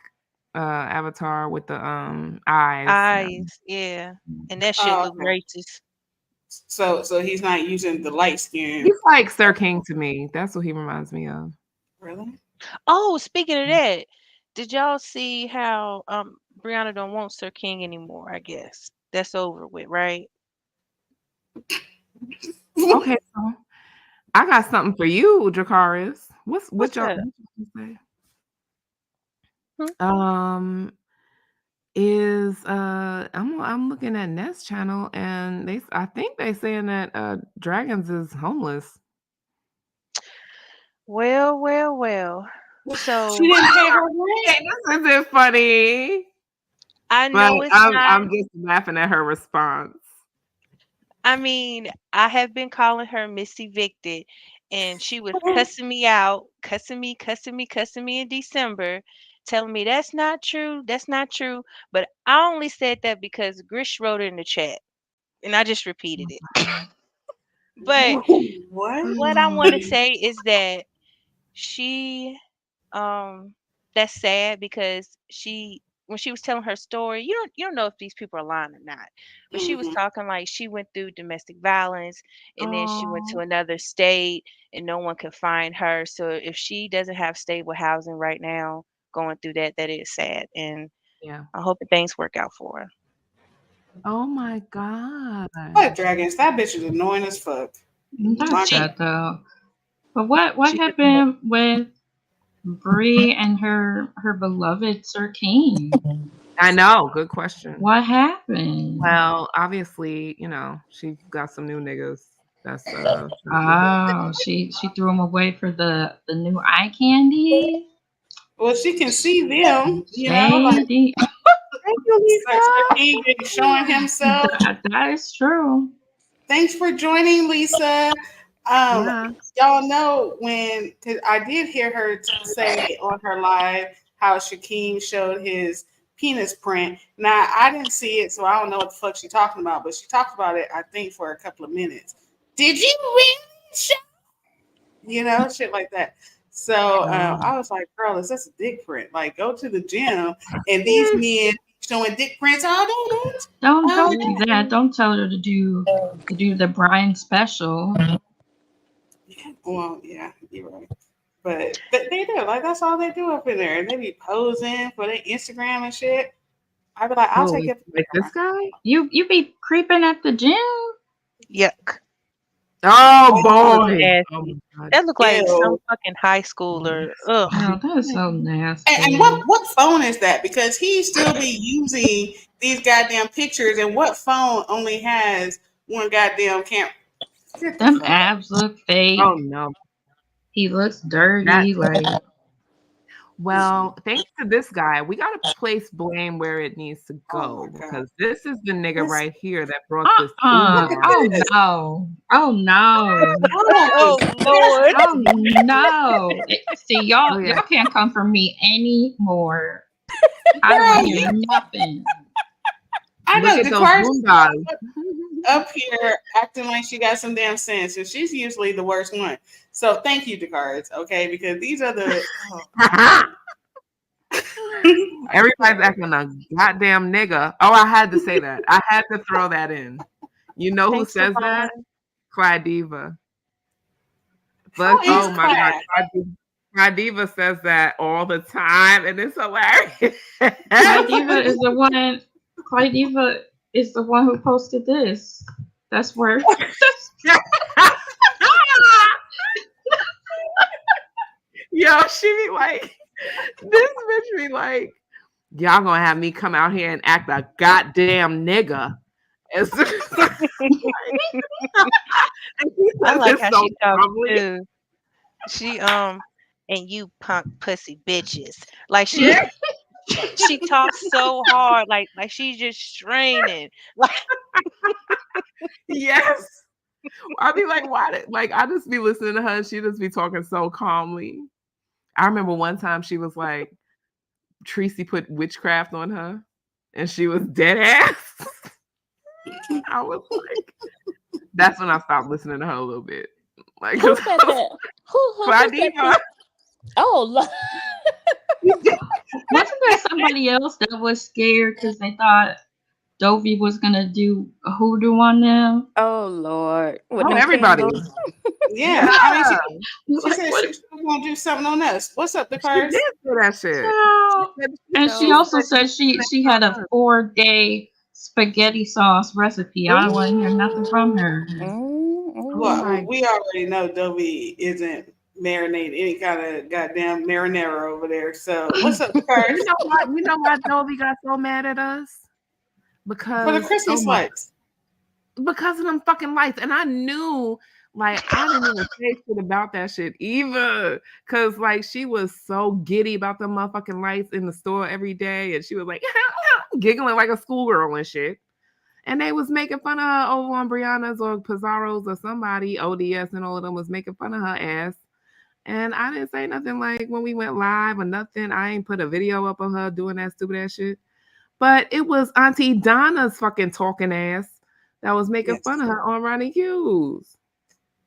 avatar with the eyes. Yeah, and that shit look racist. So he's not using the light skin. He's like Sir King to me. That's what he reminds me of. Really? Oh, speaking of that, did y'all see how Brianna don't want Sir King anymore? I guess that's over with, right? Okay, so I got something for you, Dracarys. What y'all say? Is I'm looking at Ness channel and I think they saying that Dragons is homeless. Well. So she didn't pay her rent. This isn't funny. I know but it's not. I'm just laughing at her response. I mean, I have been calling her Miss Evicted, and she was cussing me out, cussing me in December, telling me that's not true. But I only said that because Grish wrote it in the chat, and I just repeated it. But what I want to say is that she, that's sad because when she was telling her story, you don't know if these people are lying or not, but she was talking like she went through domestic violence and then she went to another state and no one could find her. So if she doesn't have stable housing right now, going through that is sad, and yeah, I hope that things work out for her. Oh my God! What Dragons? That bitch is annoying as fuck. Not that though. But what happened with Bree and her beloved Sir King? I know. Good question. What happened? Well, obviously, she got some new niggas. That's she threw them away for the new eye candy. Well, she can see them, Thank you, Sir King showing himself. That is true. Thanks for joining, Lisa. Y'all know cause I did hear her say on her live how Shaquem showed his penis print. Now I didn't see it, so I don't know what the fuck she's talking about, but she talked about it, I think, for a couple of minutes. Did you really show? Shit like that. So I was like, girl, is this a dick print? Like, go to the gym and these men showing dick prints all day. Don't do that. Don't tell her to do the Brian special. Well, yeah, you're right. But they do. Like, that's all they do up in there. They be posing for their Instagram and shit. I'd be like, I'll take it. Like this guy? You be creeping at the gym? Yuck. Oh boy. That looked like some fucking high schooler. Ugh. Oh, that is so nasty. And what phone is that? Because he still be using these goddamn pictures, and what phone only has one goddamn camera? Them abs look fake. Oh no. He looks dirty. Well, thanks to this guy, we got to place blame where it needs to go because this is the nigga right here that brought this. Oh no! Oh no! Oh Lord! Oh no! See, y'all can't come for me anymore. I don't want to hear nothing. I know Look at Dracarys those boondogs. up here acting like she got some damn sense, and she's usually the worst one. So thank you, Dracarys, okay? Because these are the Everybody's acting a goddamn nigga. Oh, I had to say that. I had to throw that in. You know who says that? Diva. But oh my god, Diva says that all the time, and it's hilarious. Diva is the one. Diva is the one who posted this. That's where. Yo, she be like, this bitch be like, y'all gonna have me come out here and act a goddamn nigga. I like how she talks too. She and you punk pussy bitches. Like she she talks so hard, like she's just straining. Like yes. I be like, why? Like I just be listening to her. And she just be talking so calmly. I remember one time she was like, Tracy put witchcraft on her, and she was dead ass. I was like, that's when I stopped listening to her a little bit. Like, who said that? Who said that? Oh, wasn't there somebody else that was scared because they thought Doby was gonna do a hoodoo on them? Oh Lord! Everybody. Yeah, I mean, she said she was gonna do something on us. What's up, Dracarys? She did do that shit. And she also said she had a 4-day spaghetti sauce recipe. I don't want to hear nothing from her. Well, we already know Doby isn't marinating any kind of goddamn marinara over there. So what's up, Dracarys? You know why Doby got so mad at us? Because for the Christmas lights. Because of them fucking lights. And I knew, like, I didn't even say shit about that shit either. Because, like, she was so giddy about the motherfucking lights in the store every day. And she was like, giggling like a schoolgirl and shit. And they was making fun of her over on Brianna's or Pizarro's or somebody, ODS and all of them was making fun of her ass. And I didn't say nothing like when we went live or nothing. I ain't put a video up of her doing that stupid ass shit. But it was Auntie Donna's fucking talking ass that was making fun of her on Ronnie Hughes.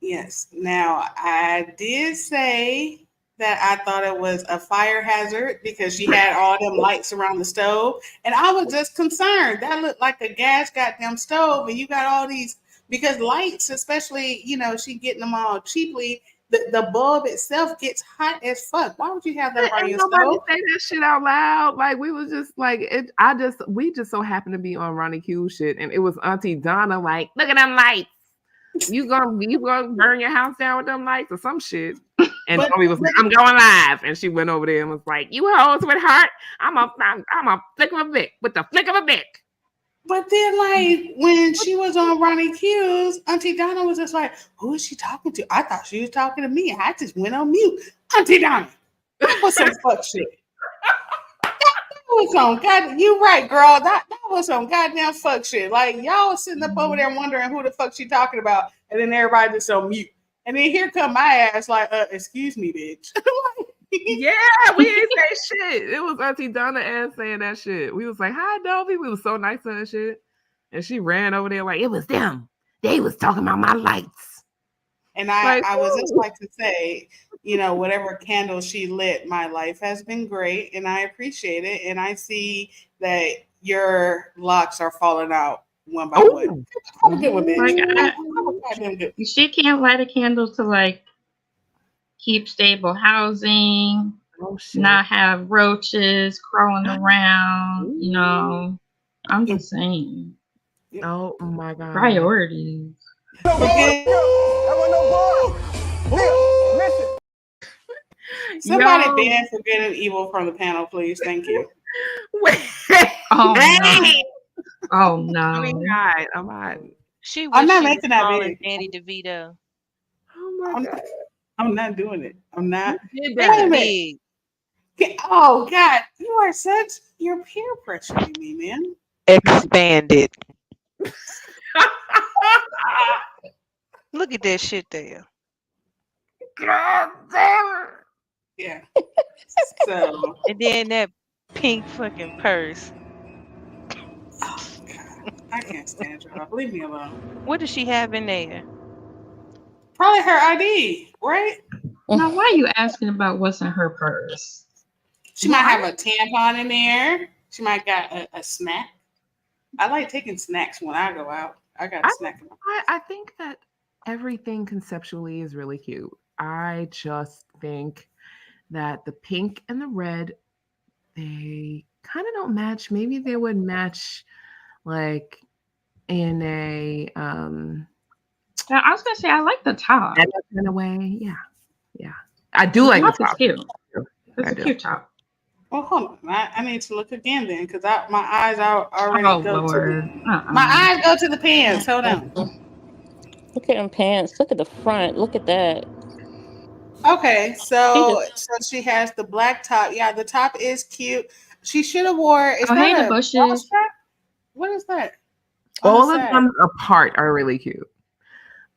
Yes. Now, I did say that I thought it was a fire hazard because she had all them lights around the stove. And I was just concerned. That looked like a gas goddamn stove. And you got all these, because lights, especially, you know, she getting them all cheaply. The bulb itself gets hot as fuck. Why would you have that on your stove? Nobody say that shit out loud. Like we was just like it. We just so happened to be on Ronnie Q shit, and it was Auntie Donna like, look at them lights. You gonna burn your house down with them lights or some shit? And Doby was like, I'm going live, and she went over there and was like, you hoes with heart. I'm a flick of a Vic with the flick of a Vic. But then, like, when she was on Ronnie Q's, Auntie Donna was just like, who is she talking to? I thought she was talking to me. I just went on mute. Auntie Donna, that was some fuck shit. That was some goddamn, you right, girl. That was some goddamn fuck shit. Like, y'all was sitting up over there wondering who the fuck she talking about, and then everybody just on mute. And then here come my ass like, excuse me, bitch. Yeah, we didn't say shit. It was Auntie Donna ass saying that shit. We was like, hi, Doby. We was so nice to her shit. And she ran over there like, it was them. They was talking about my lights. And I was just like to say, you know, whatever candle she lit, my life has been great. And I appreciate it. And I see that your locks are falling out one by one. Have a good one, bitch. She can't light a candle to like keep stable housing, not have roaches crawling around, you know. I'm just saying. Oh my God. Priorities. Somebody ban for good and evil from the panel, please. Thank you. Oh no. Oh no. I'm not. I'm not making that big. Danny DeVito. Oh my God. I'm not doing it. I'm not. That big. Oh God, you are such you're peer pressuring me, man. Expanded. Look at that shit there. God damn it. Yeah. So And then that pink fucking purse. oh God, I can't stand y'all. Leave me alone. What does she have in there? Probably her ID, right? Now, why are you asking about what's in her purse? She might have a tampon in there. She might got a snack. I like taking snacks when I go out. I got a snack. I think that everything conceptually is really cute. I just think that the pink and the red, they kind of don't match. Maybe they would match like in a Now, I was gonna say I like the top. in a way. Yeah. I do like the top. It's top. cute. It's I a do. cute top. Well, hold on. I need to look again then, because my eyes are already go Lord. to my eyes go to the pants. Hold on. Look at them pants. Look at the front. Look at that. Okay, so she has the black top. Yeah, the top is cute. She should have wore. Is Oh, that hey, the a bushes. bra strap? What is that? All of them apart are really cute.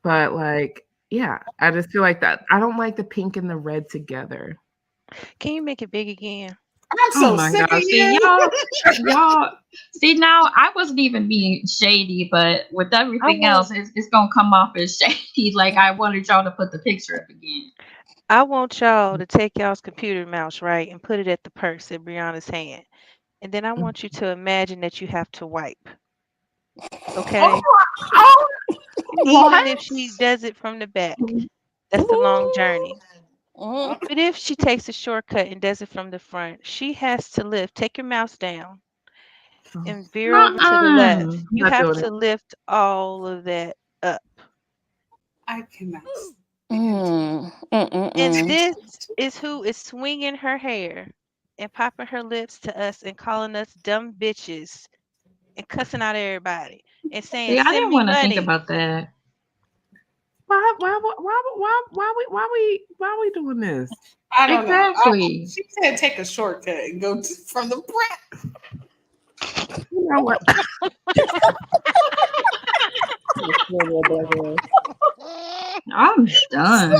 But like, yeah, I just feel like that. I don't like the pink and the red together. Can you make it big again? I'm so sick of See, you. y'all. See, now I wasn't even being shady, but with everything else, it's gonna come off as shady. Like I wanted y'all to put the picture up again. I want y'all to take y'all's computer mouse, right, and put it at the purse in Brianna's hand. And then I want you to imagine that you have to wipe. Okay? Even if she does it from the back. That's a long journey. But if she takes a shortcut and does it from the front, she has to lift. Take your mouse down and veer over to the left. You Not have doing to it. lift all of that up. I cannot. And this is who is swinging her hair and popping her lips to us and calling us dumb bitches and cussing out everybody and saying, See, I "Send didn't me want to money." think about that. Why we doing this? I don't Exactly. know. She said take a shortcut and go from the front. You know what? I'm done.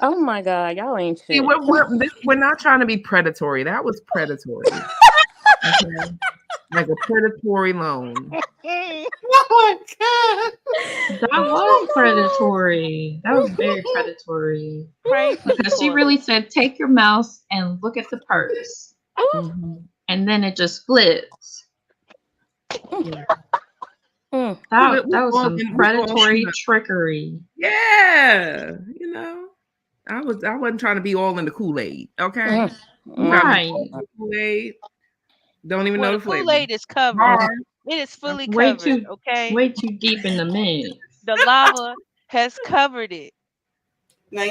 Oh my God, y'all ain't See, shit. we're not trying to be predatory. That was predatory. Okay? Like a predatory loan. Oh my God. That was predatory. That was very predatory. Pray for the Because she toilet. really said, take your mouse and look at the purse. And then it just flips. That was some predatory trickery. Yeah, you know, I wasn't trying to be all in the Kool-Aid. Okay, Right. Kool-Aid. Don't even Well, know the the flavor. Kool-Aid is covered. It is fully covered. Okay. Way too deep in the mix. The lava has covered it. Now,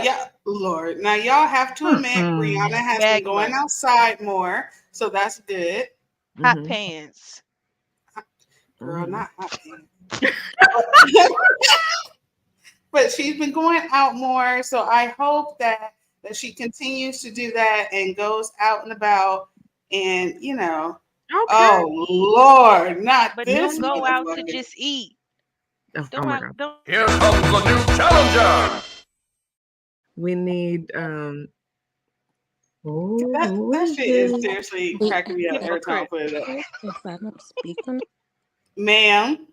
Lord, now y'all have to admit Brianna has been going outside more, so that's good. Hot pants. Girl, not hot pants. But she's been going out more, so I hope that she continues to do that and goes out and about, and oh Lord, not But this. don't go out to motherfucker. just eat. Oh Don't my out, God. don't. Here comes a new challenger. We need that shit is seriously cracking me up every time I put it up. If I don't speak on it. Ma'am.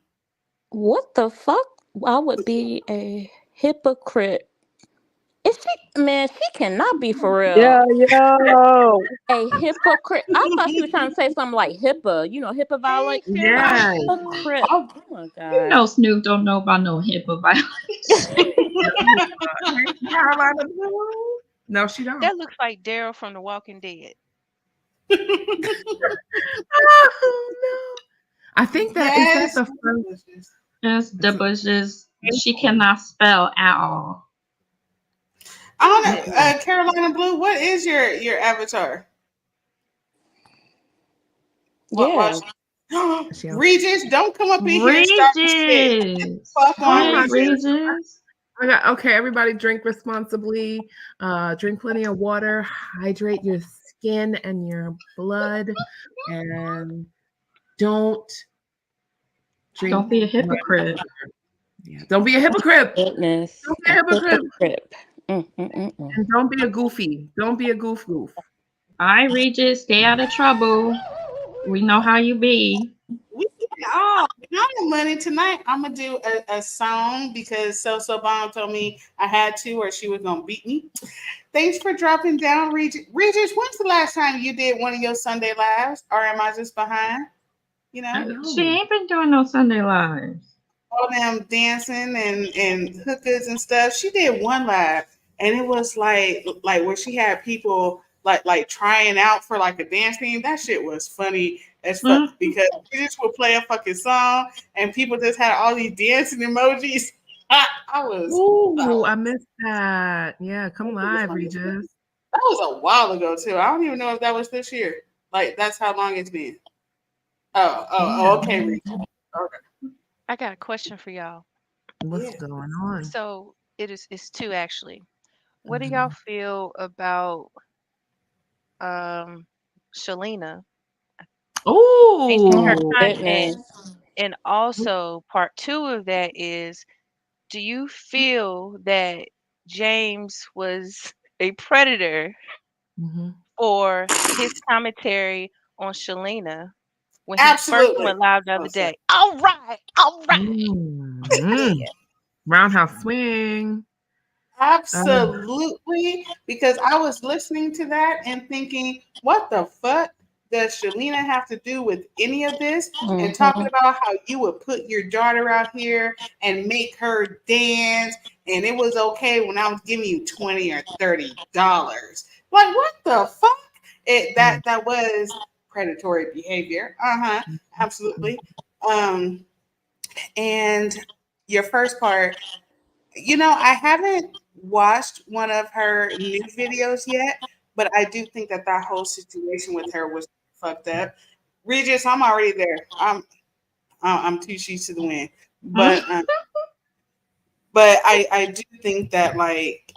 What the fuck? I would be a hypocrite. Is she, man, she cannot be for real. Yo. A hypocrite. I thought she was trying to say something like HIPAA, HIPAA violation. Yeah. Hypocrite. Oh my God. You know Snoop don't know about no HIPAA violation. Carolina Blue? No, she don't. That looks like Daryl from The Walking Dead. Oh no! I think that is that the first. Yes, the bushes. She cannot spell at all. I don't know, Carolina Blue. What is your avatar? Yeah. Regis, don't come up in here and start shit. Fuck on Regis. Okay, everybody drink responsibly. Drink plenty of water. Hydrate your skin and your blood. And don't drink. Don't be a hypocrite. Yeah, don't be a hypocrite. Goodness. Don't be a hypocrite. Hypocrite. And don't be a goofy. Don't be a goof. All right, Regis, stay out of trouble. We know how you be. Now the money tonight. I'm gonna do a song because So Bomb told me I had to, or she was gonna beat me. Thanks for dropping down, Regis. Regis, when's the last time you did one of your Sunday lives, or am I just behind? You know, She ain't been doing no Sunday lives. All them dancing and hookahs and stuff. She did one live, and it was like where she had people like trying out for like a dance team. That shit was funny as fuck because she just would play a fucking song and people just had all these dancing emojis. I missed that. Yeah, come live, Regis. That was a while ago too. I don't even know if that was this year. Like that's how long it's been. Okay, Regis. Okay. I got a question for y'all. What's going on? So it's two actually. What do y'all feel about Shalina? Her content. And also part 2 of that is, do you feel that James was a predator for his commentary on Shalina when he first went live the other day? All right. Roundhouse swing. Absolutely, because I was listening to that and thinking, what the fuck does Shalina have to do with any of this? And talking about how you would put your daughter out here and make her dance, and it was okay when I was giving you $20 or $30. Like, what the fuck? That was predatory behavior. Absolutely. And your first part, I haven't watched one of her new videos yet, but I do think that whole situation with her was fucked up. Regis, I'm already there. I'm 2 sheets to the wind, but I do think that like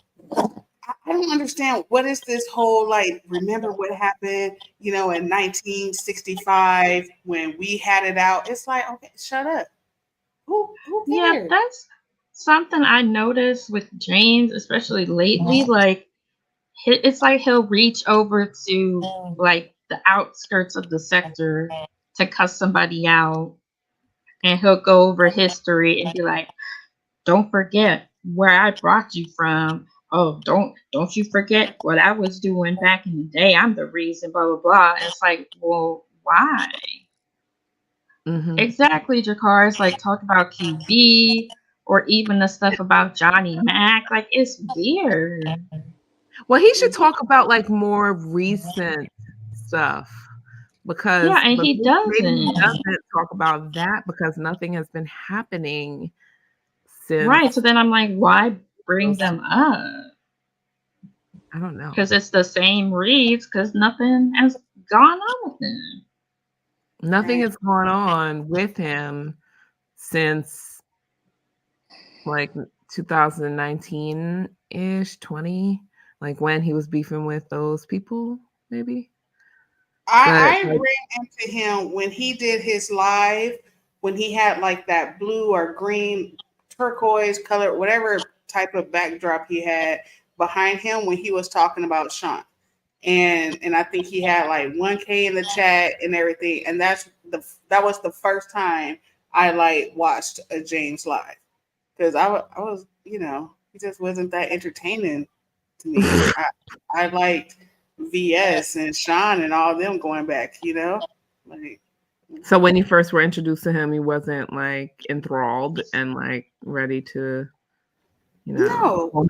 I don't understand what is this whole like. Remember what happened, in 1965 when we had it out. It's like, okay, shut up. Who cares? Yeah, that's something I noticed with James, especially lately. Like, it's like he'll reach over to like the outskirts of the sector to cuss somebody out, and he'll go over history and be like, "Don't forget where I brought you from. Oh, don't you forget what I was doing back in the day. I'm the reason." Blah blah blah. And it's like, well, why? Exactly, Dracarys. Like, talk about QB or even the stuff about Johnny Mac. Like, it's weird. Well, he should talk about like more recent stuff because and he doesn't. He doesn't talk about that because nothing has been happening since. Right. So then I'm like, why bring them up? I don't know. Because it's the same reads. Because nothing has gone on with him. Nothing has gone on with him since like 2019-ish, 20, like when he was beefing with those people, maybe. I ran into him when he did his live, when he had like that blue or green turquoise color, whatever type of backdrop he had behind him when he was talking about Sean. And I think he had like 1K in the chat and everything. And that was the first time I like watched a James live. Because I was, he just wasn't that entertaining to me. I liked VS and Sean and all them going back, like. So when you first were introduced to him, he wasn't like enthralled and like ready to, no.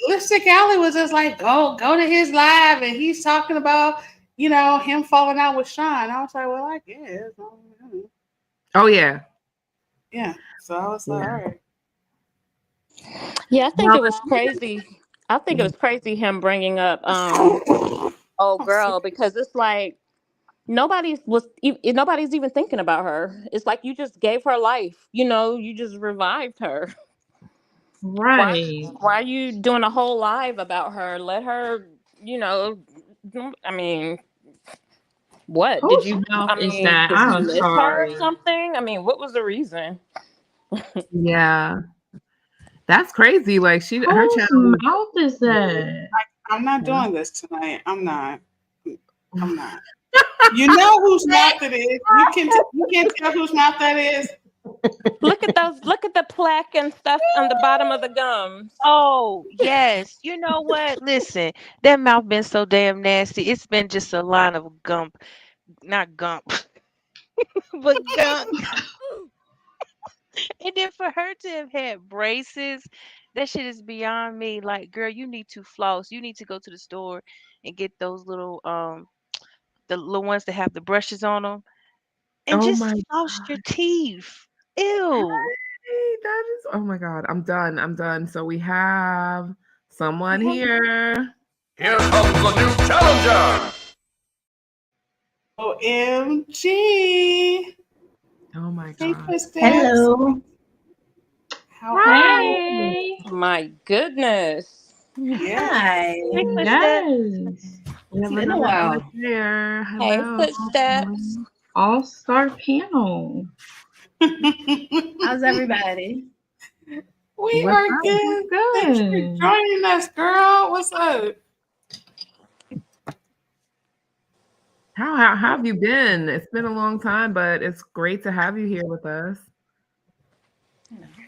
Lipstick Alley was just like, go to his live, and he's talking about, him falling out with Sean. I was like, well, I guess. Oh yeah. Yeah. So I was like, all right. Yeah, I think it was crazy. I think it was crazy him bringing up old girl, because it's like nobody's even thinking about her. It's like you just gave her life. You just revived her. Right. Why are you doing a whole live about her? Let her, I mean, what did Whose you? mouth I is mean, that? did you I'm miss her or sorry. something? I mean, what was the reason? Yeah, that's crazy. Like her Whose channel was. mouth is that? I'm not doing this tonight. I'm not. You know whose mouth it is. You can tell whose mouth that is. Look at the plaque and stuff on the bottom of the gums. Oh, yes. You know what? Listen, that mouth been so damn nasty. It's been just a line of gump. Not gump, but gunk. And then for her to have had braces, that shit is beyond me. Like, girl, you need to floss. You need to go to the store and get those little the little ones that have the brushes on them and Oh just my floss your teeth. Ew. Hey, that is. Oh my God, I'm done. I'm done. So we have someone here. Here comes a new challenger. OMG. Oh my Hey, God. Kristen. Hello. How Hey. My goodness. Yeah. Hi. Yes. We have It's been a another while. one here. Hey, Hello. footsteps. All-star panel. How's everybody? We What's are up? good. We're Thanks for good. joining us, girl. What's up? How have you been? It's been a long time, but it's great to have you here with us.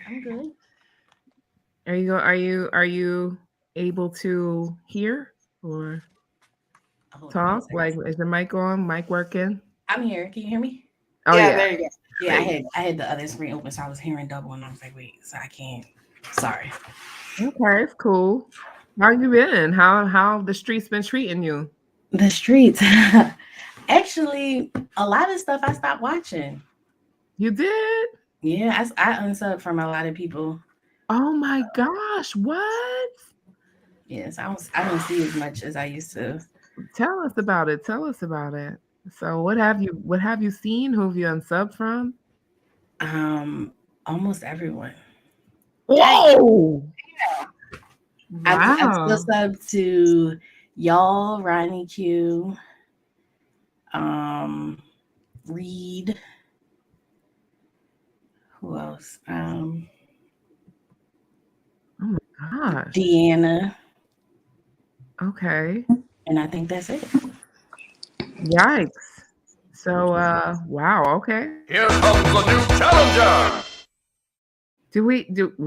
I'm good. Are you able to hear or talk? Like, is the mic on? Mic working? I'm here. Can you hear me? Oh Yeah, yeah. there you go. Yeah, Great. I had the other screen open, so I was hearing double, and I was like, wait, so I can't. Sorry. Okay, it's cool. How you been? How the streets been treating you? The streets. Actually, a lot of stuff I stopped watching. You did? Yeah, I unsubbed from a lot of people. Oh my gosh, what? Yes, I don't see as much as I used to. Tell us about it. Tell us about it. So what have you seen? Who have you unsubbed from? Almost everyone. Whoa! I'm Wow. still subbed to y'all, Ronnie Q, Reed. Who else? Oh my gosh. Deanna. Okay. And I think that's it. Yikes. So wow, okay. Here comes a new challenger. We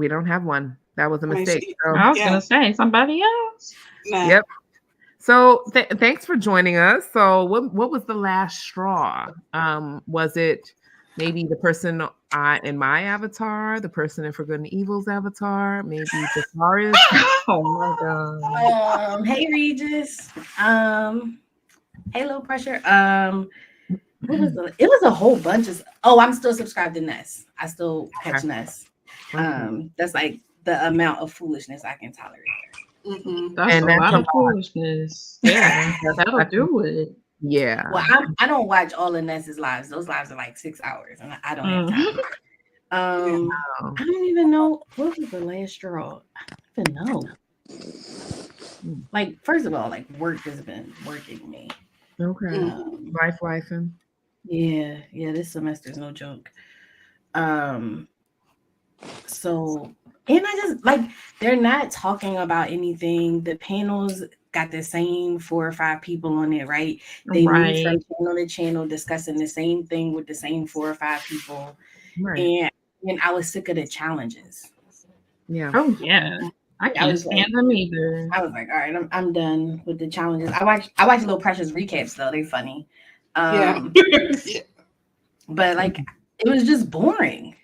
don't have one. That was a mistake. So, I was gonna say somebody else. Nah. yep. So thanks for joining us. So what was the last straw? Was it maybe the person in my avatar, the person in For Good and Evil's avatar, maybe Dracarys? Oh my God. Hey Regis. Hey Low Pressure. What was it was a whole bunch of. Oh, I'm still subscribed to Ness. I still catch Ness. That's like the amount of foolishness I can tolerate. Mm-hmm. That's a lot of foolishness. Yeah, that'll do it. Yeah. Well, I don't watch all of Ness's lives. Those lives are like 6 hours, and I don't have time. I don't even know what was the last straw. I don't even know. Like, first of all, like work has been working me. Okay. Lifing. Yeah, this semester's no joke. So, and I just like they're not talking about anything. The panels got the same 4 or 5 people on it, right? They move from channel to channel discussing the same thing with the same 4 or 5 people. Right. And I was sick of the challenges. Yeah. Oh yeah. I can't stand them either. I was like, all right, I'm done with the challenges. I watch Low Pressure's recaps though. They're funny. Yeah. But like it was just boring.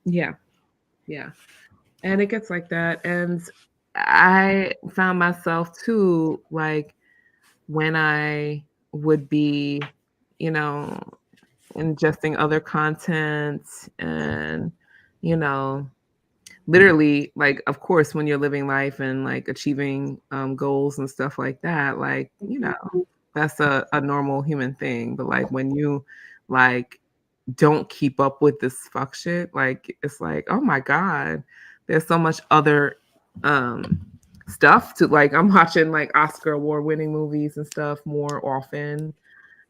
Yeah. Yeah. And it gets like that. And I found myself too, like when I would be, ingesting other content and, literally, like, of course, when you're living life and like achieving goals and stuff like that, like, that's a normal human thing. But like when you like don't keep up with this fuck shit, like it's like, oh my God, there's so much other stuff to like. I'm watching like Oscar award winning movies and stuff more often,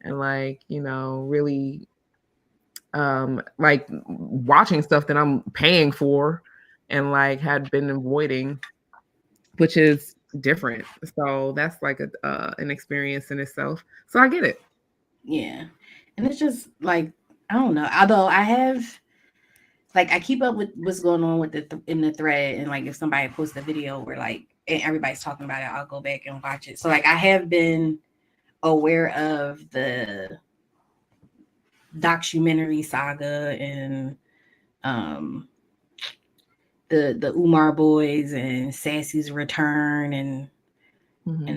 and like, you know, really like watching stuff that I'm paying for and like had been avoiding, which is different. So that's like an experience in itself. So I get it. Yeah. And it's just like, I don't know. Although I have, like, I keep up with what's going on with in the thread, and like if somebody posts a video where like and everybody's talking about it, I'll go back and watch it. So like I have been aware of the documentary saga and the Umar boys and Sassy's return and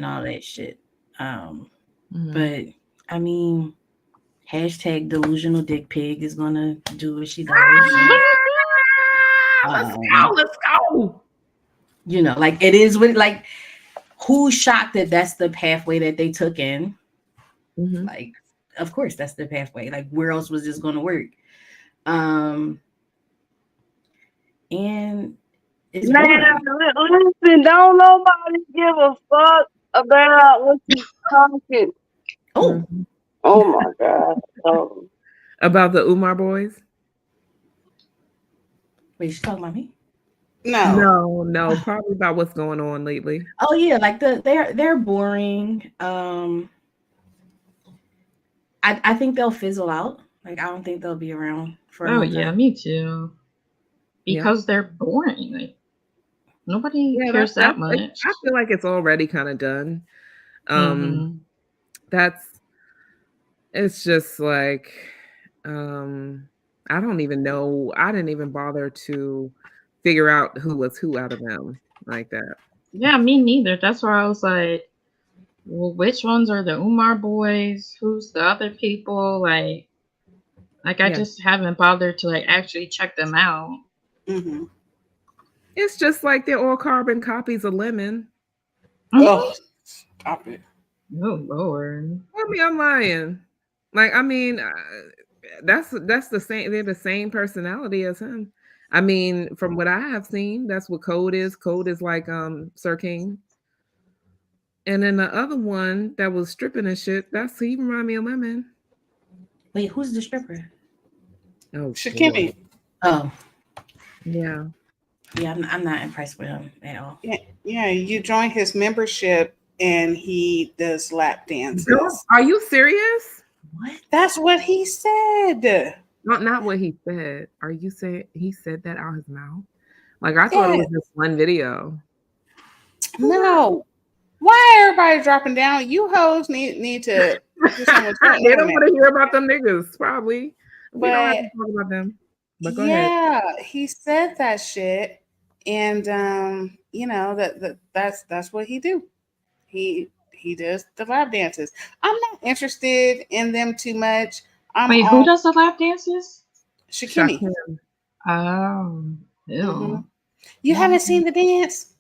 all that shit. But I mean, hashtag delusional dick pig is gonna do what she does. Let's go. You know, like it is with like, who's shocked that that's the pathway that they took in? Like, of course that's the pathway. Like, where else was this gonna work? And it's listen, don't nobody give a fuck about what you talking. Oh my God. About the Umar boys? Wait, she's talking about me? No, probably about what's going on lately. Oh yeah, like they're boring. I think they'll fizzle out. Like, I don't think they'll be around for. Oh yeah, me too. Because they're boring. Like, nobody cares that much. Like, I feel like it's already kind of done. It's just like, I don't even know. I didn't even bother to figure out who was who out of them like that. Yeah, me neither. That's why I was like, well, which ones are the Umar boys? Who's the other people? Like I just haven't bothered to like actually check them out. It's just like they're all carbon copies of Lemon. Oh, stop it. Oh Lord. I mean, I'm lying. Like, I mean, that's the same. They're the same personality as him. I mean, from what I have seen, that's what Code is. Code is like Sir King. And then the other one that was stripping and shit, he remind me of Lemon. Wait, who's the stripper? Oh, Shakimi. Oh, yeah. Yeah, I'm not impressed with him at all. Yeah, you join his membership and he does lap dances. Are you serious? What? That's what he said. Not what he said. Are you saying he said that out his mouth? Like, I thought it was just one video. No. Why everybody dropping down? You hoes need to do something. They don't want to hear about them niggas, probably. We don't have to talk about them. But go ahead. He said that shit, and you know that's what he do. He does the lap dances. I'm not interested in them too much. Wait, who does the lap dances? Shakimi. Oh, ew. You haven't seen the dance?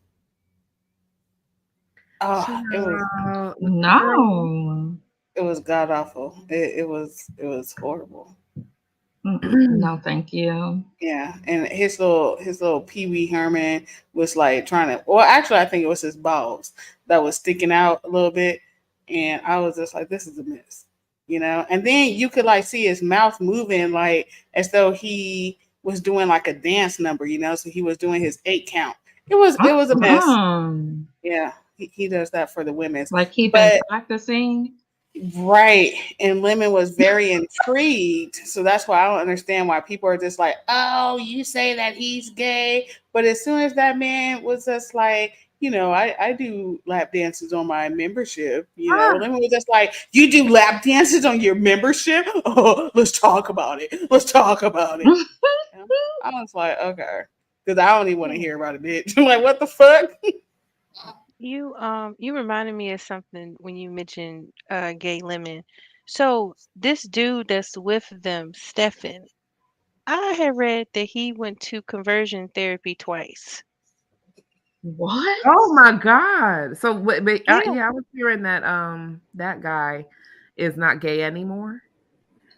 Oh, it was no. It was god awful. It was horrible. No, thank you. Yeah, and his little Pee Wee Herman was like trying to. Well, actually, I think it was his balls that was sticking out a little bit, and I was just like, "This is a mess," you know. And then you could like see his mouth moving, like as though he was doing like a dance number, you know. So he was doing his 8 count. It was a mess. Yeah, he does that for the women's. Like he been practicing. Right. And Lemon was very intrigued. So that's why I don't understand why people are just like, oh, you say that he's gay. But as soon as that man was just like, you know, I do lap dances on my membership. You know, Lemon was just like, you do lap dances on your membership? Oh, let's talk about it. Let's talk about it. I was like, okay. Because I don't even want to hear about it, bitch. I'm like, what the fuck? You reminded me of something when you mentioned gay Lemon. So this dude that's with them, Stefan, I had read that he went to conversion therapy twice. What? Oh my God! So I was hearing that that guy is not gay anymore.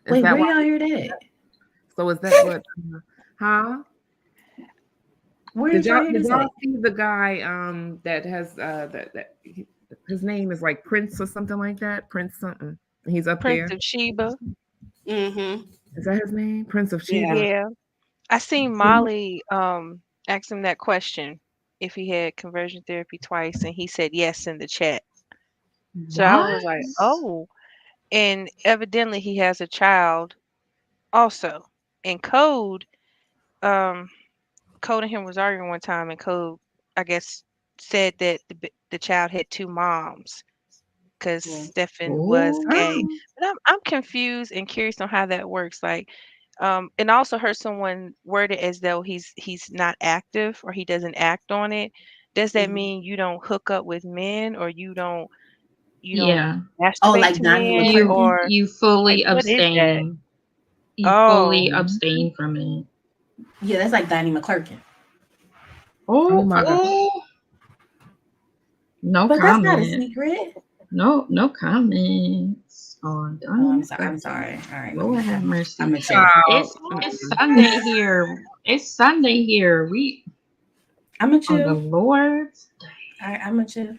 Wait, where y'all hear that? So is that what? Huh? Where Did y'all hear this at? see the guy that has his name is like Prince or something like that? Prince something. He's up Prince there. of Sheba. Mm-hmm. Is that his name? Prince of Sheba. Yeah. I seen Molly ask him that question if he had conversion therapy twice, and he said yes in the chat. So I was like, oh, and evidently he has a child also. And Code and him was arguing one time, and Code, I guess, said that the child had two moms because Stefan was gay. But I'm confused and curious on how that works. Like, and also heard someone word it as though he's not active or he doesn't act on it. Does that mean you don't hook up with men, or you don't Yeah. Oh, masturbate like to Donnie men, McClurkin? or You fully like, what is that? abstain. You Oh. fully abstain from it. Yeah, that's like Donnie McClurkin. Oh my God. No But comment. that's not a secret. No comments on I'm sorry. All right. Lord have mercy. I'm gonna check. It's Sunday here. It's Sunday here. I'm gonna on chill. the Lord's Day. All right, I'm gonna chill.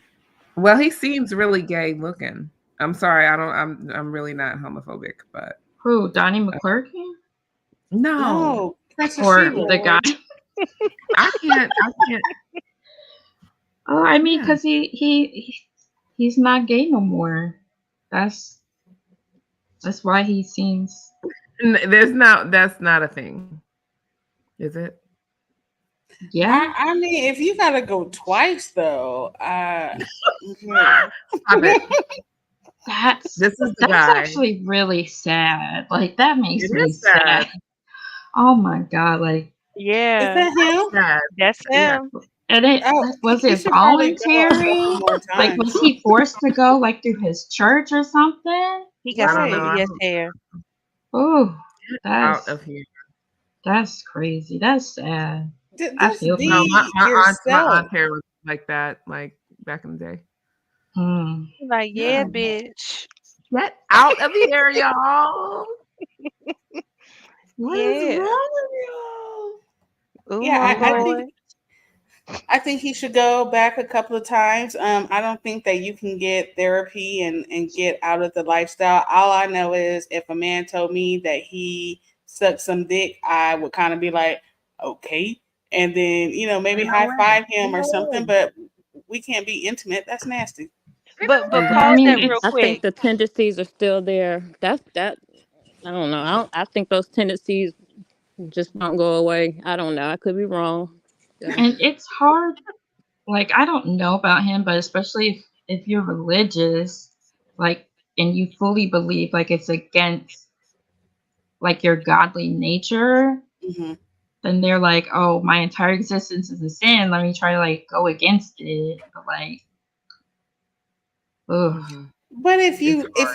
Well, he seems really gay looking. I'm sorry, I'm really not homophobic, but Who? Donnie McClurkin? no. Or the guy. I can't. Oh, I mean, because he's not gay no more. That's why he seems. That's not a thing, is it? Yeah. I mean, if you gotta go twice though, That's this is the that's guy. actually really sad. Like that makes It me is sad. Oh my god! Like Yeah. Is that him? That's him. and it was he it should probably go a voluntary? couple more Like times. was he forced to go like through his church or something? He got some know. BS hair. Oh, Out of here. that's crazy. That's sad. I Just feel be No, my yourself. aunt hair was like that, like back in the day. Like, yeah, bitch. Get out of here, y'all. What Yeah. is wrong with y'all? Ooh, Yeah, my I boy. think he should go back a couple of times. I don't think that you can get therapy and get out of the lifestyle. All I know is if a man told me that he sucked some dick, I would kind of be like, okay. And then, maybe high five him or something, but we can't be intimate. That's nasty. But And pause that real I think quick. the tendencies are still there. That I don't know. I think those tendencies just don't go away. I don't know. I could be wrong. And it's hard. Like I don't know about him, but especially if you're religious, like, and you fully believe like it's against like your godly nature, then they're like, oh, my entire existence is a sin. Let me try to like go against it. But like, ugh. But if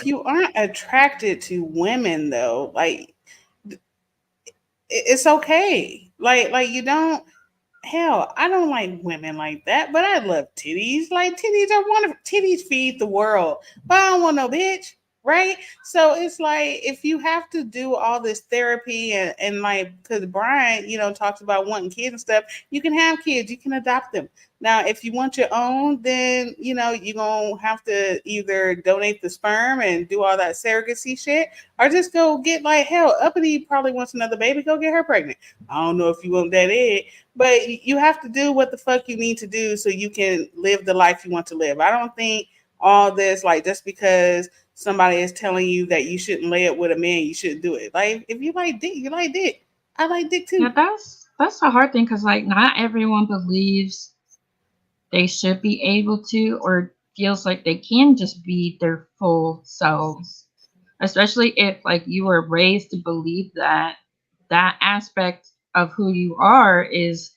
you aren't attracted to women though, like it's okay. Like you don't. Hell, I don't like women like that, but I love titties. Like titties are wonderful. Titties feed the world, but I don't want no bitch, right? So it's like if you have to do all this therapy and like, because Brian, talks about wanting kids and stuff, you can have kids, you can adopt them. Now, if you want your own, then you're gonna have to either donate the sperm and do all that surrogacy shit, or just go get like hell. Uppity probably wants another baby. Go get her pregnant. I don't know if you want that egg. But you have to do what the fuck you need to do so you can live the life you want to live. I don't think all this, like, just because somebody is telling you that you shouldn't lay it with a man, you shouldn't do it. Like, if you like dick, you like dick. I like dick too. Yeah, that's a hard thing because like not everyone believes they should be able to or feels like they can just be their full selves. Especially if like you were raised to believe that aspect of who you are is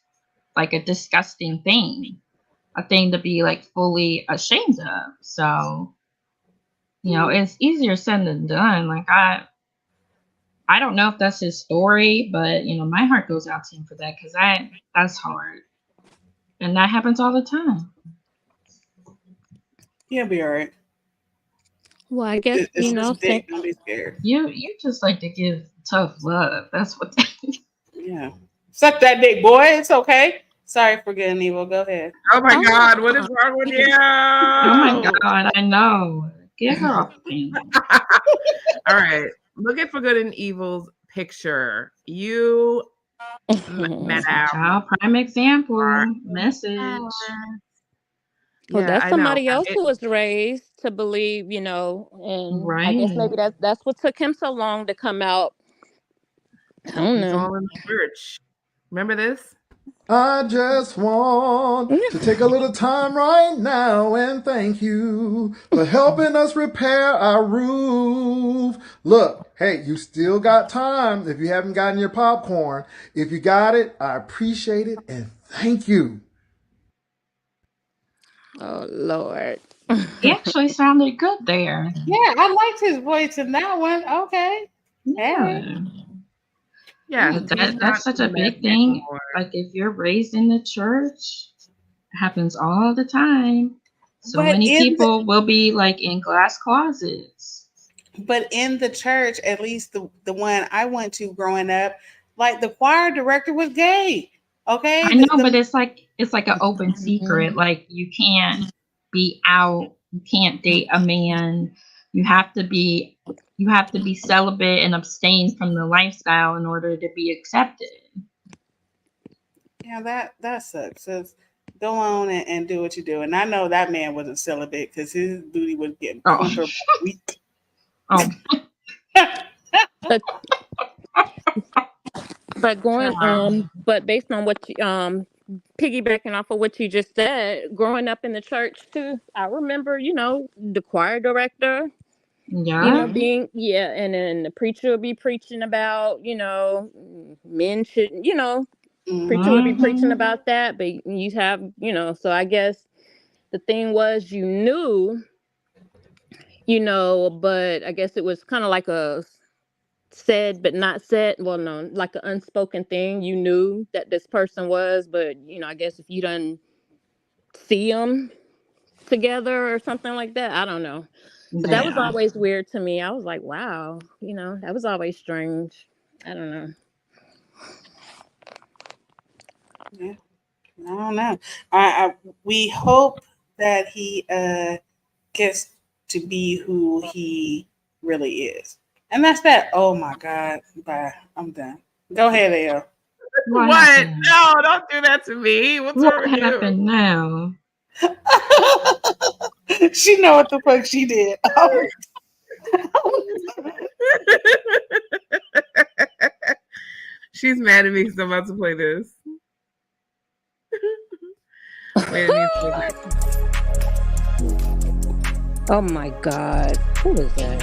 like a disgusting thing, a thing to be like fully ashamed of. So, it's easier said than done. Like I don't know if that's his story, but my heart goes out to him for that because that's hard, and that happens all the time. He'll be all right. Well, I guess It's just dick. Don't be scared. You just like to give tough love. That's what. Yeah. Suck that dick, boy. It's okay. Sorry for good and evil. Go ahead. Oh my God, what is wrong with you? Oh my God, I know. Get her off the panel. All right. Looking for good and evil's picture. You, madam. Child prime example. Message. Well, Yeah, that's I know. somebody else who was raised to believe, you know, and I guess maybe that's what took him so long to come out. I don't He's know. all in the church. Remember this? I just want to take a little time right now and thank you for helping us repair our roof. Look, hey, you still got time if you haven't gotten your popcorn. If you got it, I appreciate it and thank you. Oh Lord. He actually sounded good there. Yeah, I liked his voice in that one. Okay. Hey. Yeah, that's such a big thing. Like if you're raised in the church, it happens all the time. So But many in people will be like in glass closets. But in the church, at least the one I went to growing up, like the choir director was gay. Okay. I know, but it's like an open secret. Like you can't be out, you can't date a man. You have to be celibate and abstain from the lifestyle in order to be accepted. Yeah, that sucks. So go on and do what you do. And I know that man wasn't celibate because his booty was getting plumper by the week. Oh. But but based on what you, piggybacking off of what you just said, growing up in the church too, I remember, you know, the choir director, yeah, you know, and then the preacher would be preaching about, you know, men should, you know, preacher would be preaching about that, but you have, you know, so I guess the thing was you knew, you know, but I guess it was kind of like a said but not said, well, no, like an unspoken thing. You knew that this person was, but you know, I guess if you didn't see them together or something like that, I don't know. But that was always weird to me. I was like, wow, you know, that was always strange. I don't know. Yeah, I don't know. We hope that he gets to be who he really is. And that's that. Oh my God. Bye. I'm done. Go ahead, Al. What? No, don't do that to me. What's wrong with you? What happened now? She know what the fuck she did. She's mad at me because I'm about to play this. Wait, oh my God. Who is that?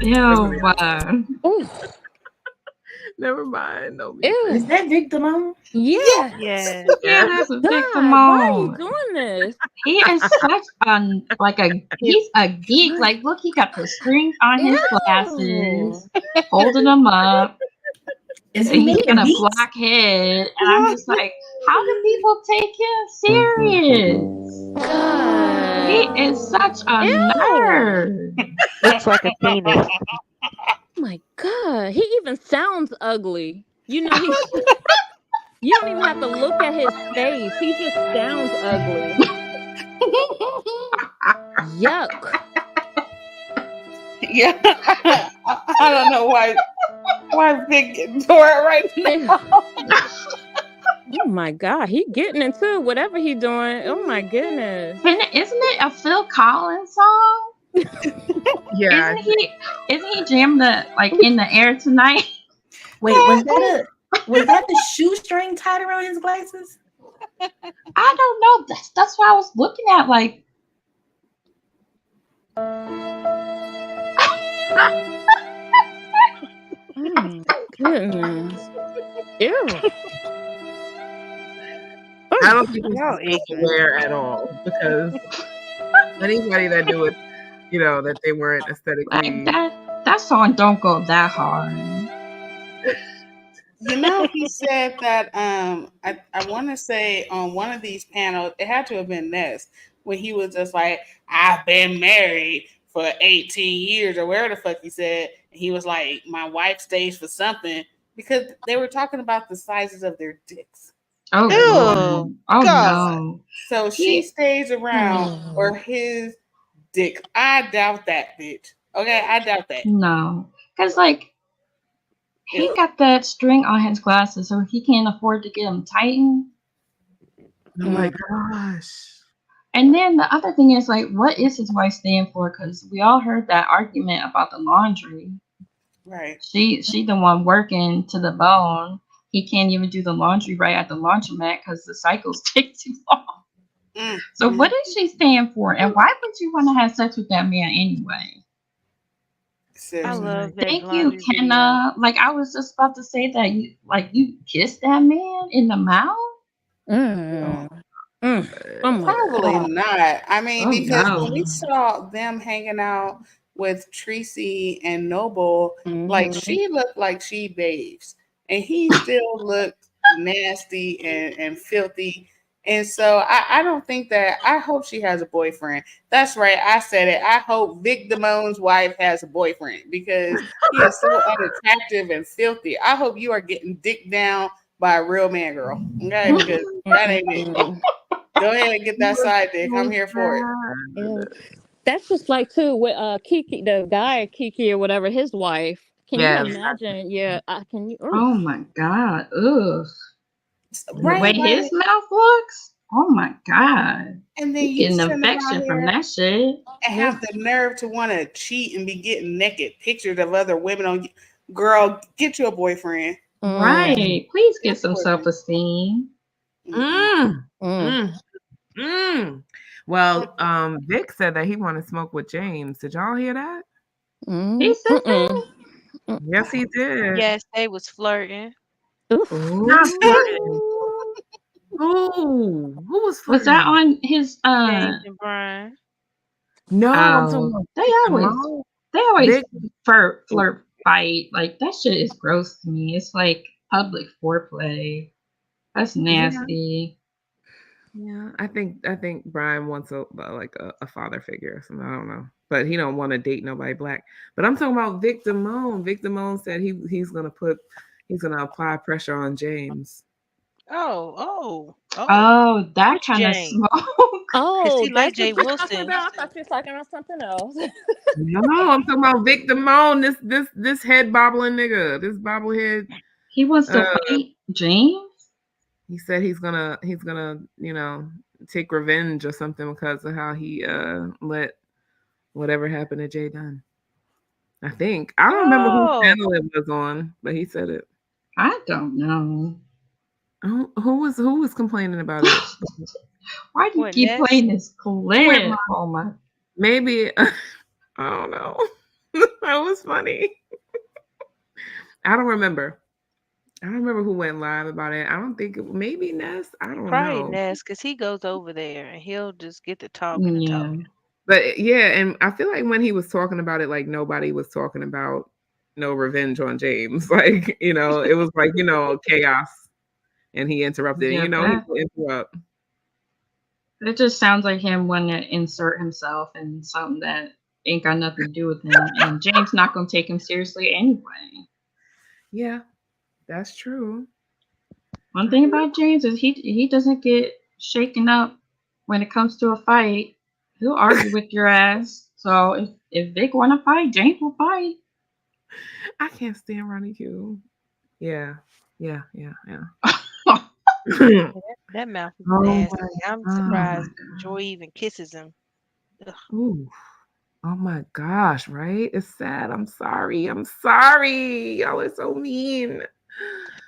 Ew, never mind. No, is that Vic Deon? Yeah. Yeah. Yeah, that's a Vic Deon. Why are you doing this? He is such he's a geek. Like, look, he got the strings on his glasses, holding them up. He's got a black head, and I'm just like, how do people take him serious? God. He is such a nerd. Looks like a penis. Oh my God. He even sounds ugly. You know, you don't even have to look at his face. He just sounds ugly. Yuck. Yeah. I don't know why Vic getting tore it right now. Oh my God. He getting into whatever he doing. Oh my goodness. And isn't it a Phil Collins song? Yeah. Isn't he jammed in the air tonight? Wait, was that the shoestring tied around his glasses? I don't know. That's what I was looking at. Like, oh goodness. Ew. I don't think he's aware at all because anybody that do it, you know, that they weren't aesthetically. That song don't go that hard. You know, he said that I want to say on one of these panels, it had to have been Ness, when he was just like, I've been married for 18 years or whatever the fuck he said. And he was like, my wife stays for something, because they were talking about the sizes of their dicks. Oh, Ew, oh God. no. So she stays around for his dick. I doubt that, bitch. Okay, I doubt that. No, because like he got that string on his glasses, so he can't afford to get them tightened. Oh my gosh. And then the other thing is like, what is his wife staying for? Because we all heard that argument about the laundry. Right. She the one working to the bone. He can't even do the laundry right at the laundromat because the cycles take too long. So what is she staying for? And why would you want to have sex with that man anyway? I love that. Thank you, Kenna. Like I was just about to say that you kissed that man in the mouth. Probably not. I mean, Oh, because no. when we saw them hanging out with Tracy and Noble, like she looked like she bathes, and he still looked nasty and filthy. And so I don't think that. I hope she has a boyfriend. That's right. I said it. I hope Vic Damon's wife has a boyfriend because he is so unattractive and filthy. I hope you are getting dick down by a real man, girl. Okay, because that ain't it. Go ahead and get that side dick. I'm here for it. Yeah. That's just like too with Kiki, the guy Kiki or whatever, his wife. Can you imagine? Yeah, can you? Oh my god. Ugh. Right, the way like- his mouth looks. Oh my god. And then You you getting sitting infection around from here that shit. and have the nerve to want to cheat and be getting naked pictures of other women on you. Girl, get you a boyfriend. Right. Please get some self-esteem. Well, Vic said that he wanted to smoke with James. Did y'all hear that? He said that? Yes, he did. Yes, they was flirting. Not flirting. Who was flirting? Was that on his James and Brian. No, I'm talking Oh, about they always Vic. flirt fight. Like that shit is gross to me. It's like public foreplay. That's nasty. Yeah, I think Brian wants a father figure or something. I don't know, but he don't want to date nobody black. But I'm talking about Vic Damone. Vic Damone said he's gonna apply pressure on James. Oh, that which kind of Jane? smoke. Because he like that's Jay what you're talking Wilson. about. I thought you were talking about something else. No, I'm talking about Vic Damone. This head bobbling nigga. This bobblehead. He wants to fight James. He said he's gonna take revenge or something because of how he let whatever happened to Jay Dunn. I think I don't remember whose panel it was on, but he said it. I don't know. Who was complaining about it? Why do you keep playing this clip? Oh my. Maybe I don't know. That was funny. I don't remember who went live about it. I don't think maybe Ness. I don't Probably know. Ness, because he goes over there and he'll just get to talking and talking. But yeah, and I feel like when he was talking about it, like nobody was talking about no revenge on James. Like, it was like, chaos. And he interrupted. Yeah, he will interrupt. It just sounds like him wanting to insert himself in something that ain't got nothing to do with him. And James not gonna take him seriously anyway. Yeah, that's true. One thing about James is he doesn't get shaken up when it comes to a fight. He'll argue with your ass. So if Vic want to fight, James will fight. I can't stand Ronnie Q. Yeah. That mouth is nasty. I'm surprised Joy even kisses him. Ooh. Oh my gosh, right? It's sad. I'm sorry. Y'all are so mean.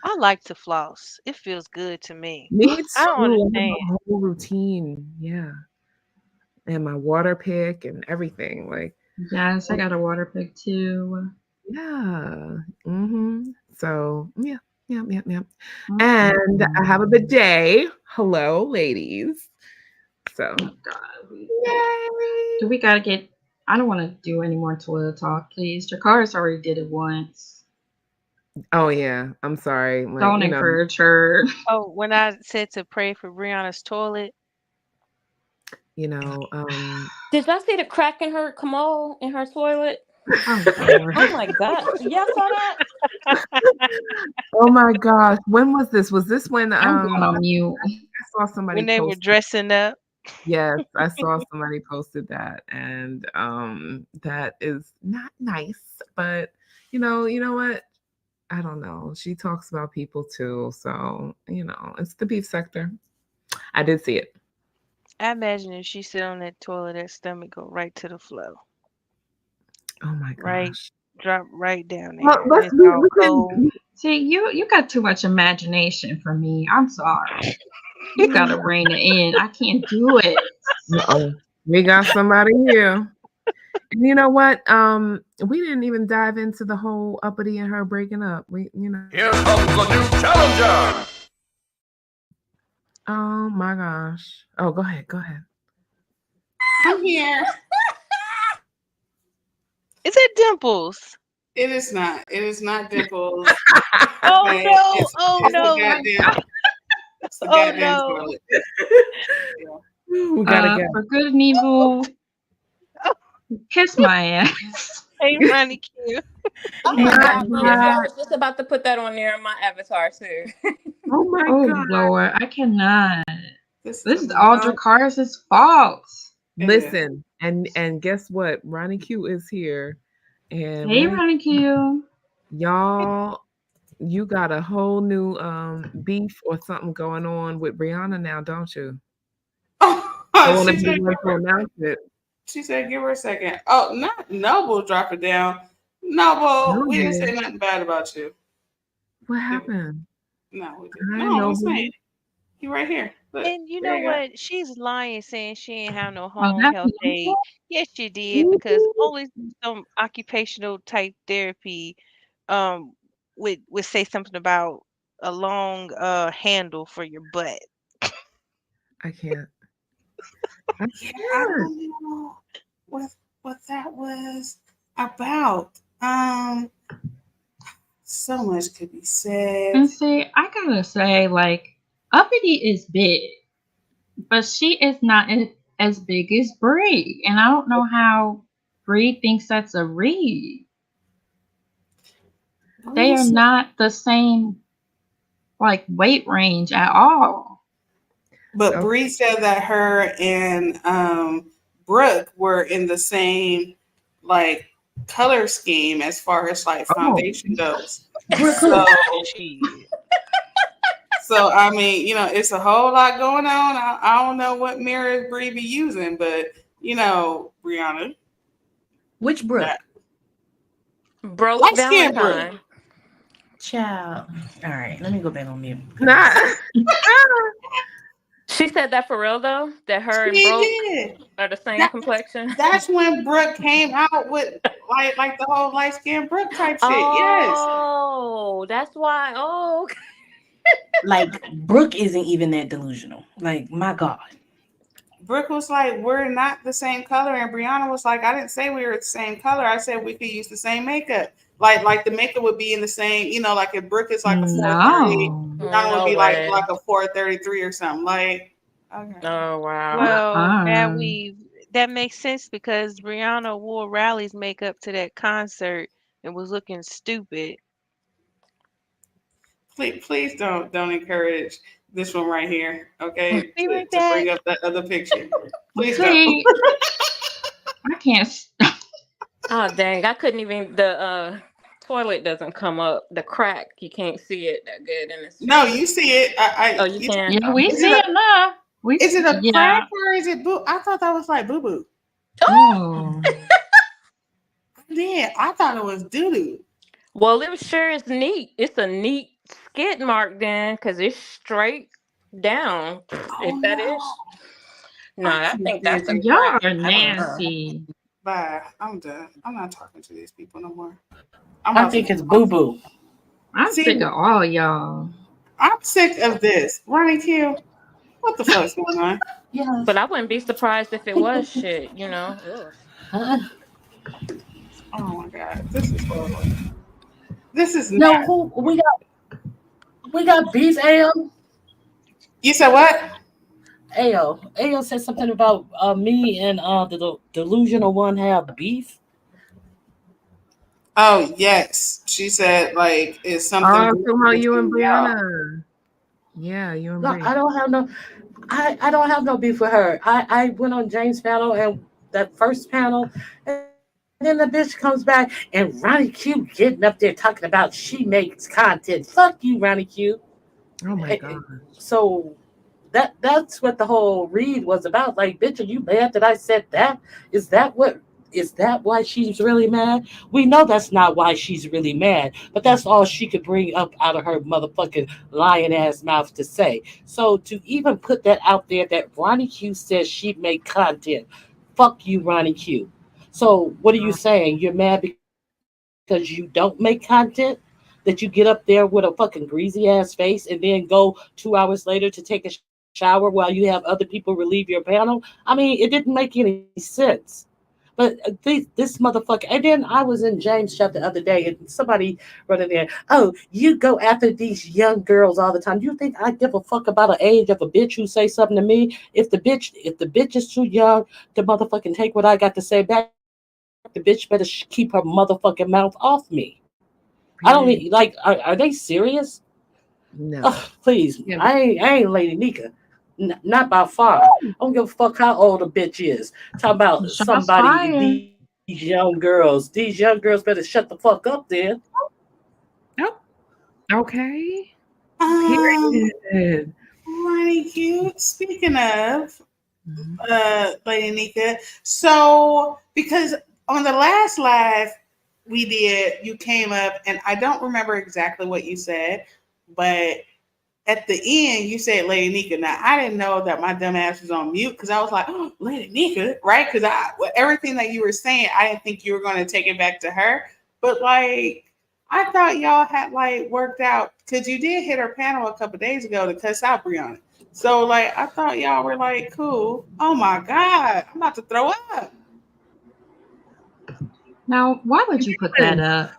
I like to floss. It feels good to me. Me too. I don't understand. My whole routine. Yeah. And my water pick and everything. Like, yes, I got a water pick too. Yeah. So yeah. And I have a bidet. Hello, ladies. So Do we gotta get? I don't want to do any more toilet talk, please. Dracarys already did it once. Oh yeah, I'm sorry. Like, don't encourage her. Oh, when I said to pray for Brianna's toilet. Did y'all see the crack in her commode in her toilet? Oh my god. Y'all saw that? Oh my gosh. When was this? Was this when I'm going on mute. I saw somebody When they were post dressing up. yes, I saw somebody posted that, and that is not nice, but you know what? I don't know. She talks about people too, so it's the beef sector. I did see it. I imagine if she sit on that toilet, that stomach go right to the floor. Oh my gosh. Right, drop right down there. Well, And it's all cold. See, you got too much imagination for me. I'm sorry. You gotta rein it in. I can't do it. Uh-oh. We got somebody here. And you know what? We didn't even dive into the whole uppity and her breaking up. Here comes the new challenger. Oh my gosh. Oh, go ahead. I'm here. Is it Dimples? It is not. It is not Dimples. Oh Okay, no! it's Oh no! the goddamn, it's the Oh goddamn no! toilet. We gotta go. For good and evil, kiss my ass. Hey, Ronnie Q. Oh my god, I was just about to put that on there in my avatar too. Oh my Oh god. Lord, I cannot. This is all Dracarys' fault. Listen, and guess what? Ronnie Q is here. And Hey, Ronnie Q. Y'all, you got a whole new beef or something going on with Brianna now, don't you? I want to she be said, one to announce it. She said, "Give her a second." Oh, not Noble. Drop it down. Noble, we didn't say nothing bad about you. What happened? No, we didn't. I No, know I'm saying you right here. Look, And you there know you go. what? She's lying, saying she ain't have no Oh, home that's health aid. Yes, you did, because only some occupational type therapy would say something about a long handle for your butt. I can't. Yeah, I don't know what that was about. So much could be said. And see, I gotta say, like, uppity is big, but she is not as big as Bree, and I don't know how Bree thinks that's a read. They are not the same, like, weight range at all. But Bree said that her and Brooke were in the same like color scheme as far as like foundation goes. So I mean, it's a whole lot going on. I don't know what mirror Bree be using, but Brianna. Which Brooke? Broke Light skin Valentine. Brooke. Child. All right, let me go back on mute. She said that for real though? That her and She Broke did. are the same complexion? That's when Brooke came out with like the whole light skin Brooke type shit. Yes. Oh, that's why. Oh, Like Brooke isn't even that delusional. Like, my God. Brooke was like, "We're not the same color," and Brianna was like, "I didn't say we were the same color. I said we could use the same makeup. Like the makeup would be in the same. Like if Brooke is like a 430, Brianna would be like a 433 or something. Like, okay. Oh wow. Well, that makes sense because Brianna wore Riley's makeup to that concert and was looking stupid. Please don't encourage this one right here, okay? Be right to bring up that other picture. Please don't. I can't. Oh dang! I couldn't even. The toilet doesn't come up. The crack, you can't see it that good, and it's. No, you see it. Oh, you can. Yeah, we see it now. Is it a yeah. crack or is it boo? I thought that was like boo boo. Oh. Yeah, I thought it was doo doo. Well, it sure is neat. It's a neat skid mark then, because it's straight down. If that is. No, I think that's a Y'all crack. are nasty. Bye. I'm done. I'm not talking to these people no more. I think it's boo boo. I'm sick of all y'all. I'm sick of this. Ronnie Q, what the fuck's going on? Yeah. But I wouldn't be surprised if it was shit, Ugh. Oh my god, this is horrible. This is No, not. who we got beef. Al. You said what? Al said something about me and the delusional one have beef. Oh yes, she said like it's something. Talking about you and between y'all. Brianna. Yeah, you and No, Bree. I don't have no. I don't have no beef with her. I went on James' panel and that first panel, and then the bitch comes back and Ronnie Q getting up there talking about she makes content. Fuck you, Ronnie Q. Oh my god. So that's what the whole read was about. Like, bitch, are you mad that I said that? Is that why she's really mad? We know that's not why she's really mad, but that's all she could bring up out of her motherfucking lying ass mouth to say. So to even put that out there that Ronnie Q says she made content, fuck you, Ronnie Q. So what are you saying? You're mad because you don't make content? That you get up there with a fucking greasy ass face and then go 2 hours later to take a shower while you have other people relieve your panel? I mean, it didn't make any sense. But this motherfucker, and then I was in James' chat the other day, and somebody wrote in there, "Oh, you go after these young girls all the time. You think I give a fuck about the age of a bitch who say something to me? If the bitch is too young to motherfucking take what I got to say back, the bitch better keep her motherfucking mouth off me." I don't need, like, are they serious? No. Ugh, please, Yeah. I ain't Lady Nika. Not by far. I don't give a fuck how old a bitch is. Talk about Shots somebody, fired. these young girls. These young girls better shut the fuck up then. Oh, okay. Period. Ronnie Q. Speaking of Lady Nika, so because on the last live we did, you came up and I don't remember exactly what you said, but at the end you said Lady Nika. Now I didn't know that my dumb ass was on mute because I was like, oh, Lady Nika, right? Because everything that you were saying, I didn't think you were going to take it back to her, but like I thought y'all had like worked out because you did hit her panel a couple days ago to cuss out Brianna. So like I thought y'all were like cool. Oh my god, I'm about to throw up. Now, why would you put that up?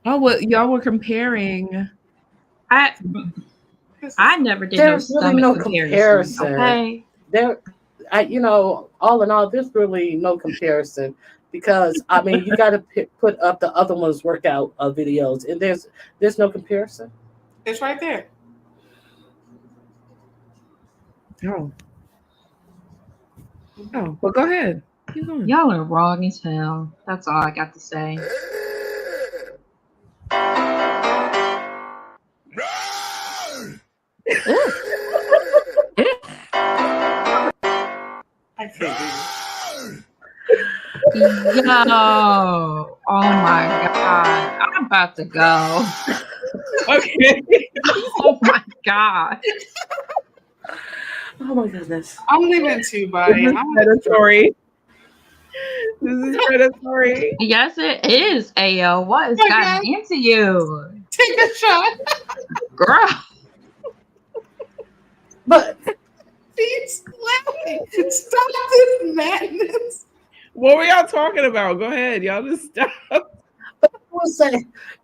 Oh, well, y'all were comparing. I never did There's no really stomach no comparison. comparison. Okay. All in all, there's really no comparison because I mean, you got to put up the other one's workout videos, and there's no comparison. It's right there. Oh, well, go ahead. Keep going. Y'all are wrong as hell. That's all I got to say. I can't Yo, oh my god, I'm about to go. Okay. Oh my god. Oh my goodness. I'm leaving too, buddy. This is predatory. This is predatory. Yes, it is, Ayo. What has gotten into you? Take a shot. Girl. But she's laughing. Stop this madness. What were y'all talking about? Go ahead. Y'all just stop.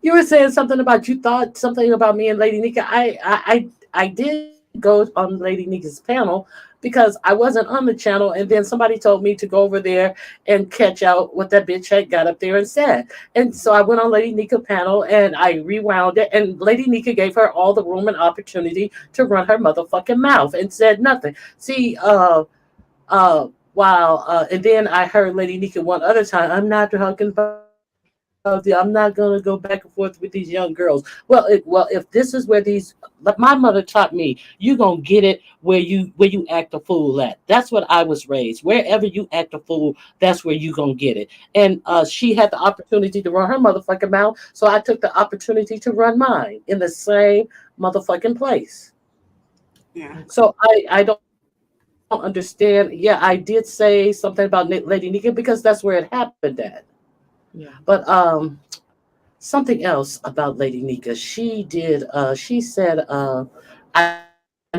You were saying something about you thought something about me and Lady Nika. I did go on Lady Nika's panel because I wasn't on the channel, and then somebody told me to go over there and catch out what that bitch had got up there and said. And so I went on Lady Nika panel and I rewound it, and Lady Nika gave her all the room and opportunity to run her motherfucking mouth and said nothing. See, and then I heard Lady Nika one other time, I'm not talking about I'm not gonna go back and forth with these young girls. Well, if this is where like my mother taught me, you gonna get it where you act a fool at. That's what I was raised. Wherever you act a fool, that's where you gonna get it. And she had the opportunity to run her motherfucking mouth, so I took the opportunity to run mine in the same motherfucking place. Yeah. So I don't understand. Yeah, I did say something about Lady Nika because that's where it happened at. Yeah. But something else about Lady Nika. She said I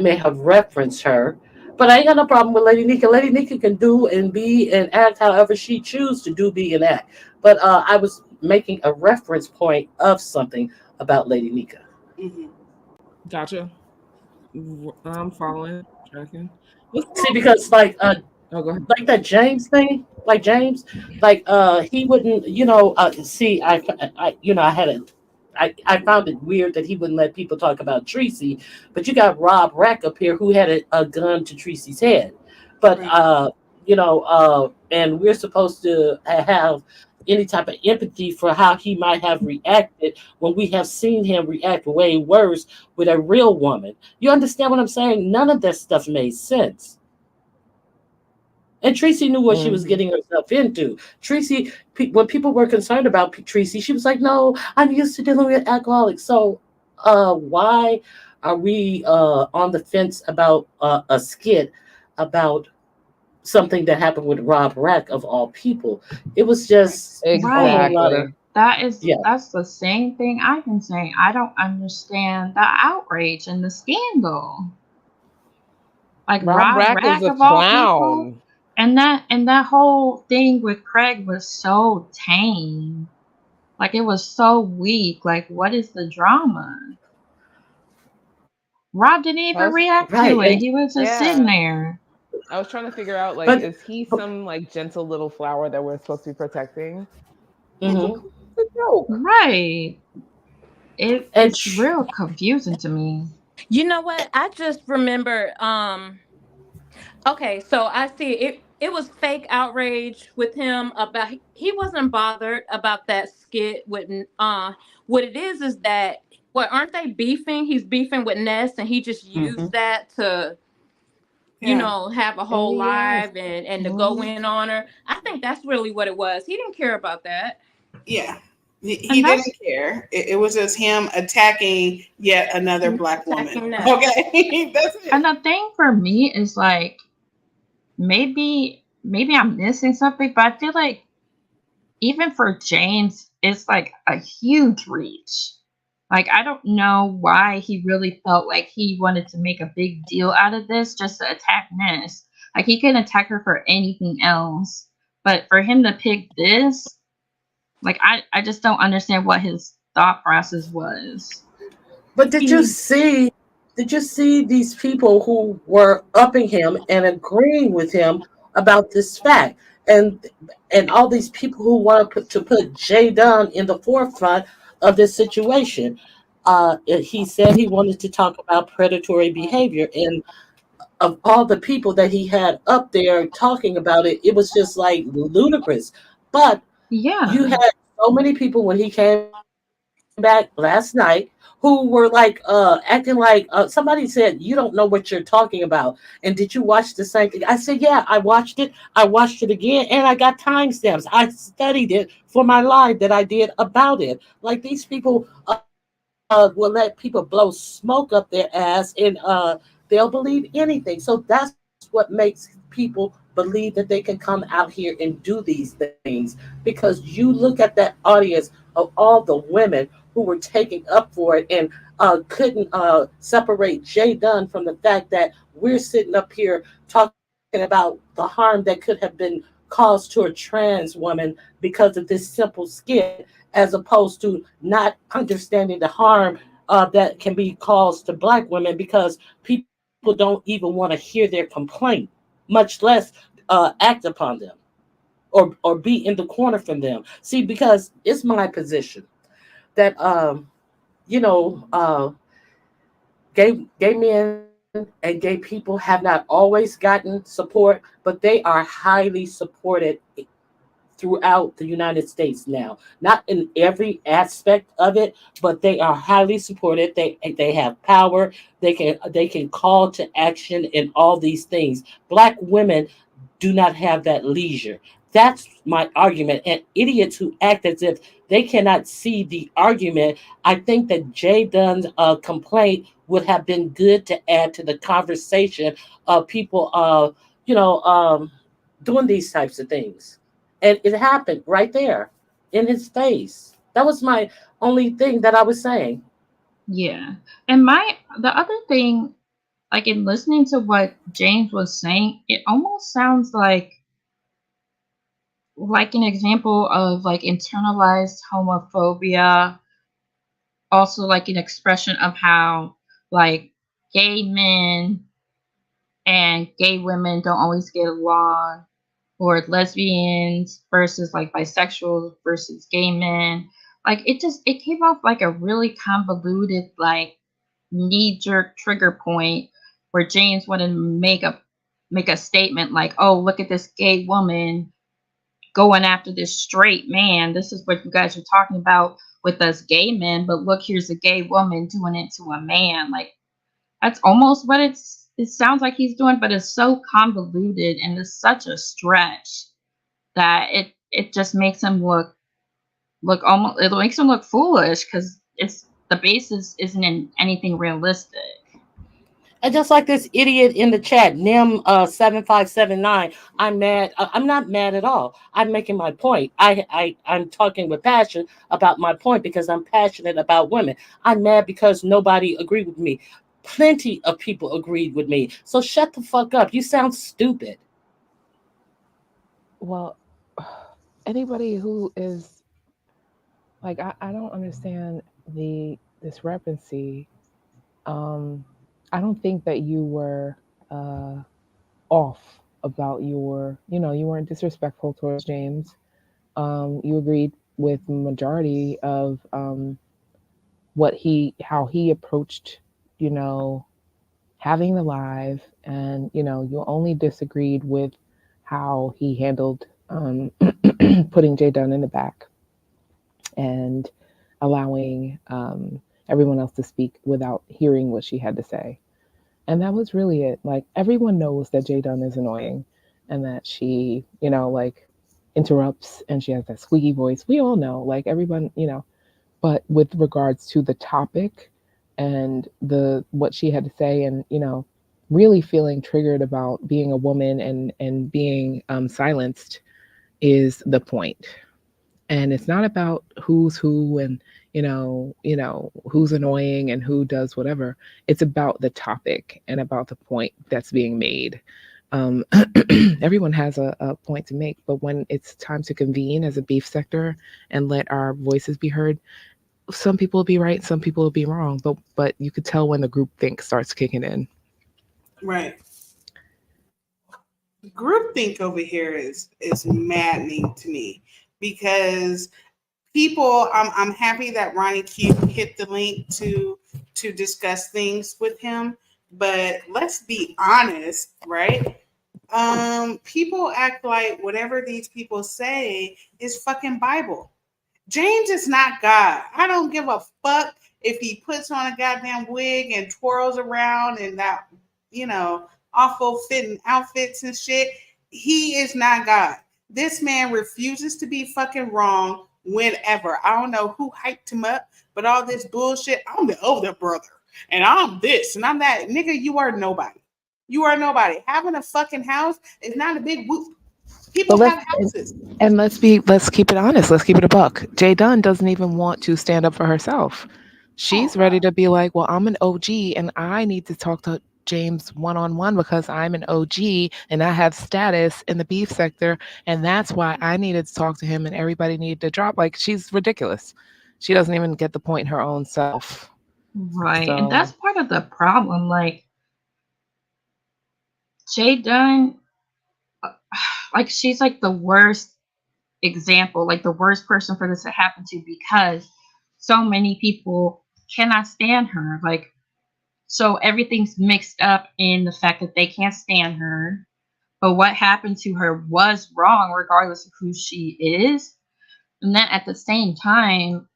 may have referenced her, but I ain't got no problem with Lady Nika. Lady Nika can do and be and act however she chooses to do, be, and act. But I was making a reference point of something about Lady Nika. Mm-hmm. Gotcha. I'm following, tracking. See, because like Oh, go ahead. Like that James thing, like James, like he wouldn't, see, I had a. I found it weird that he wouldn't let people talk about Tracy, but you got Rob Rack up here who had a gun to Tracy's head. But and we're supposed to have any type of empathy for how he might have reacted when we have seen him react way worse with a real woman. You understand what I'm saying? None of that stuff made sense. And Tracy knew what she was getting herself into. Tracy, when people were concerned about Tracy, she was like, "No, I'm used to dealing with alcoholics." So, why are we on the fence about a skit about something that happened with Rob Rack of all people? It was just a whole lot of That's the same thing I've been saying. I don't understand the outrage and the scandal. Like Rob Rack is a of all clown. people. And that whole thing with Craig was so tame. Like it was so weak. Like what is the drama? Rob didn't even react to it. He was just sitting there. I was trying to figure out, like, is he some like gentle little flower that we're supposed to be protecting? It's a joke, right? It's real confusing to me. You know what? I just remember. Okay, so I see it. It was fake outrage with him about he wasn't bothered about that skit with what it is that aren't they beefing? He's beefing with Ness and he just used that to have a whole live and to go in on her. I think that's really what it was. He didn't care about that. Yeah. He didn't care. It was just him attacking yet another Black woman. Okay. That's it. And the thing for me is like maybe I'm missing something, but I feel like even for James, it's like a huge reach. Like I don't know why he really felt like he wanted to make a big deal out of this just to attack Ness. Like he could attack her for anything else, but for him to pick this, like I just don't understand what his thought process was. But did you see these people who were upping him and agreeing with him about this fact? And all these people who want to put Jay Dunn in the forefront of this situation. He said he wanted to talk about predatory behavior, and of all the people that he had up there talking about it, it was just like ludicrous. But you had so many people when he came back last night who were like acting like somebody said, "You don't know what you're talking about." And did you watch the same thing? I said, "Yeah, I watched it. I watched it again, and I got timestamps. I studied it for my live that I did about it." Like these people will let people blow smoke up their ass, and they'll believe anything. So that's what makes people believe that they can come out here and do these things, because you look at that audience of all the women who were taking up for it and couldn't separate Jay Dunn from the fact that we're sitting up here talking about the harm that could have been caused to a trans woman because of this simple skit, as opposed to not understanding the harm that can be caused to Black women, because people don't even want to hear their complaint, much less act upon them or be in the corner from them. See, because it's my position that gay men and gay people have not always gotten support, but they are highly supported throughout the United States now. Not in every aspect of it, but they are highly supported. They have power. They can call to action in all these things. Black women do not have that leisure. That's my argument. And idiots who act as if they cannot see the argument, I think that Jay Dunn's complaint would have been good to add to the conversation of people, doing these types of things. And it happened right there in his face. That was my only thing that I was saying. Yeah. And the other thing, like in listening to what James was saying, it almost sounds like an example of like internalized homophobia, also like an expression of how like gay men and gay women don't always get along, or lesbians versus like bisexuals versus gay men. Like it came off like a really convoluted, like knee-jerk trigger point where James wanted to make a statement like, oh, look at this gay woman going after this straight man. This is what you guys are talking about with us gay men, but look, here's a gay woman doing it to a man. Like, that's almost what it sounds like he's doing, but it's so convoluted and it's such a stretch that it just makes him look almost, it makes him look foolish because it's the basis isn't in anything realistic. And just like this idiot in the chat, Nim7579, I'm mad. I'm not mad at all. I'm making my point. I'm talking with passion about my point because I'm passionate about women. I'm mad because nobody agreed with me. Plenty of people agreed with me. So shut the fuck up. You sound stupid. Well, anybody who is like, I don't understand the discrepancy. I don't think that you were off about your, you weren't disrespectful towards James. You agreed with the majority of how he approached, having the live, and you only disagreed with how he handled putting J Dunn in the back and allowing everyone else to speak without hearing what she had to say. And that was really it. Like, everyone knows that J Dunn is annoying and that she, interrupts and she has that squeaky voice. We all know, like, everyone, but with regards to the topic and what she had to say, and, really feeling triggered about being a woman and being silenced is the point. And it's not about who's who and, who's annoying and who does whatever. It's about the topic and about the point that's being made. Everyone has a point to make, but when it's time to convene as a beef sector and let our voices be heard, some people will be right, some people will be wrong, but you could tell when the groupthink starts kicking in. Right. Groupthink over here is maddening to me because people, I'm happy that Ronnie Q hit the link to discuss things with him, but let's be honest, right? People act like whatever these people say is fucking Bible. James is not God. I don't give a fuck if he puts on a goddamn wig and twirls around in that, awful fitting outfits and shit. He is not God. This man refuses to be fucking wrong whenever. I don't know who hyped him up, but all this bullshit, I'm the older brother and I'm this and I'm that. Nigga, you are nobody. You are nobody. Having a fucking house is not a big whoop. People have houses. And let's keep it honest. Let's keep it a buck. J Dunn doesn't even want to stand up for herself. She's ready to be like, well, I'm an OG and I need to talk to James one-on-one because I'm an OG and I have status in the beef sector, and that's why I needed to talk to him and everybody needed to drop. Like, she's ridiculous. She doesn't even get the point her own self. Right. So, and that's part of the problem. Like, J Dunn, like, she's like the worst example, like the worst person for this to happen to, because so many people cannot stand her. Like, so everything's mixed up in the fact that they can't stand her, but what happened to her was wrong regardless of who she is. And then at the same time,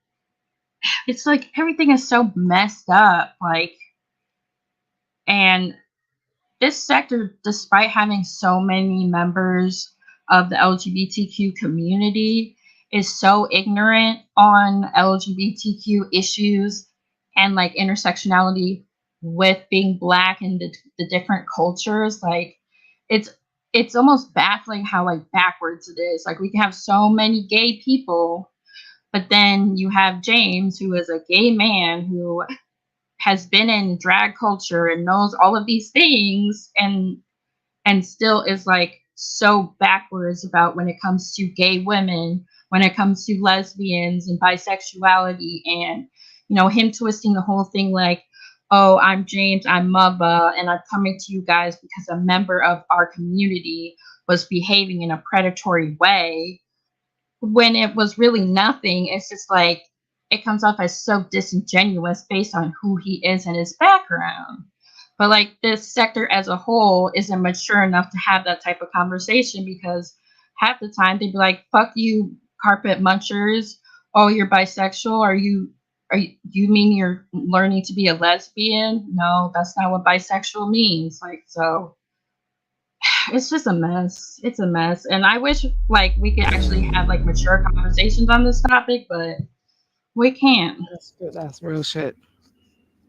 it's like everything is so messed up. Like, and this sector, despite having so many members of the LGBTQ community, is so ignorant on LGBTQ issues and like intersectionality with being Black and the different cultures. Like, it's almost baffling how like backwards it is. Like, we can have so many gay people, but then you have James, who is a gay man who has been in drag culture and knows all of these things, and still is like so backwards about when it comes to gay women, when it comes to lesbians and bisexuality, and him twisting the whole thing like, oh, I'm James, I'm Mubba, and I'm coming to you guys because a member of our community was behaving in a predatory way, when it was really nothing. It's just like, it comes off as so disingenuous based on who he is and his background. But like, this sector as a whole isn't mature enough to have that type of conversation, because half the time they'd be like, fuck you, carpet munchers. Oh, you're bisexual? You mean you're learning to be a lesbian? No, that's not what bisexual means. Like, so it's just a mess. It's a mess. And I wish like we could actually have like mature conversations on this topic, but we can't. That's real shit.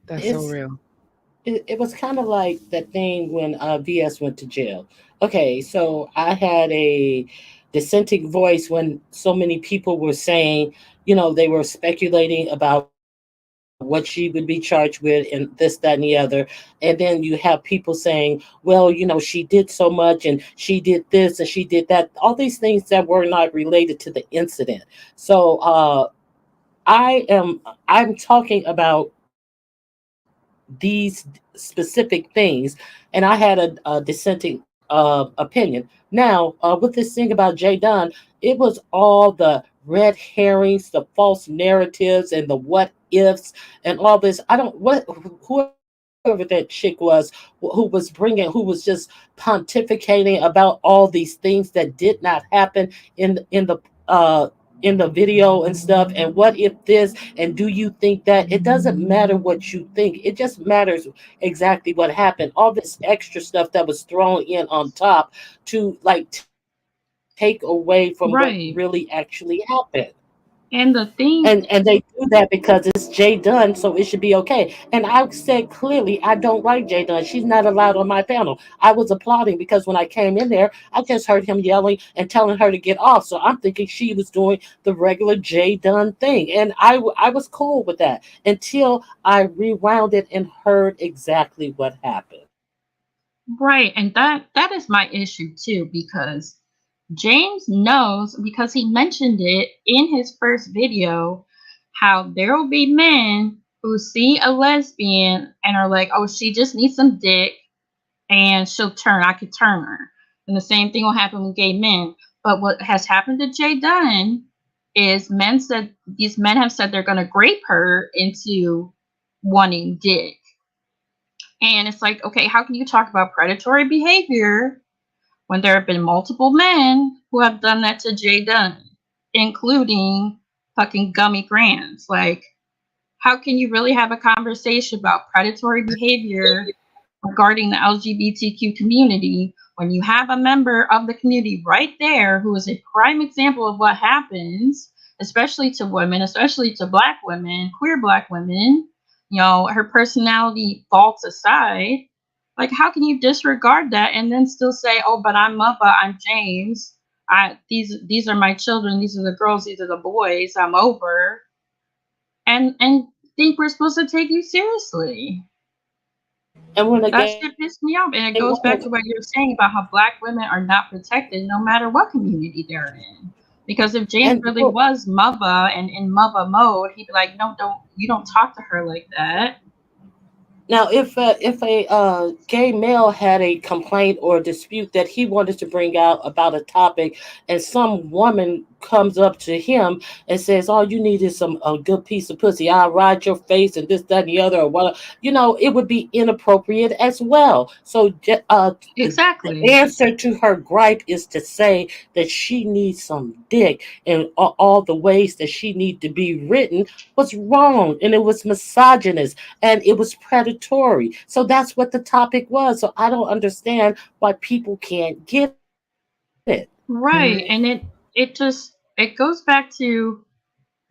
That's so real. It was kind of like that thing when VS went to jail. Okay, so I had a dissenting voice when so many people were saying, they were speculating about what she would be charged with and this, that, and the other. And then you have people saying, well, she did so much and she did this and she did that. All these things that were not related to the incident. So I'm talking about these specific things, and I had a dissenting opinion. Now, with this thing about Jay Dunn, it was all the red herrings, the false narratives, and the what ifs, and all this. Whoever that chick was who was just pontificating about all these things that did not happen in the video and stuff, and what if this, and do you think that? It doesn't matter what you think, it just matters exactly what happened. All this extra stuff that was thrown in on top to take away from what really actually happened. And the thing, and they do that because it's Jay Dunn, so it should be okay. And I said clearly, I don't like Jay Dunn. She's not allowed on my panel. I was applauding because when I came in there, I just heard him yelling and telling her to get off. So I'm thinking she was doing the regular Jay Dunn thing, and I was cool with that until I rewound it and heard exactly what happened. Right, and that is my issue too, because James knows, because he mentioned it in his first video, how there will be men who see a lesbian and are like, oh, she just needs some dick and I could turn her. And the same thing will happen with gay men. But what has happened to Jay Dunn is these men have said they're going to grape her into wanting dick. And it's like, okay, how can you talk about predatory behavior when there have been multiple men who have done that to Jay Dunn, including fucking Gummy Grands? Like, how can you really have a conversation about predatory behavior regarding the LGBTQ community when you have a member of the community right there who is a prime example of what happens, especially to women, especially to Black women, queer Black women, her personality faults aside? Like, how can you disregard that and then still say, oh, but I'm Mubba, I'm James, these are my children, these are the girls, these are the boys, I'm over, and think we're supposed to take you seriously? And when that shit pissed me off, and it goes back to what you're saying about how Black women are not protected no matter what community they're in. Because if James really was Mubba and in Mubba mode, he'd be like, no, you don't talk to her like that. Now, if a gay male had a complaint or a dispute that he wanted to bring out about a topic, and some woman comes up to him and says, all you need is a good piece of pussy, I'll ride your face and this, that, and the other, or what, it would be inappropriate as well. So exactly, the answer to her gripe is to say that she needs some dick, and all the ways that she need to be written was wrong, and it was misogynist, and it was predatory. So that's what the topic was. So I don't understand why people can't get it. Right. And it goes back to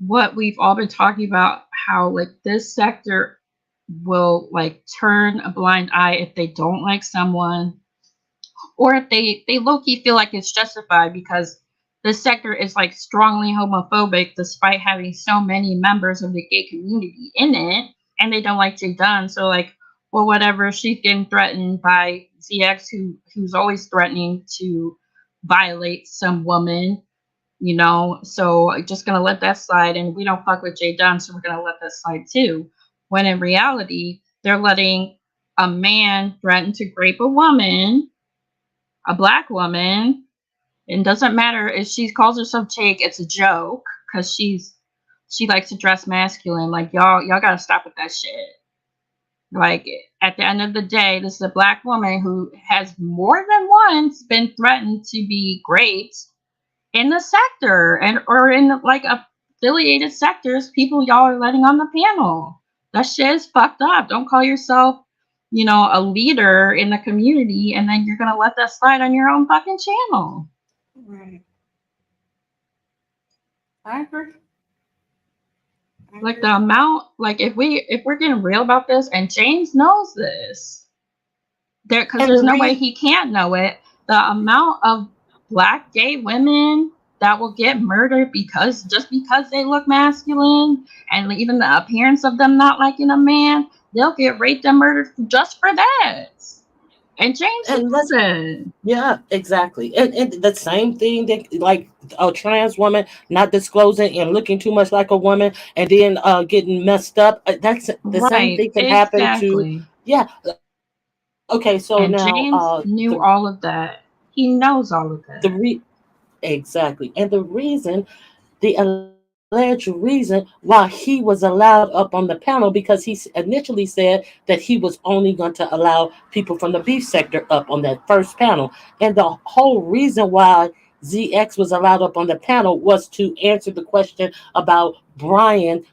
what we've all been talking about, how like this sector will like turn a blind eye if they don't like someone, or if they low-key feel like it's justified because this sector is like strongly homophobic despite having so many members of the gay community in it, and they don't like Jay Dunn. So like, well, whatever, she's getting threatened by ZX, who's always threatening to violate some woman, so just gonna let that slide, and we don't fuck with Jay Dunn, so we're gonna let that slide too. When in reality, they're letting a man threaten to rape a woman, a black woman. It doesn't matter if she calls herself Jake, it's a joke because she likes to dress masculine. Like y'all gotta stop with that shit. Like at the end of the day, this is a black woman who has more than once been threatened to be raped in the sector or in like affiliated sectors. People y'all are letting on the panel. That shit is fucked up. Don't call yourself, a leader in the community and then you're gonna let that slide on your own fucking channel. Right. I agree. Like the amount, like if we're getting real about this, and James knows this, because there's no way he can't know it. The amount of black gay women that will get murdered just because they look masculine, and even the appearance of them not liking a man, they'll get raped and murdered just for that. And James knows it. Yeah, exactly. And the same thing that like a trans woman not disclosing and looking too much like a woman and then getting messed up. That's the same thing can happen to. Yeah. Okay, so and now James knew all of that. He knows all of that. Exactly. And the alleged reason why he was allowed up on the panel, because he initially said that he was only going to allow people from the beef sector up on that first panel. And the whole reason why ZX was allowed up on the panel was to answer the question about Brian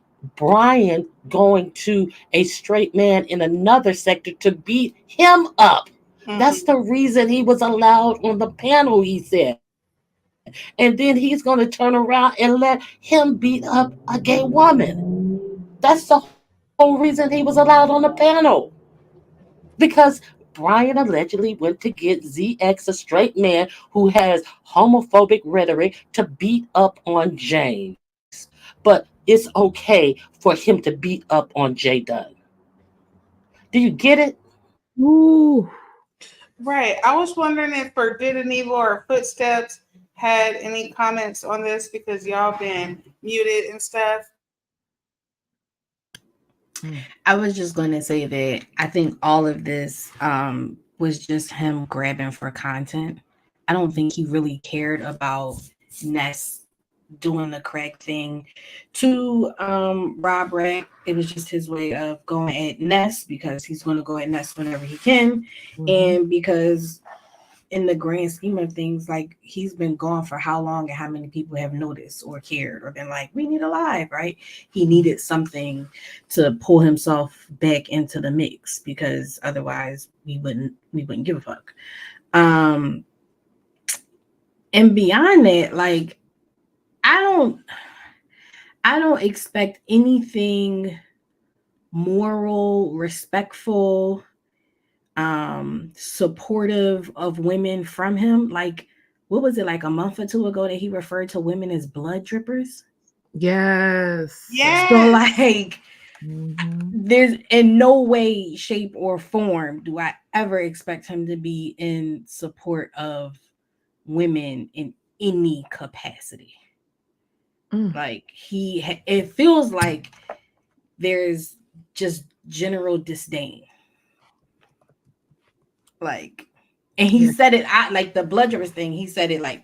going to a straight man in another sector to beat him up. Mm-hmm. That's the reason he was allowed on the panel, he said. And then he's going to turn around and let him beat up a gay woman. That's the whole reason he was allowed on the panel. Because Brian allegedly went to get ZX, a straight man who has homophobic rhetoric, to beat up on James. But it's okay for him to beat up on J Dunn. Do you get it? Ooh. Right. I was wondering if Forbidden Evil or Footsteps had any comments on this, because y'all been muted and stuff. I was just going to say that I think all of this was just him grabbing for content. I don't think he really cared about Ness doing the correct thing to Rob Ray. It was just his way of going at Ness, because he's going to go at Ness whenever he can. Mm-hmm. And because in the grand scheme of things, like, he's been gone for how long and how many people have noticed or cared or been like, we need a live, right? He needed something to pull himself back into the mix, because otherwise we wouldn't give a fuck. And beyond that, like, I don't expect anything moral, respectful, supportive of women from him. Like, what was it, like a month or two ago that he referred to women as blood drippers? Yes. So like, there's in no way, shape, or form do I ever expect him to be in support of women in any capacity. Like, it feels like there's just general disdain. Like, and he said it, like the blood drippers thing, he said it like,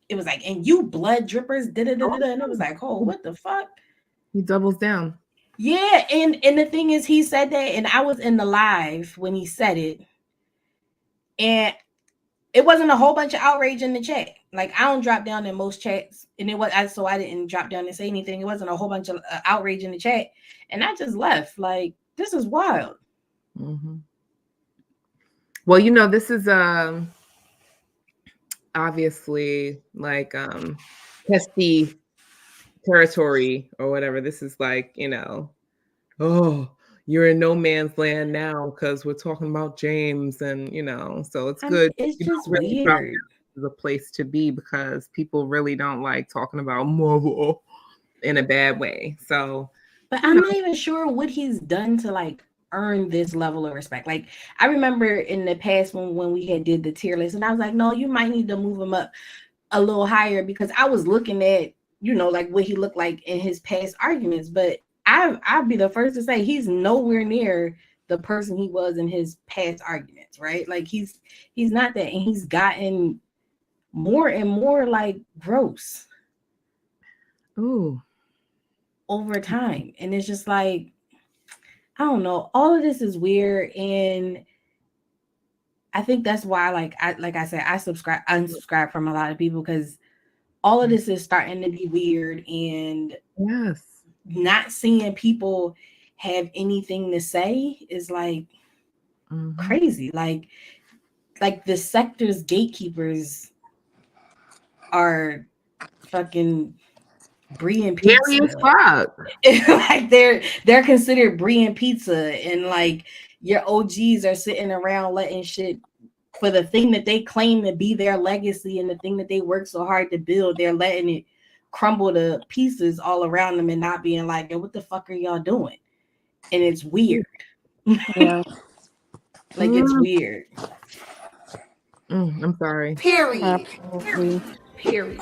it was like, and you blood drippers, and it was like, oh, what the fuck? He doubles down. Yeah, and the thing is, he said that, and I was in the live when he said it, and it wasn't a whole bunch of outrage in the chat. Like, I don't drop down in most chats, and so I didn't drop down and say anything. It wasn't a whole bunch of outrage in the chat, and I just left. Like, this is wild. Mm-hmm. Well, this is obviously like testy territory or whatever. This is like, oh, you're in no man's land now because we're talking about James, and so it's good. It's just really weird. Is a place to be, because people really don't like talking about Marvel in a bad way. So, but I'm not even sure what he's done to like earn this level of respect. Like, I remember in the past when we had did the tier list, and I was like, no, you might need to move him up a little higher, because I was looking at like what he looked like in his past arguments. But I'd be the first to say he's nowhere near the person he was in his past arguments, right? Like he's not that, and he's gotten more and more like gross. Ooh. Over time. And it's just like, I don't know. All of this is weird. And I think that's why, like I said, I unsubscribe from a lot of people, because all of this is starting to be weird, and yes, not seeing people have anything to say is like crazy. Like the sector's gatekeepers are fucking brie and pizza. Scary as fuck. Like they're considered brie and pizza, and like your OGs are sitting around letting shit for the thing that they claim to be their legacy and the thing that they work so hard to build. They're letting it crumble to pieces all around them and not being like, yo, what the fuck are y'all doing? And it's weird. Yeah. Like it's weird. I'm sorry. Period. Absolutely. Period.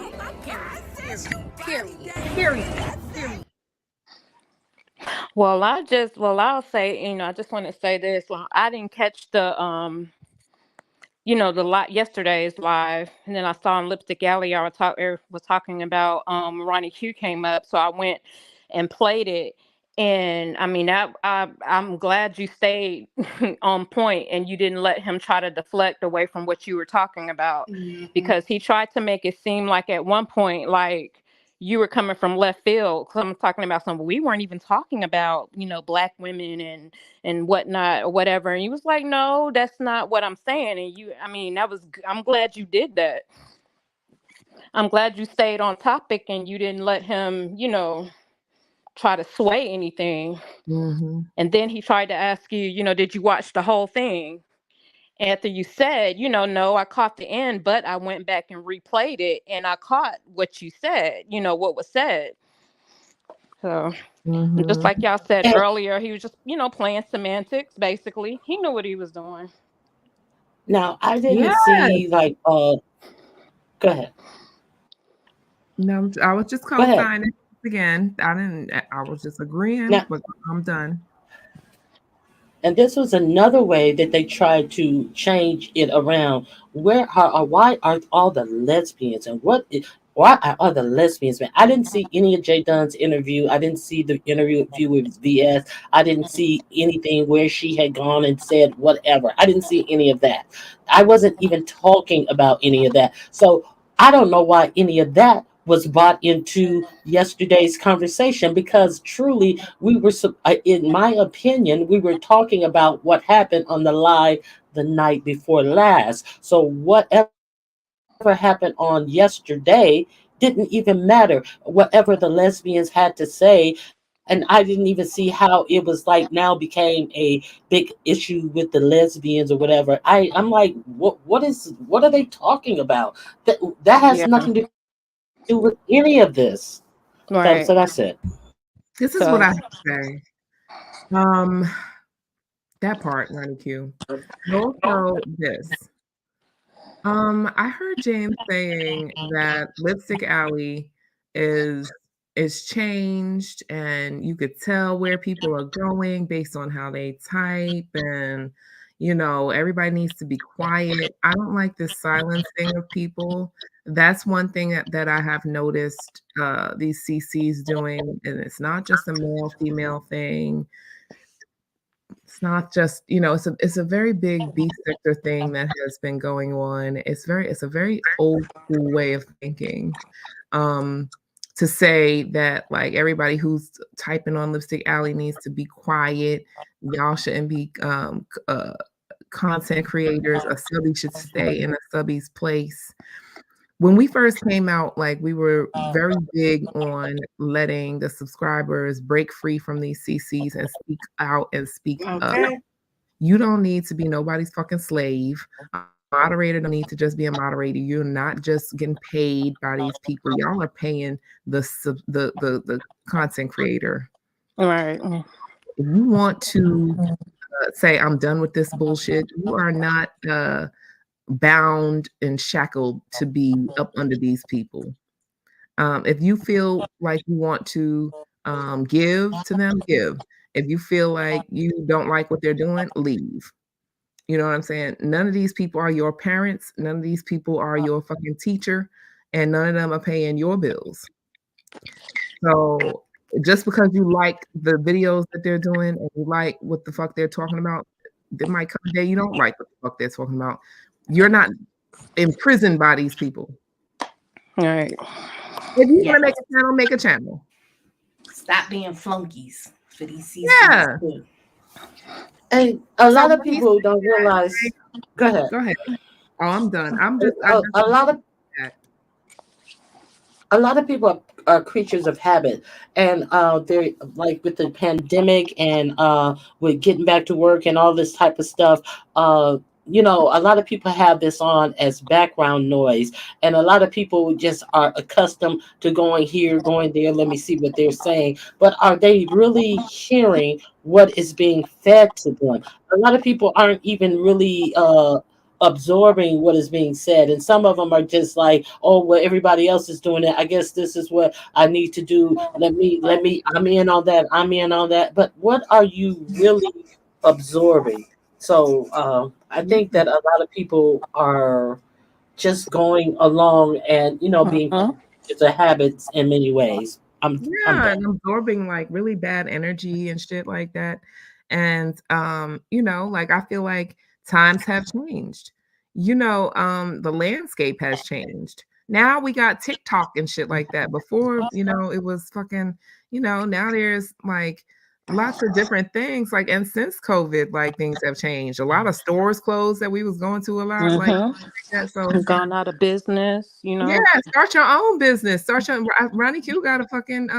Well, I'll say, I just want to say this. Well, I didn't catch the yesterday's live, and then I saw on Lipstick Alley, I was talking about Ronnie Q came up, so I went and played it. And I mean, I'm glad you stayed on point and you didn't let him try to deflect away from what you were talking about, because he tried to make it seem like at one point, like you were coming from left field. Cause I'm talking about something we weren't even talking about, Black women and whatnot or whatever. And he was like, no, that's not what I'm saying. And I'm glad you did that. I'm glad you stayed on topic and you didn't let him, try to sway anything. And then he tried to ask you, did you watch the whole thing? After you said, no, I caught the end, but I went back and replayed it and I caught what you said, what was said. So just like y'all said earlier, he was just, playing semantics, basically. He knew what he was doing. Now, I didn't see like go ahead. No, I was just co-signing again. I was just agreeing, but I'm done. And this was another way that they tried to change it around. Why are all the lesbians, and why are the lesbians, man? I didn't see any of J Dunn's interview. I didn't see the interview with VS. I didn't see anything where she had gone and said whatever. I didn't see any of that. I wasn't even talking about any of that. So I don't know why any of that was brought into yesterday's conversation, because truly we were, in my opinion, we were talking about what happened on the live the night before last. So whatever happened on yesterday didn't even matter. Whatever the lesbians had to say, and I didn't even see how it was like now became a big issue with the lesbians or whatever. I'm like, what are they talking about? That has nothing to do with any of this. Right. So that's it. This is what I have to say. That part, Ronnie Q. Also this. I heard James saying that Lipstick Alley is changed, and you could tell where people are going based on how they type, and everybody needs to be quiet. I don't like this silencing of people. That's one thing that I have noticed these CCs doing, and it's not just a male female thing. It's not just, it's a very big B sector thing that has been going on. It's a very old school way of thinking. To say that like everybody who's typing on Lipstick Alley needs to be quiet. Y'all shouldn't be content creators. A subby should stay in a subby's place. When we first came out, like we were very big on letting the subscribers break free from these CCs and speak out and speak up. You don't need to be nobody's fucking slave. A moderator don't need to just be a moderator. You're not just getting paid by these people. Y'all are paying the content creator. All right. If you want to say I'm done with this bullshit, you are not bound and shackled to be up under these people. If you feel like you want to Give to them, give. If you feel like you don't like what they're doing, leave. You know what I'm saying? None of these people are your parents. None of these people are your fucking teacher, and none of them are paying your bills. So just because you like the videos that they're doing and you like what the fuck they're talking about, there might come a day you don't like what the fuck they're talking about. You're not imprisoned by these people. All right. If you want to make a channel. Stop being flunkies for these seasons. Yeah. And a lot of people don't realize. Go ahead. Go ahead. Oh, I'm done. A lot of people are creatures of habit, and they're like with the pandemic and with getting back to work and all this type of stuff. You know, a lot of people have this on as background noise, and a lot of people just are accustomed to going here, going there. Let me see what they're saying, but are they really hearing what is being fed to them? A lot of people aren't even really absorbing what is being said, and some of them are just like, oh well, everybody else is doing it, I guess this is what I need to do. Let me I'm in on that. But what are you really absorbing? So I think that a lot of people are just going along and being it's a habit in many ways. I'm and absorbing like really bad energy and shit like that. And like I feel like times have changed. The landscape has changed. Now we got TikTok and shit like that. Before, it was fucking, now there's like lots of different things. Like, and since COVID, like things have changed. A lot of stores closed that we was going to a lot. Like that. So gone out of business, Yeah, start your own business. Ronnie Q got a fucking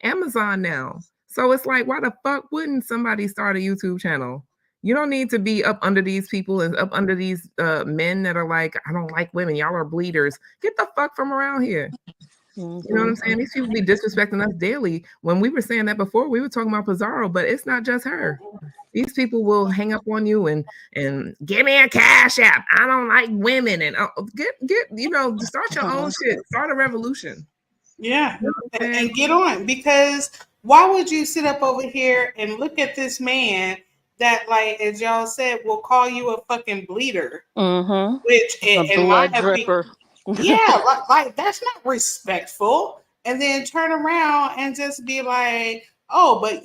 Amazon now. So it's like, why the fuck wouldn't somebody start a YouTube channel? You don't need to be up under these people and up under these men that are like, I don't like women. Y'all are bleeders. Get the fuck from around here. You know what I'm saying? These people be disrespecting us daily. When we were saying that before, we were talking about Pizarro, but it's not just her. These people will hang up on you and give me a cash app. I don't like women and start your own shit. Start a revolution. Yeah, and get on, because why would you sit up over here and look at this man that, like, as y'all said, will call you a fucking bleeder, which in my dripper. Yeah, like that's not respectful. And then turn around and just be like, oh, but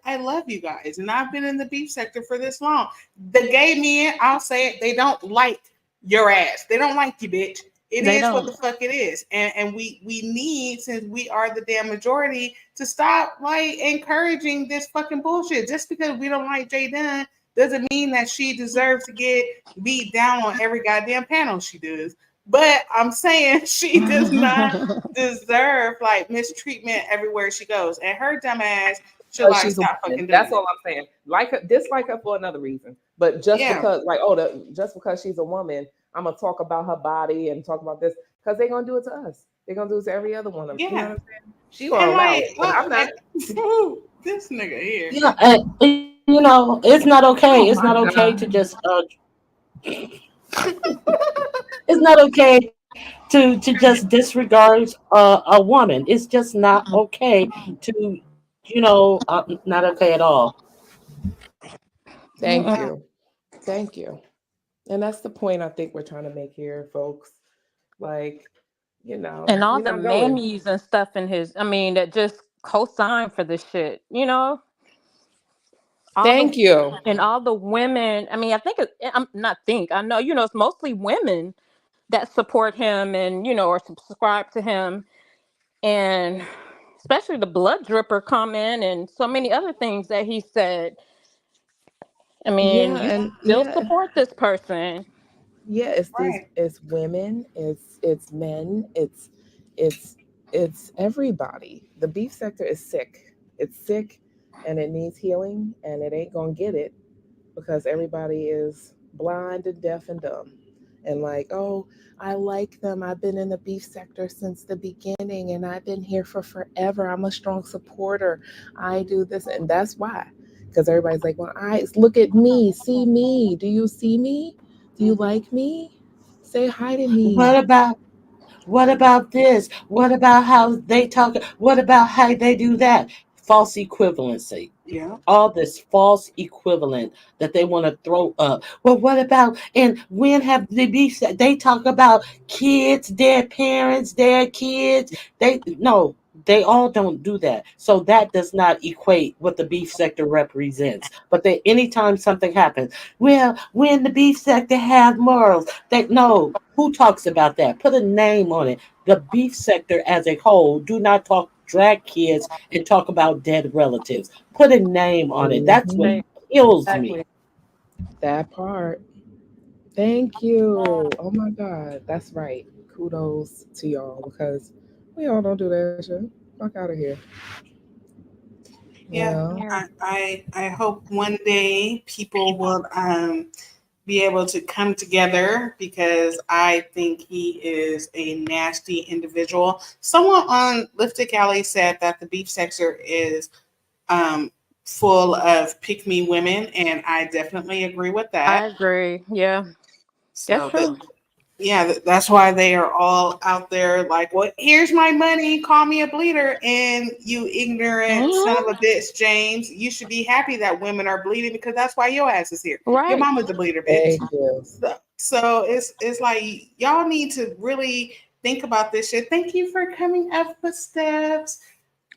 I love you guys, and I've been in the beef sector for this long. The gay men, I'll say it, they don't like your ass. They don't like you, bitch. It is what the fuck it is. And we need, since we are the damn majority, to stop like encouraging this fucking bullshit. Just because we don't like Jay Dunn doesn't mean that she deserves to get beat down on every goddamn panel she does. But I'm saying she does not deserve like mistreatment everywhere she goes. And her dumb ass should like stop fucking doing That's it. all I'm saying. Like her, dislike her for another reason. But just because she's a woman, I'm gonna talk about her body and talk about this because they're gonna do it to us. They're gonna do it to every other one of them. Yeah. You know what I'm saying? She gonna allow it, but I'm not. This nigga here. Yeah, it's not okay. It's not okay to just it's not okay to just disregard a woman. It's just not okay to not okay at all. Thank you. And that's the point I think we're trying to make here, folks. Like, and all the mammies and stuff in his, that just co-sign for this shit, Thank you. And all the women, I know, it's mostly women that support him and, or subscribe to him. And especially the blood dripper comment and so many other things that he said. You still support this person. Yeah, it's women, it's men, it's everybody. The beef sector is sick. It's sick and it needs healing, and it ain't gonna get it because everybody is blind and deaf and dumb. And like, oh, I like them. I've been in the beef sector since the beginning and I've been here for forever. I'm a strong supporter. I do this, and that's why. Because everybody's like, well, look at me, see me. Do you see me? Do you like me? Say hi to me. What What about this? What about how they talk? What about how they do that? False equivalency. Yeah. All this false equivalent that they want to throw up. Well, what about, and when have they be, they talk about kids, their parents, their kids. No, they all don't do that. So that does not equate what the beef sector represents. But they, anytime something happens, well, when the beef sector have morals, they no. Who talks about that? Put a name on it. The beef sector as a whole do not talk drag kids and talk about dead relatives. Put a name on it. That's what Mhm. kills me. That part. Thank you. Oh my God. That's right. Kudos to y'all because we all don't do that shit. Fuck out of here. You Yeah, know? I hope one day people will be able to come together because I think he is a nasty individual. Someone on Lifted Alley said that the beef sector is full of pick me women, and I definitely agree with I that. agree. Yeah, that's So true. that's why they are all out there like, well, here's my money, call me a bleeder. And you ignorant son of a bitch, James, you should be happy that women are bleeding because that's why your ass is here. Your Right. mama's a bleeder, bitch. Thank you. So it's like y'all need to really think about this shit. Thank you for coming up with steps.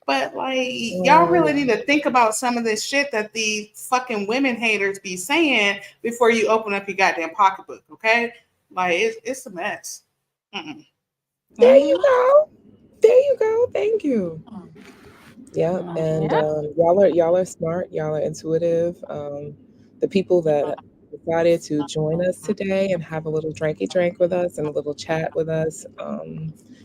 But like y'all really need to think about some of this shit that the fucking women haters be saying before you open up your goddamn pocketbook, okay? Like it's a mess. Mm-mm. There you go. There you go. Thank you. Yeah, and Yeah. y'all are smart. Y'all are intuitive. The people that decided to join us today and have a little dranky drink with us and a little chat with us,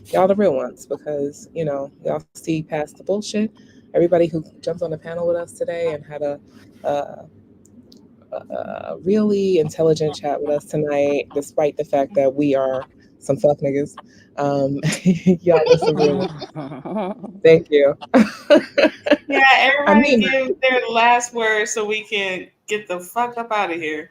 y'all the real ones because y'all see past the bullshit. Everybody who jumped on the panel with us today and had a, a really intelligent chat with us tonight, despite the fact that we are some fuck niggas. Y'all are some real ones. Thank you. Yeah, I everybody mean, give their last word so we can get the fuck up out of here.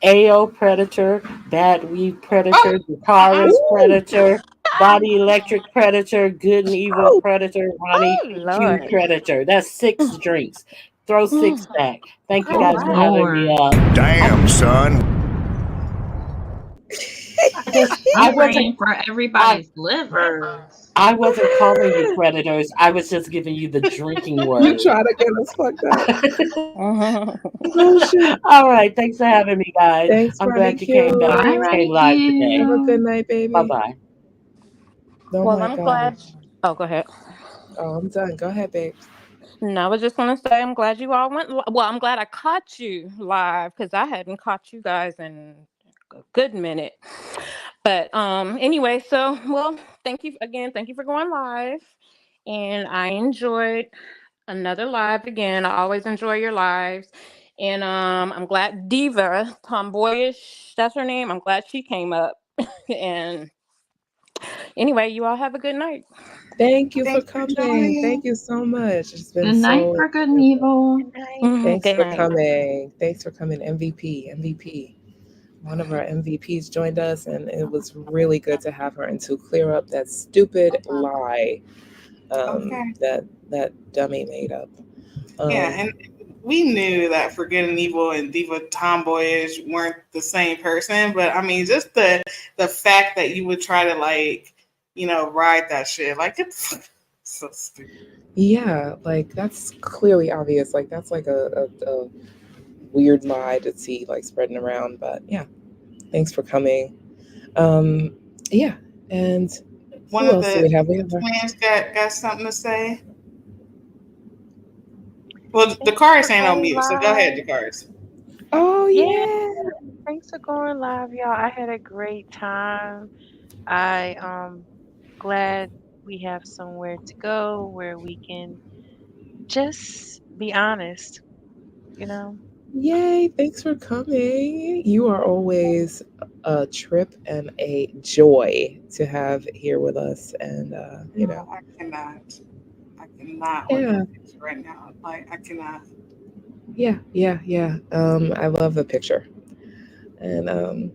AO Predator, Bad Weed Predator, Dracarys ooh, Predator, Body Electric Predator, Good and Evil oh, Predator, Ronnie Oh Q Lord. Predator. That's 6 drinks. Throw 6 back. Thank you All guys Good for right. having me Lord. up. Damn, son. I I'm wasn't praying for I everybody's livers. I wasn't calling you predators. I was just giving you the drinking you word. try to get us fucked up. Oh shit. All right. Thanks for having me, guys. Thanks, I'm Ronnie glad you came back. Bye, Q. Came Ronnie live today. Have a good Q. night, Bye baby. bye. Oh Well, my I'm God. glad. Oh, go ahead. Oh, I'm done. Go ahead, babes. No, I was just gonna say I'm glad you all went. Well, I'm glad I caught you live because I hadn't caught you guys in a good minute. But anyway, so well, thank you again. Thank you for going live, and I enjoyed another live again. I always enjoy your lives, and I'm glad Diva Tomboyish, that's her name. I'm glad she came up. And anyway, you all have a good night. Thank you for Thanks for coming. joining. Thank you so much. It's been Good night so for good and enjoyable. evil. Thanks Good for night. coming. Thanks for coming. MVP. One of our MVPs joined us, and it was really good to have her and to clear up that stupid lie Okay. that dummy made up. Yeah, and we knew that for Good and Evil and Diva Tomboyish weren't the same person, but I mean, just the fact that you would try to ride that shit, like it's so stupid. Yeah, like that's clearly obvious. Like that's like a weird lie to see like spreading around. But yeah, thanks for coming. Yeah, and One who of else do we have? We the have our, twins got something to say. Well, the cars ain't on mute, so go ahead, the cars. oh Yeah, yeah. thanks for going live, y'all. I had a great time. I glad we have somewhere to go where we can just be honest, you know. Yay, thanks for coming. You are always a trip and a joy to have here with us. And, I cannot look yeah, at this right now. Like I cannot. yeah. I love the picture. And,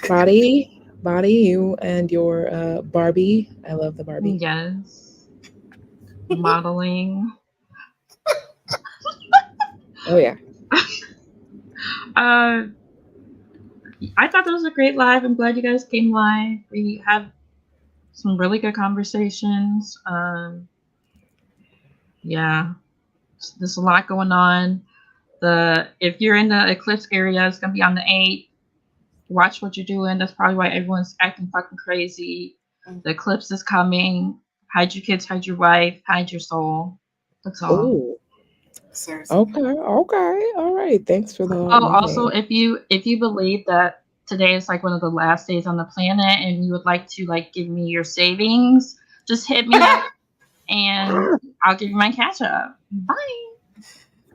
Body, Body, you and your Barbie. I love the Barbie. Yes. Modeling. Oh yeah. I thought that was a great live. I'm glad you guys came live. We had some really good conversations. Yeah, there's a lot going on. If you're in the eclipse area, it's gonna be on the 8th. Watch what you're doing. That's probably why everyone's acting fucking crazy. The eclipse is coming. Hide your kids, hide your wife, hide your soul. That's all. Ooh. Okay, all right. Thanks for the Also, if you believe that today is like one of the last days on the planet and you would like to like give me your savings, just hit me up and I'll give you my cash up. Bye.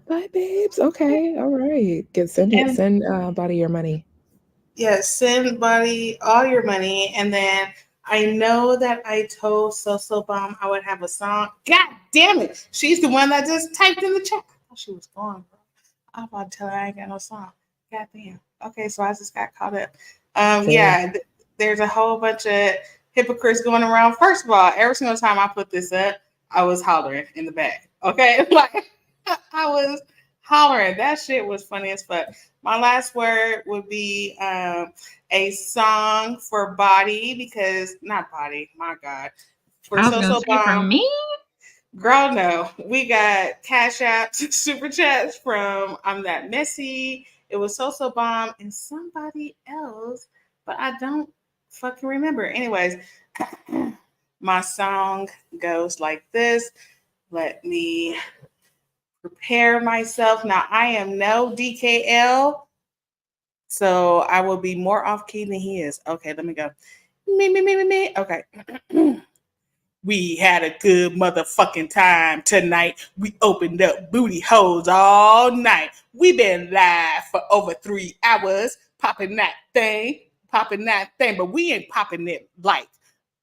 Bye, babes. Okay, all right. Send Body your money. Yes, send Body all your money. And then I know that I told So Bomb I would have a song. God damn it. She's the one that just typed in the chat. Oh, she was gone, bro. I'm about to tell her I ain't got no song. God damn. Okay, so I just got caught up. Yeah, there's a whole bunch of hypocrites going around. First of all, every single time I put this up, I was hollering in the back. Okay? Like, I was hollering. That shit was funny as fuck. My last word would be a song for Body, because not Body, my God. For So Bomb. For me? Girl, no. We got Cash Apps, Super Chats from I'm That Messy. It was So Bomb and somebody else, but I don't fucking remember. Anyways, my song goes like this. Let me prepare myself. Now, I am no DKL, so I will be more off key than he is. Okay, let me go. Me. Okay. We had a good motherfucking time tonight. We opened up booty holes all night. We been live for over 3 hours, popping that thing. But we ain't popping it like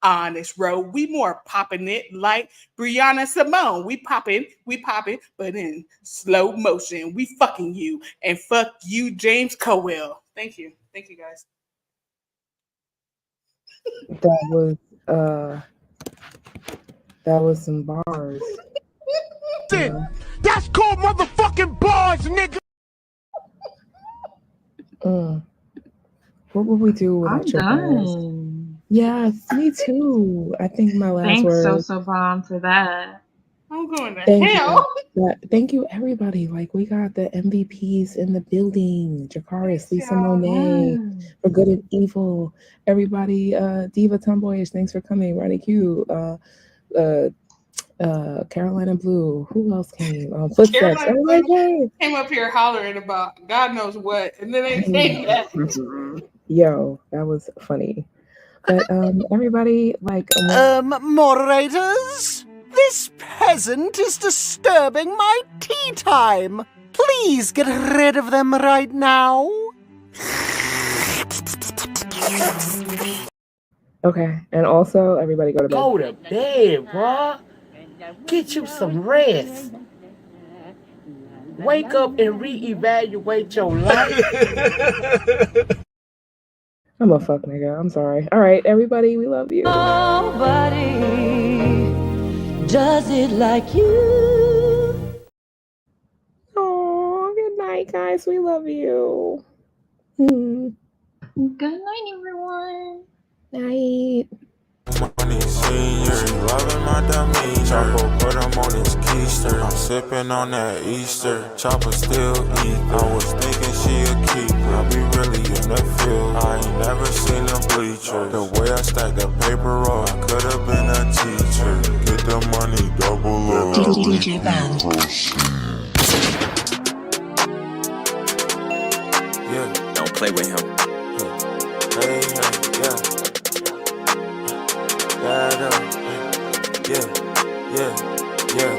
Honest Road. We more popping it like Brianna Simone. We popping, but in slow motion. We fucking you and fuck you, James Cowell. Thank you guys. That was some bars. That's called motherfucking bars, nigga. What would we do without your bars? Yes, me too. I think my last word. Thanks, So Bomb, for that. I'm going to hell. Thank you, everybody. Like, we got the MVPs in the building. Dracarys, Lisa Monet, For Good and Evil. Everybody, Diva Tomboyish, thanks for coming. Ronnie Q, Carolina Blue. Who else came? Footsteps. Came up here hollering about God knows what, and then they came back. Yo, that was funny. But everybody, like, moderators, this peasant is disturbing my tea time. Please get rid of them right now. Okay, and also everybody go to bed. Go to bed, bro. Get you some rest. Wake up and reevaluate your life. I'm a fuck nigga. I'm sorry. All right, everybody, we love you. Nobody does it like you. Oh, good night, guys. We love you. Good night, everyone. Night. Money senior, loving my dummy. Chopper put him on his keister. I'm sipping on that Easter. Chopper still eat. I was thinking she a keeper. I be really in the field. I ain't never seen a bleacher. The way I stack the paper roll, I could have been a teacher. Get the money, double up. DJ Band. Yeah. Don't play with him. Hey, yeah. Yeah.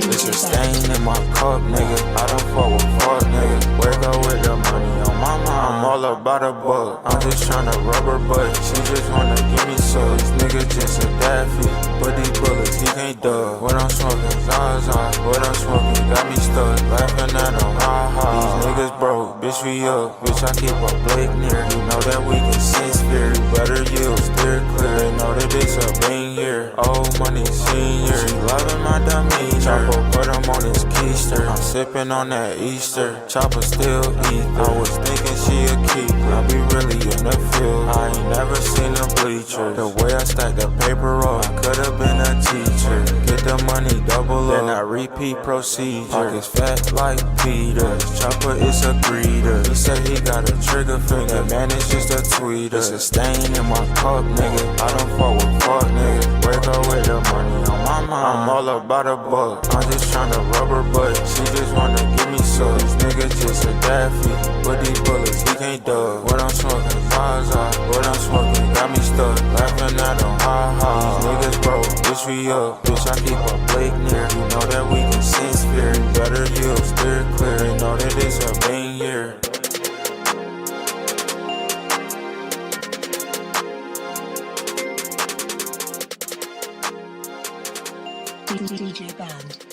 It's a stain in my cup, nigga. I don't fuck with fuck, nigga. Wake up with the money on my mind. I'm all about a buck. I'm just tryna rub her butt. She just wanna give me some. This nigga just a daffy. But these bullets, he can't duck. What I'm smoking, Zaza. What I'm smoking got me stuck. Laughing at him, ha ha. These niggas broke, bitch, bitch, we up. Bitch, I keep a Blake near. You know that we can sense fear. You better yield, steer clear. They know that it's a bang year. Old money senior. She loving my demeanor. Chopper put him on his keister. I'm sipping on that Easter. Chopper still eat. I was thinking she a keeper. I be really in the field. I ain't never seen a bleacher. The way I stack the paper up, I could've been a teacher. Get the money double up, then I repeat procedure. Pockets fat like Peter. Chopper is a greeter. He said he got a trigger finger. Man, it's just a tweeter. It's a stain in my cup, nigga. I don't fuck with fuck, nigga. Wake up with the money on my mind. I'm all about a buck. I'm just tryna rub her butt. She just wanna give me some. These niggas just a daffy. With these bullets, he can't duck. What I'm smoking, Zaza. What I'm smoking, got me stuck. Laughing at them, ha ha. These niggas broke, bitch, we up. Bitch, I keep a Blake near. You know that we can sense fear. You better yield, steer clear. You know that it's a bang year. DJ Band.